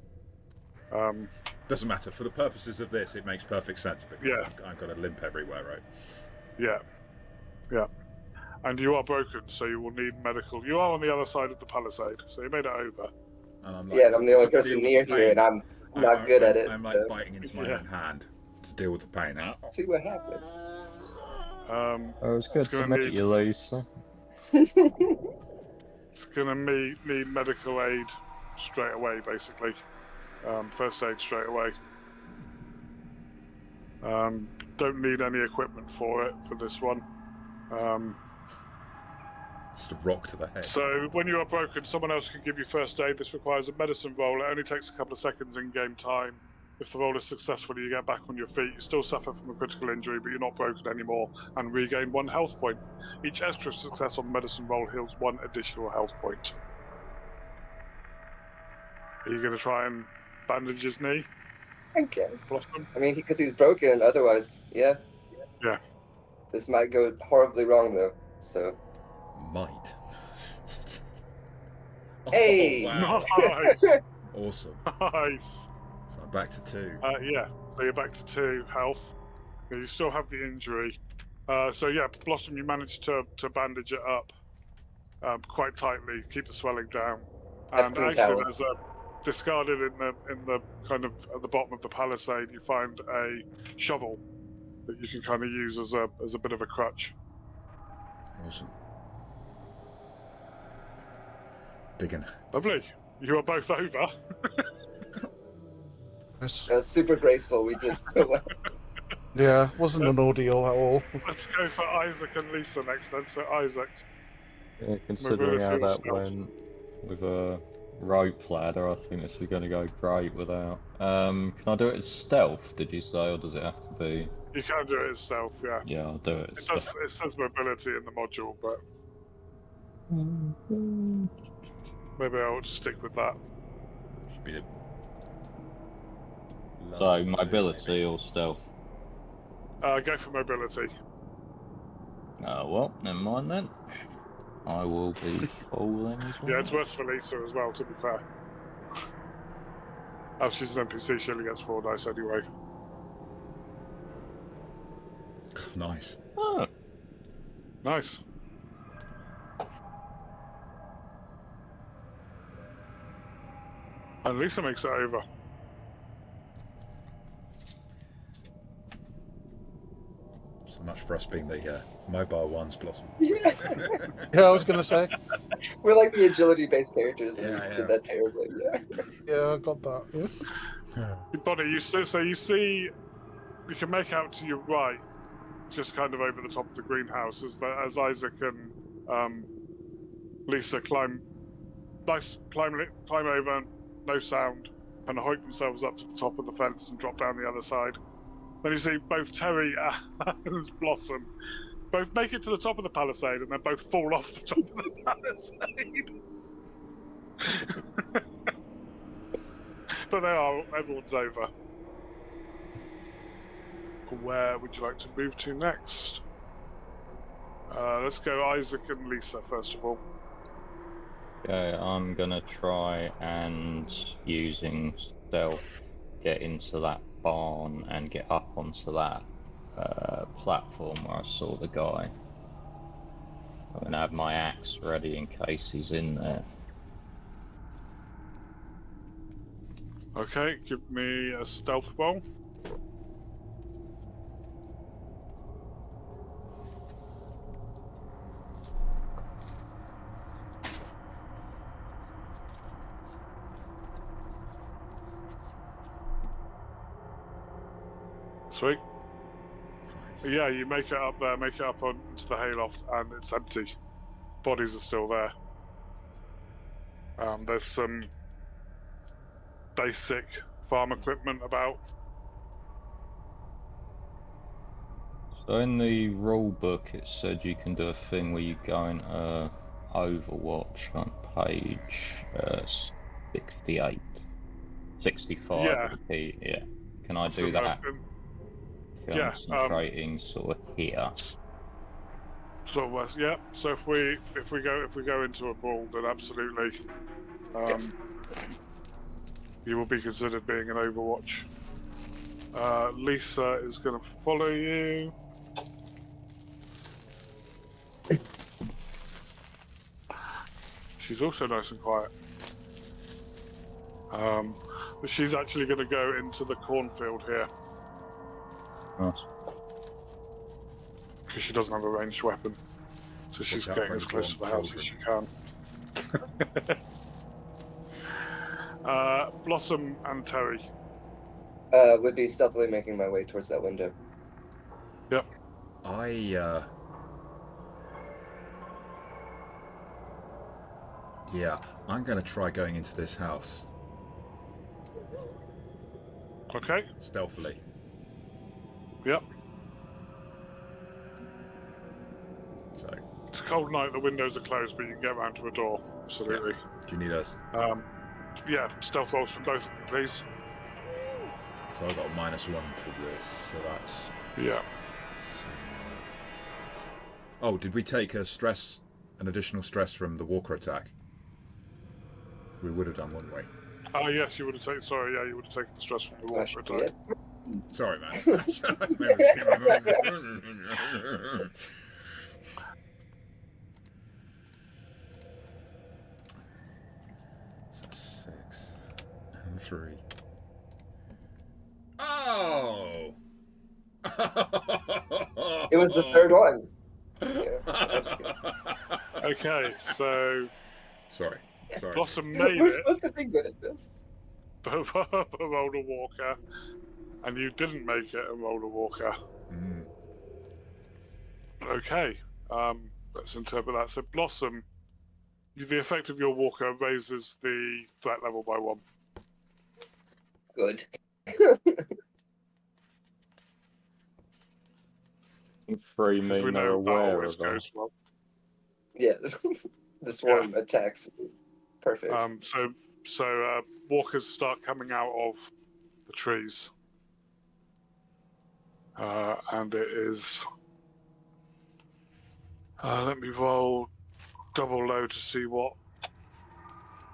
Doesn't matter. For the purposes of this, it makes perfect sense because I've got a limp everywhere, right? Yeah. And you are broken, so you will need medical. You are on the other side of the palisade, so you made it over. And I'm and I'm the only person near here, and I'm not good at it. I'm like biting into my own hand to deal with the pain. See what happens. It was good to meet you, Lisa. It's gonna need medical aid straight away, basically. First aid straight away. Don't need any equipment for this one. Just a rock to the head. So when you are broken, someone else can give you first aid. This requires a medicine roll. It only takes a couple of seconds in game time. If the roll is successful, you get back on your feet. You still suffer from a critical injury, but you're not broken anymore, and regain 1 health point. Each extra success on the medicine roll heals 1 additional health point. Are you going to try and bandage his knee? I guess. Blossom? I mean, because he's broken. Otherwise, yeah. This might go horribly wrong, though. So. Might. Hey! Wow. Nice! Awesome. Nice! So I'm back to 2. So you're back to 2 health. You still have the injury. Blossom, you managed to bandage it up quite tightly, keep the swelling down. And actually, there's a discarded in the kind of at the bottom of the palisade. You find a shovel that you can kind of use as a bit of a crutch. Awesome. Digging. Lovely. You are both over. Yes. That was super graceful. We did so well. Yeah, wasn't an ordeal at all. Let's go for Isaac and Lisa next then. So Isaac, Yeah, considering mobility how or that stealth? went with a rope ladder, I think this is going to go great without. Can I do it as stealth, did you say, or does it have to be? You can do it as stealth, yeah. Yeah, I'll do it as It stealth. does. It says mobility in the module, but maybe I'll just stick with that. Should be the So, mobility or stealth? Go for mobility. Well, never mind then. I will be falling as well. Yeah, it's worse for Lisa as well, to be fair. Oh, she's an NPC, she only gets 4 dice anyway. Nice. Oh, Nice. And Lisa makes it over. So much for us being the mobile ones, Blossom. Yeah. Yeah, I was gonna say. We're like the agility-based characters, and Yeah, we yeah. did that terribly. Yeah. Yeah, I got that. Yeah. Bonnie, you see, you can make out to your right, just kind of over the top of the greenhouse, as Isaac and Lisa climb over, no sound, and hoik themselves up to the top of the fence and drop down the other side. Then you see both Terry and Blossom both make it to the top of the palisade, and then both fall off the top of the palisade. But everyone's over. Where would you like to move to next? Let's go Isaac and Lisa first of all. okay, I'm gonna try and, using stealth, get into that barn and get up onto that platform where I saw the guy. I'm gonna have my axe ready in case he's in there. Okay, give me a stealth roll. Sweet. Nice. Yeah, you make it up there, make it up onto the hayloft, and it's empty. Bodies are still there. There's some basic farm equipment about. So in the rule book it said you can do a thing where you go into Overwatch on page 68. 65 Yeah. would be, yeah. Can I So, do that? yeah, Concentrating sort of here. sort of west. Yeah. So if we go into a brawl, then absolutely, you will be considered being an Overwatch. Lisa is going to follow you. She's also nice and quiet. But she's actually going to go into the cornfield here Nice. because she doesn't have a ranged weapon. So she's out getting for as any close to the house as she can. Blossom and Terry. Would be stealthily making my way towards that window. Yep. Yeah, I'm going to try going into this house Okay. stealthily. Yep. So, It's a cold night. The windows are closed, but you can get around to a door. Absolutely. do you need us? Yeah. Stealth rolls from both of them, please. So I've got a -1 to this, so that's... Yeah. Oh, did we take an additional stress from the walker attack? We would have done, wouldn't we? Oh, yes, you would have taken. Sorry, yeah, you would have taken the stress from the Gosh, water yeah. attack. Sorry, man. So 6 and 3. Oh! It was the third one. Yeah, I'm just kidding. Okay, so Sorry. Sorry. Blossom made We're it, supposed to be good at this. but rolled a walker, and you didn't make it and rolled a walker. Mm. Okay, let's interpret that. So Blossom, the effect of your walker raises the threat level by 1. Good. Three Because we mean they're know that aware always of us. goes well. Yeah. The swarm attacks. Perfect. So walkers start coming out of the trees. And it is... let me roll double low to see what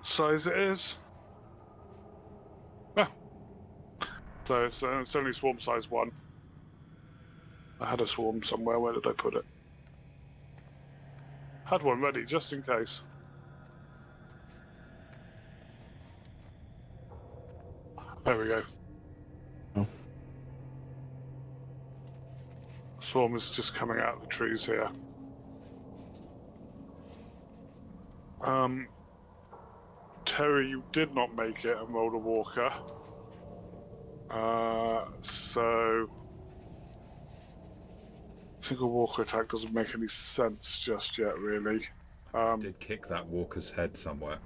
size it is. Ah. So it's only swarm size 1. I had a swarm somewhere. Where did I put it? Had one ready, just in case. There we go. Oh. Swarm is just coming out of the trees here. Terry, you did not make it and rolled a walker. So... Single walker attack doesn't make any sense just yet, really. Did kick that walker's head somewhere.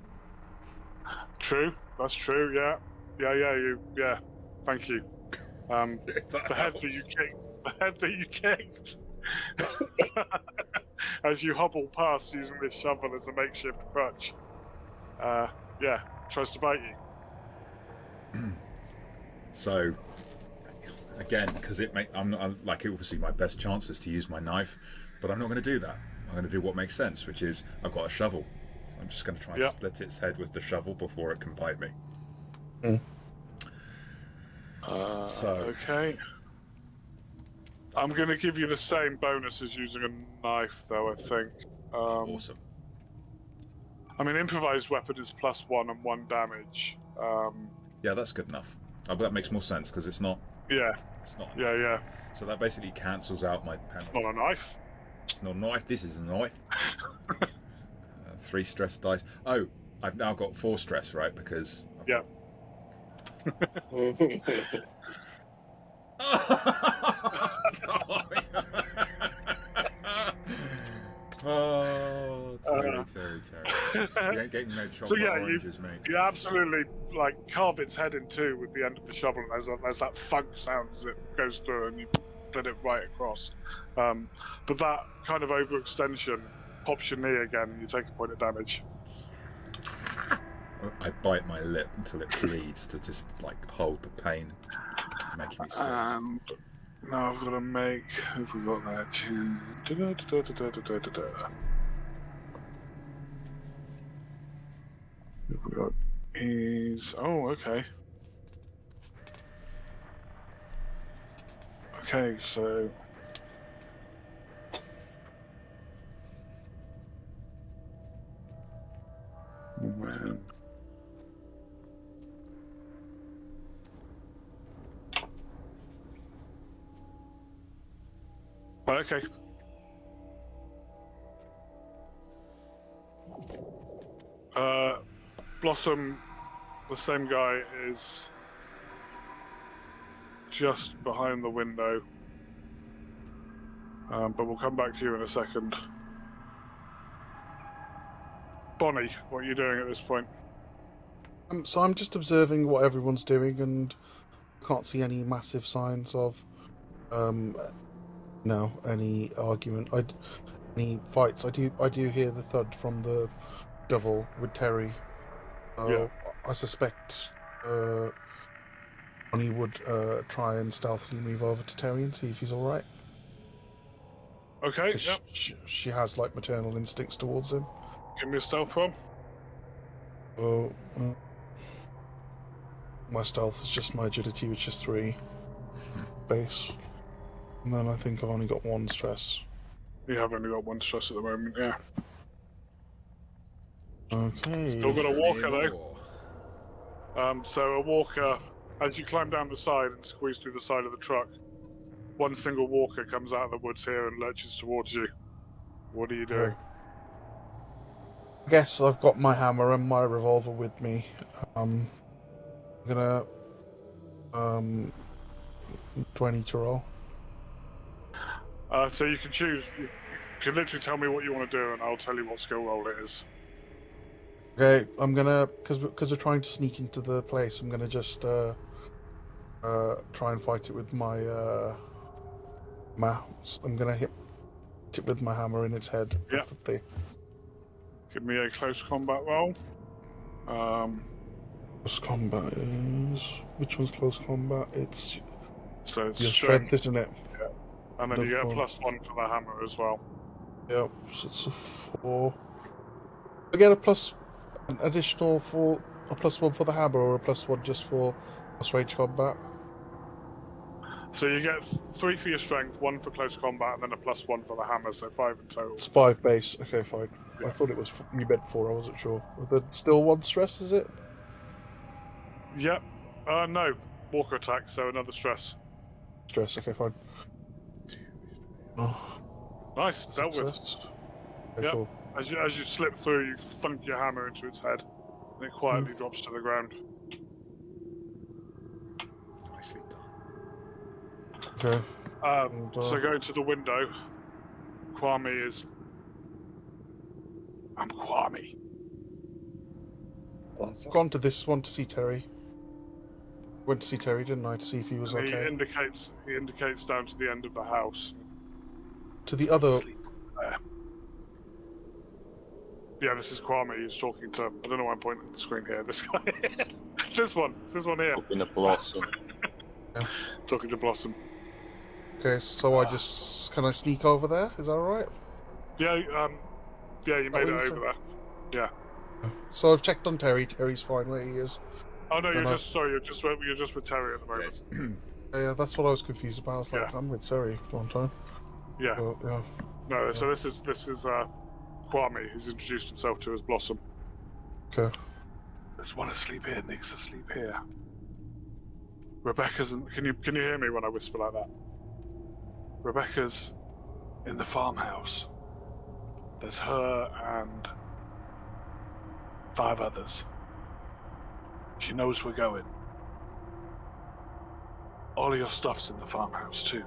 True, that's true, yeah. Yeah, thank you. The head that you kicked. As you hobble past using this shovel as a makeshift crutch. Tries to bite you. So, again, because I'm obviously my best chance is to use my knife, but I'm not going to do that. I'm going to do what makes sense, which is I've got a shovel. So I'm just going to try and split its head with the shovel before it can bite me. Okay. I'm going to give you the same bonus as using a knife, though, I think. Awesome. I mean, improvised weapon is +1 and 1 damage. Yeah, that's good enough. That makes more sense, because it's not... Yeah. It's not... Yeah. So that basically cancels out my penalty. It's not a knife. It's not a knife, this is a knife. 3 stress dice. Oh, I've now got 4 stress, right? Because... Yeah. Oh, Terry. You ain't getting no chocolate oranges, mate. You absolutely carve its head in two with the end of the shovel, and there's that thunk sound as it goes through, and you split it right across. But that kind of overextension pops your knee again, and you take a point of damage. I bite my lip until it bleeds to just hold the pain, making me scream. And now I've got to make. Who have we got there? Who have we got? Oh, okay. Okay, so. Man. Okay. Blossom, the same guy, is just behind the window. But we'll come back to you in a second. Bonnie, what are you doing at this point? So I'm just observing what everyone's doing, and can't see any massive signs of, any argument. Any fights. I do hear the thud from the shovel with Terry. Yeah. I suspect Bonnie would try and stealthily move over to Terry and see if he's all right. Okay. Yep. She has maternal instincts towards him. Give me a stealth roll. My stealth is just my agility, which is 3 base. And then I think I've only got 1 stress. You have only got 1 stress at the moment, yeah. Okay. Still got a walker, though. So a walker, as you climb down the side and squeeze through the side of the truck, one single walker comes out of the woods here and lurches towards you. What are you doing? I guess I've got my hammer and my revolver with me. I'm gonna. Do I need to roll? So you can choose. You can literally tell me what you want to do, and I'll tell you what skill roll it is. Okay, I'm gonna because we're trying to sneak into the place. I'm gonna just try and fight it with my I'm gonna hit it with my hammer in its head, Yep. preferably. Give me a close combat roll. Close combat is which one's close combat? It's So it's your strength, isn't it? and then you get a +1 for the hammer as well. Yep. So it's a 4. I get an additional a +1 for the hammer, or a +1 just for close range combat. So you get 3 for your strength, 1 for close combat, and then a +1 for the hammer, so 5 in total. It's 5 base. Okay, fine. Yeah. I thought it was you meant 4. I wasn't sure. Then still 1 stress, is it? Yep. No. Walker attack, so another stress. Stress. Okay, fine. Oh, Nice, dealt with. success. Okay, Yep. cool. As you slip through, you thunk your hammer into its head, and it quietly drops to the ground. Nicely done. Okay. So going to the window, Kwame is... I'm Kwame. Awesome. Gone to this one to see Terry. Went to see Terry, didn't I, to see if he was And okay. he indicates down to the end of the house. To the other. Sleep there. Yeah, this is Kwame. He's talking to... I don't know why I'm pointing at the screen here. This guy. It's this one. It's this one here. Talking to Blossom. Talking to Blossom. Okay, so can I sneak over there? Is that alright? Yeah, you made it you over there. Yeah. So I've checked on Terry. Terry's fine where he is. Oh no, And you're just with Terry at the moment. Yes. Yeah, that's what I was confused about. I was like, Yeah. I'm with Terry one time. Yeah. But, yeah. No, so this is Kwame. He's introduced himself to as Blossom. Okay. I just want to sleep here. Nick's asleep here. Rebecca's. Can you hear me when I whisper like that? Rebecca's in the farmhouse. There's her and 5 others. She knows we're going. All of your stuff's in the farmhouse too.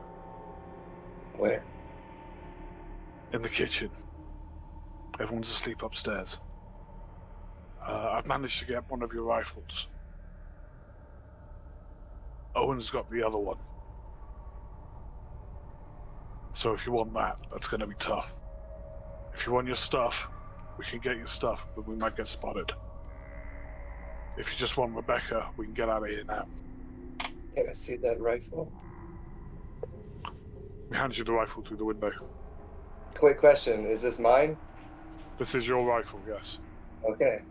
Where? In the kitchen. Everyone's asleep upstairs. I've managed to get one of your rifles. Owen's got the other one. So if you want that, that's going to be tough. If you want your stuff, we can get your stuff, but we might get spotted. If you just want Rebecca, we can get out of here now. Can I see that rifle? We hand you the rifle through the window. Quick question: is this mine? This is your rifle, yes. Okay.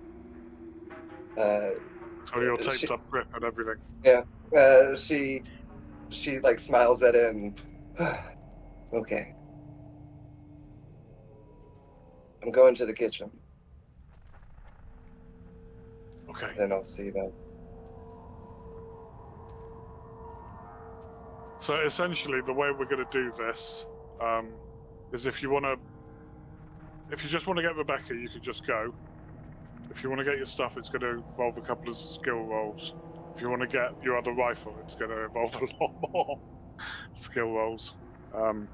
So your taped up grip and everything. She like smiles at him. Okay. I'm going to the kitchen. Okay. Then I'll see them. So essentially, the way we're going to do this is if you just want to get Rebecca, you can just go. If you want to get your stuff, it's going to involve a couple of skill rolls. If you want to get your other rifle, it's going to involve a lot more skill rolls. I'm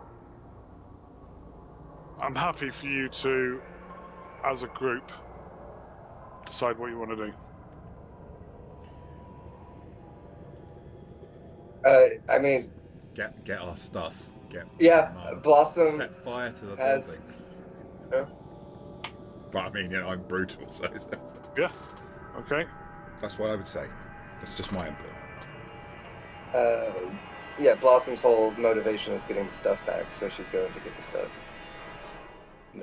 happy for you to, as a group, decide what you want to do. I mean, Get our stuff. Blossom Set fire to the has- building. Yeah. But I mean, I'm brutal, so Yeah. Okay. that's what I would say. That's just my input. Blossom's whole motivation is getting the stuff back, so she's going to get the stuff.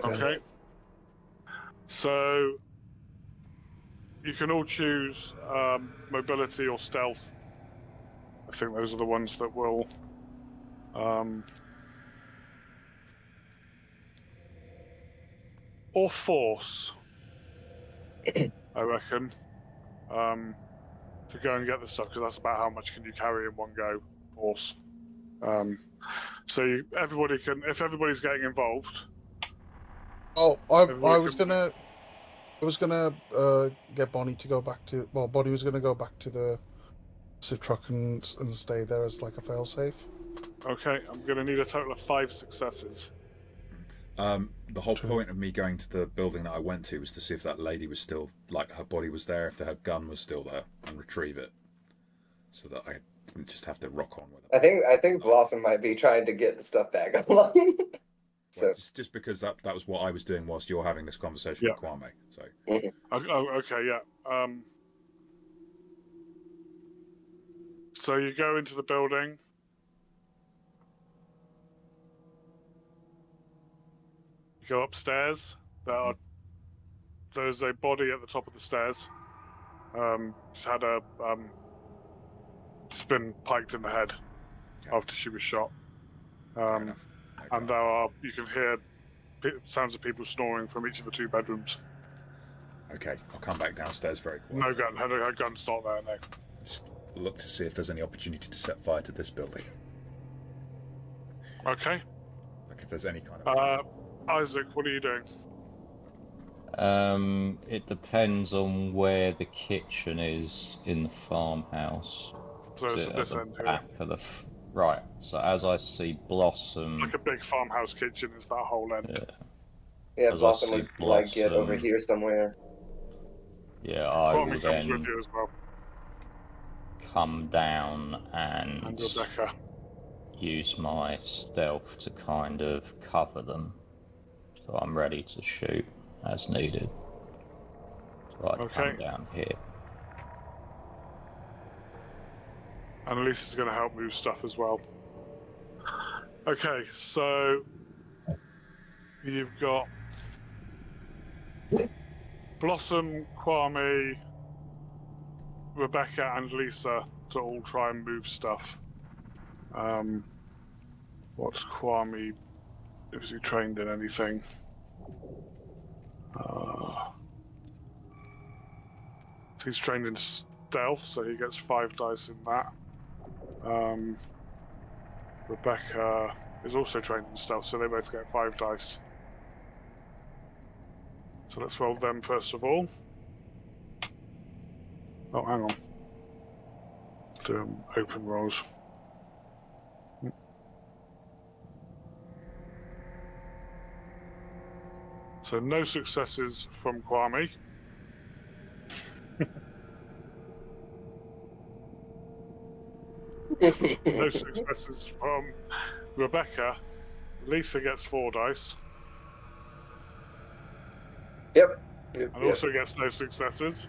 Okay. So you can all choose mobility or stealth. I think those are the ones that will. Or force, I reckon, to go and get the stuff, because that's about how much can you carry in one go. Force. So everybody can, if everybody's getting involved. Oh, I was gonna I was gonna get Bonnie to go back to. Well, Bonnie was gonna go back to the civ truck and stay there as like a failsafe. Okay, I'm going to need a total of 5 successes. The whole point of me going to the building that I went to was to see if that lady was still, like, her body was there, if her gun was still there, and retrieve it, so that I didn't just have to rock on with it. I think Blossom might be trying to get the stuff back online. Well, just because that was what I was doing whilst you're having this conversation with Kwame. So. Okay, yeah. So you go into the building. You go upstairs. There's a body at the top of the stairs. She's had a been piked in the head after she was shot. And you can hear sounds of people snoring from each of the 2 bedrooms. Okay, I'll come back downstairs very quickly. No gun. Her gun's not there, no. Just look to see if there's any opportunity to set fire to this building. Okay. Like if there's any kind of... Isaac, what are you doing? It depends on where the kitchen is in the farmhouse. So it's at this end here. Back of the right. So as I see Blossom, it's like a big farmhouse kitchen. It's that whole end. Yeah, Blossom would like get over here somewhere. Yeah, I will comes then with you as well. Come down and Rebecca. use my stealth to kind of cover them, so I'm ready to shoot as needed. So I come down here. And Lisa's going to help move stuff as well. Okay, so you've got Blossom, Kwame, Rebecca, and Lisa to all try and move stuff. What's Kwame? Is he trained in anything? He's trained in stealth, so he gets 5 dice in that. Rebecca is also trained in stealth, so they both get 5 dice. So let's roll them first of all. Oh, hang on. Do open rolls. So no successes from Kwame. No successes from Rebecca. Lisa gets 4 dice. Yep. And also gets no successes.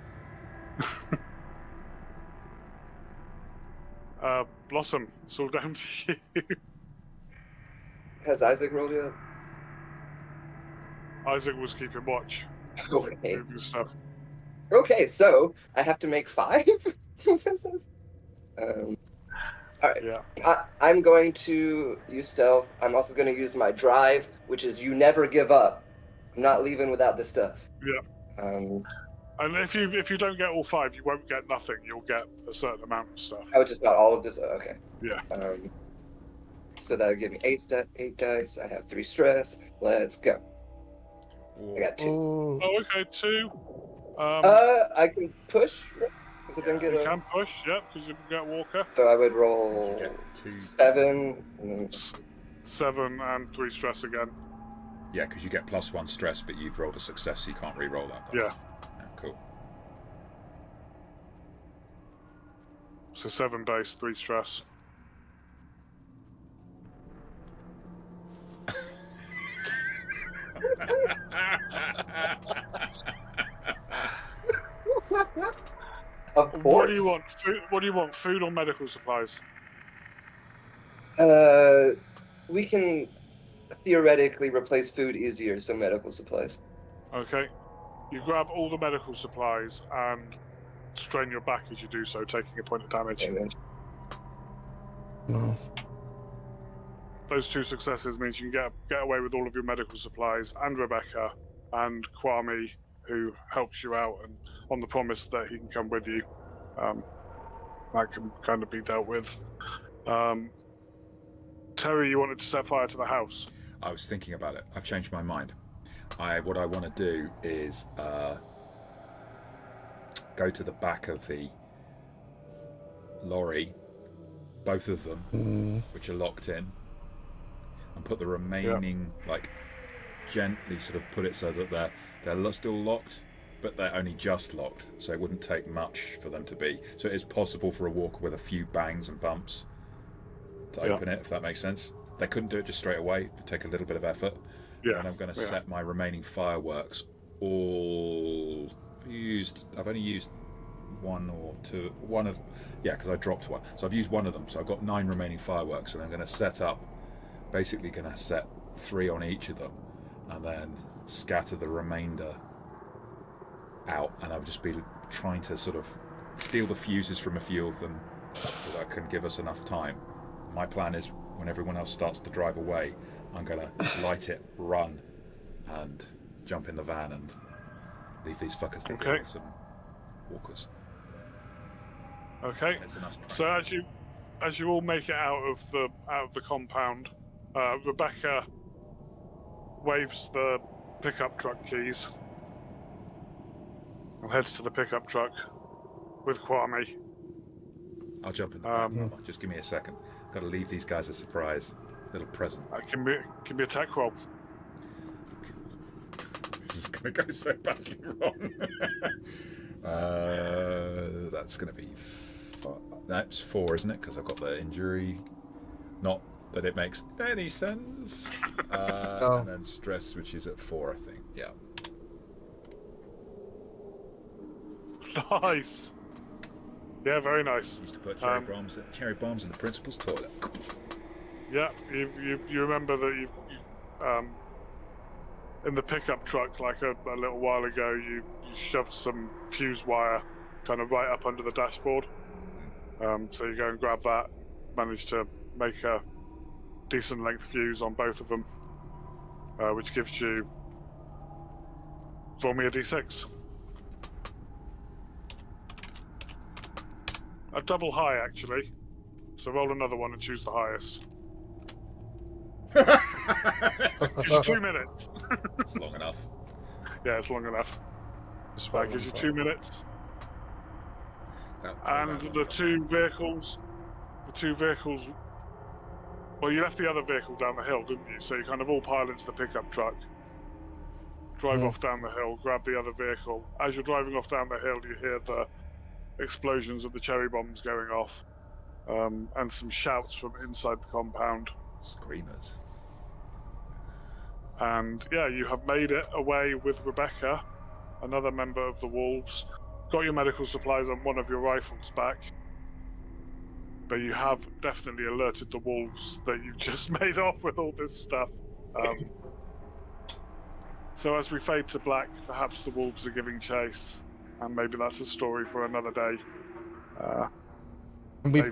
Blossom, it's all down to you. Has Isaac rolled yet? Isaac was keeping watch. Okay. Moving stuff. Okay, so I have to make 5 successes. All right. Yeah. I'm going to use stealth. I'm also going to use my drive, which is you never give up. I'm not leaving without this stuff. Yeah. And if you don't get all 5, you won't get nothing. You'll get a certain amount of stuff. I just got all of this. Okay. Yeah. So that'll give me 8 dice. I have 3 stress. Let's go. I got 2. Oh, okay, 2. I can push. Because I didn't get you can push, yeah, because you can get Walker. So I would roll 7. 7 and 3 stress again. Yeah, because you get +1 stress, but you've rolled a success, so you can't re-roll that. Yeah. Cool. So 7 base, 3 stress. Of course. What do you want? What do you want? Food or medical supplies? We can theoretically replace food easier, so medical supplies. Okay. You grab all the medical supplies and strain your back as you do so, taking a point of damage. Amen. No. Those 2 successes means you can get away with all of your medical supplies, and Rebecca and Kwame, who helps you out, and on the promise that he can come with you. That can kind of be dealt with. Terry, you wanted to set fire to the house. I was thinking about it. I've changed my mind. What I want to do is go to the back of the lorry, both of them, which are locked in, and put the remaining, like, gently sort of put it so that they're still locked, but they're only just locked, so it wouldn't take much for them to be. So it is possible for a walker with a few bangs and bumps to open it, if that makes sense. They couldn't do it just straight away. It would take a little bit of effort. Yeah. And I'm going to set my remaining fireworks all used. I've only used one or two. Because I dropped one. So I've used one of them. So I've got 9 remaining fireworks, and I'm going to set up. Basically, going to set 3 on each of them, and then scatter the remainder out. And I'll just be trying to sort of steal the fuses from a few of them, so that can give us enough time. My plan is, when everyone else starts to drive away, I'm going to light it, run, and jump in the van and leave these fuckers to deal with some walkers. Okay. So as you all make it out of the compound, Rebecca waves the pickup truck keys and heads to the pickup truck with Kwame. I'll jump in the van. Just give me a second. Got to leave these guys a surprise, little present. Can be a tech roll. This is going to go so badly wrong. That's going to be... That's 4, isn't it? Because I've got the injury. Not that it makes any sense. And then stress, which is at 4, I think. Yeah. Nice. Yeah, very nice. Used to put cherry bombs in the principal's toilet. Yeah, you remember that you've in the pickup truck, like a little while ago, you shoved some fuse wire kind of right up under the dashboard. So you go and grab that, manage to make a decent length fuse on both of them, which gives you... Roll me a d6. A double high, actually. So roll another one and choose the highest. Gives you 2 minutes. It's long enough. Yeah, it's long enough. Gives you 2 minutes. And the two vehicles... Well, you left the other vehicle down the hill, didn't you? So you kind of all pile into the pickup truck, drive off down the hill, grab the other vehicle. As you're driving off down the hill, you hear the explosions of the cherry bombs going off, and some shouts from inside the compound. Screamers. And yeah, you have made it away with Rebecca, another member of the Wolves. Got your medical supplies and one of your rifles back. But you have definitely alerted the Wolves that you've just made off with all this stuff. So as we fade to black, perhaps the Wolves are giving chase, and maybe that's a story for another day. And we've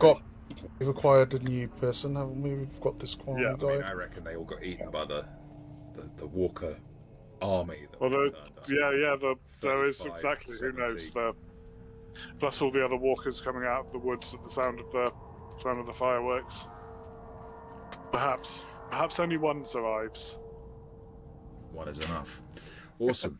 acquired a new person, haven't we? We've got this Kwame guy. I reckon they all got eaten by the Walker army. There is exactly. 70. Who knows? Plus all the other walkers coming out of the woods at the sound of the fireworks. Perhaps only one survives. One is enough. Awesome.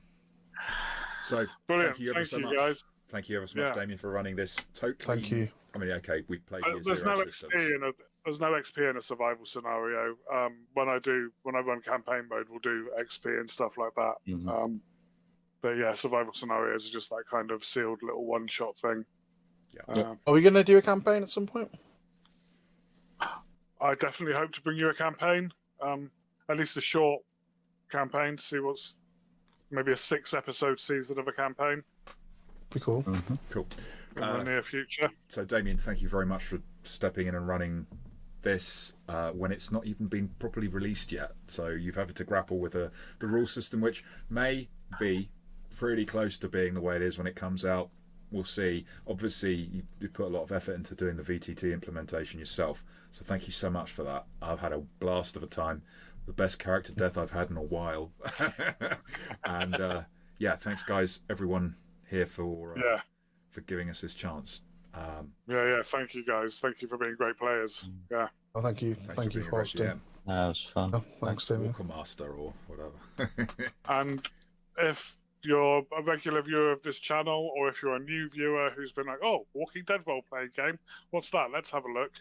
So Brilliant. thank you ever so much, guys. Thank you ever so much, Damion, for running this. Totally. Thank you. I mean, okay, we played. There's no XP in a survival scenario. When I run campaign mode, we'll do XP and stuff like that. Mm-hmm. But yeah, survival scenarios are just that kind of sealed little one-shot thing. Yeah. Are we going to do a campaign at some point? I definitely hope to bring you a campaign, at least a short campaign, to see what's maybe a 6-episode season of a campaign. Be cool. Mm-hmm. Cool. In the near future. So, Damion, thank you very much for stepping in and running this when it's not even been properly released yet. So you've had to grapple with the rule system, which may be pretty close to being the way it is when it comes out. We'll see. Obviously, you put a lot of effort into doing the VTT implementation yourself. So thank you so much for that. I've had a blast of a time. The best character death I've had in a while. And yeah, thanks guys, everyone here for giving us this chance. Thank you guys. Thank you for being great players. Yeah. Oh, thank you. Thank you for hosting. That was fun. Oh, thanks, Damion. Walker Master or whatever. And if you're a regular viewer of this channel, or if you're a new viewer who's been like, "Oh, Walking Dead role-playing game, what's that? Let's have a look."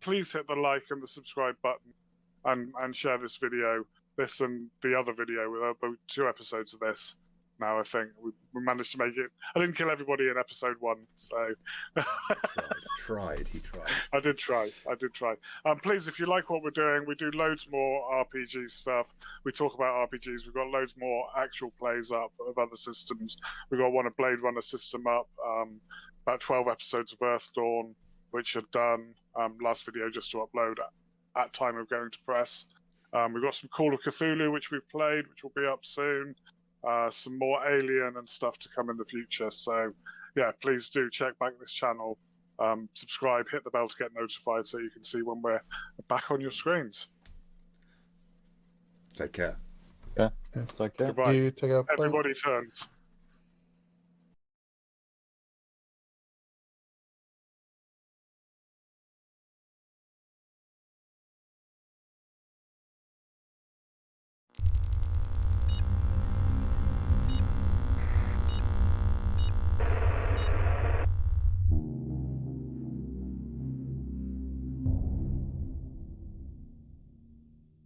Please hit the like and the subscribe button, and share this video, this and the other video. With about 2 episodes of this now, I think we managed to make it. I didn't kill everybody in episode 1, so He tried. I did try. Please, if you like what we're doing, we do loads more RPG stuff. We talk about RPGs. We've got loads more actual plays up of other systems. We've got one a Blade Runner system up, about 12 episodes of Earthdawn, which are done. Last video just to upload at time of going to press. We've got some Call of Cthulhu, which we've played, which will be up soon. Some more Alien and stuff to come in the future. So, yeah, please do check back this channel. Subscribe, hit the bell to get notified so you can see when we're back on your screens. Take care. Yeah. Take care. Goodbye. You take a Everybody turns.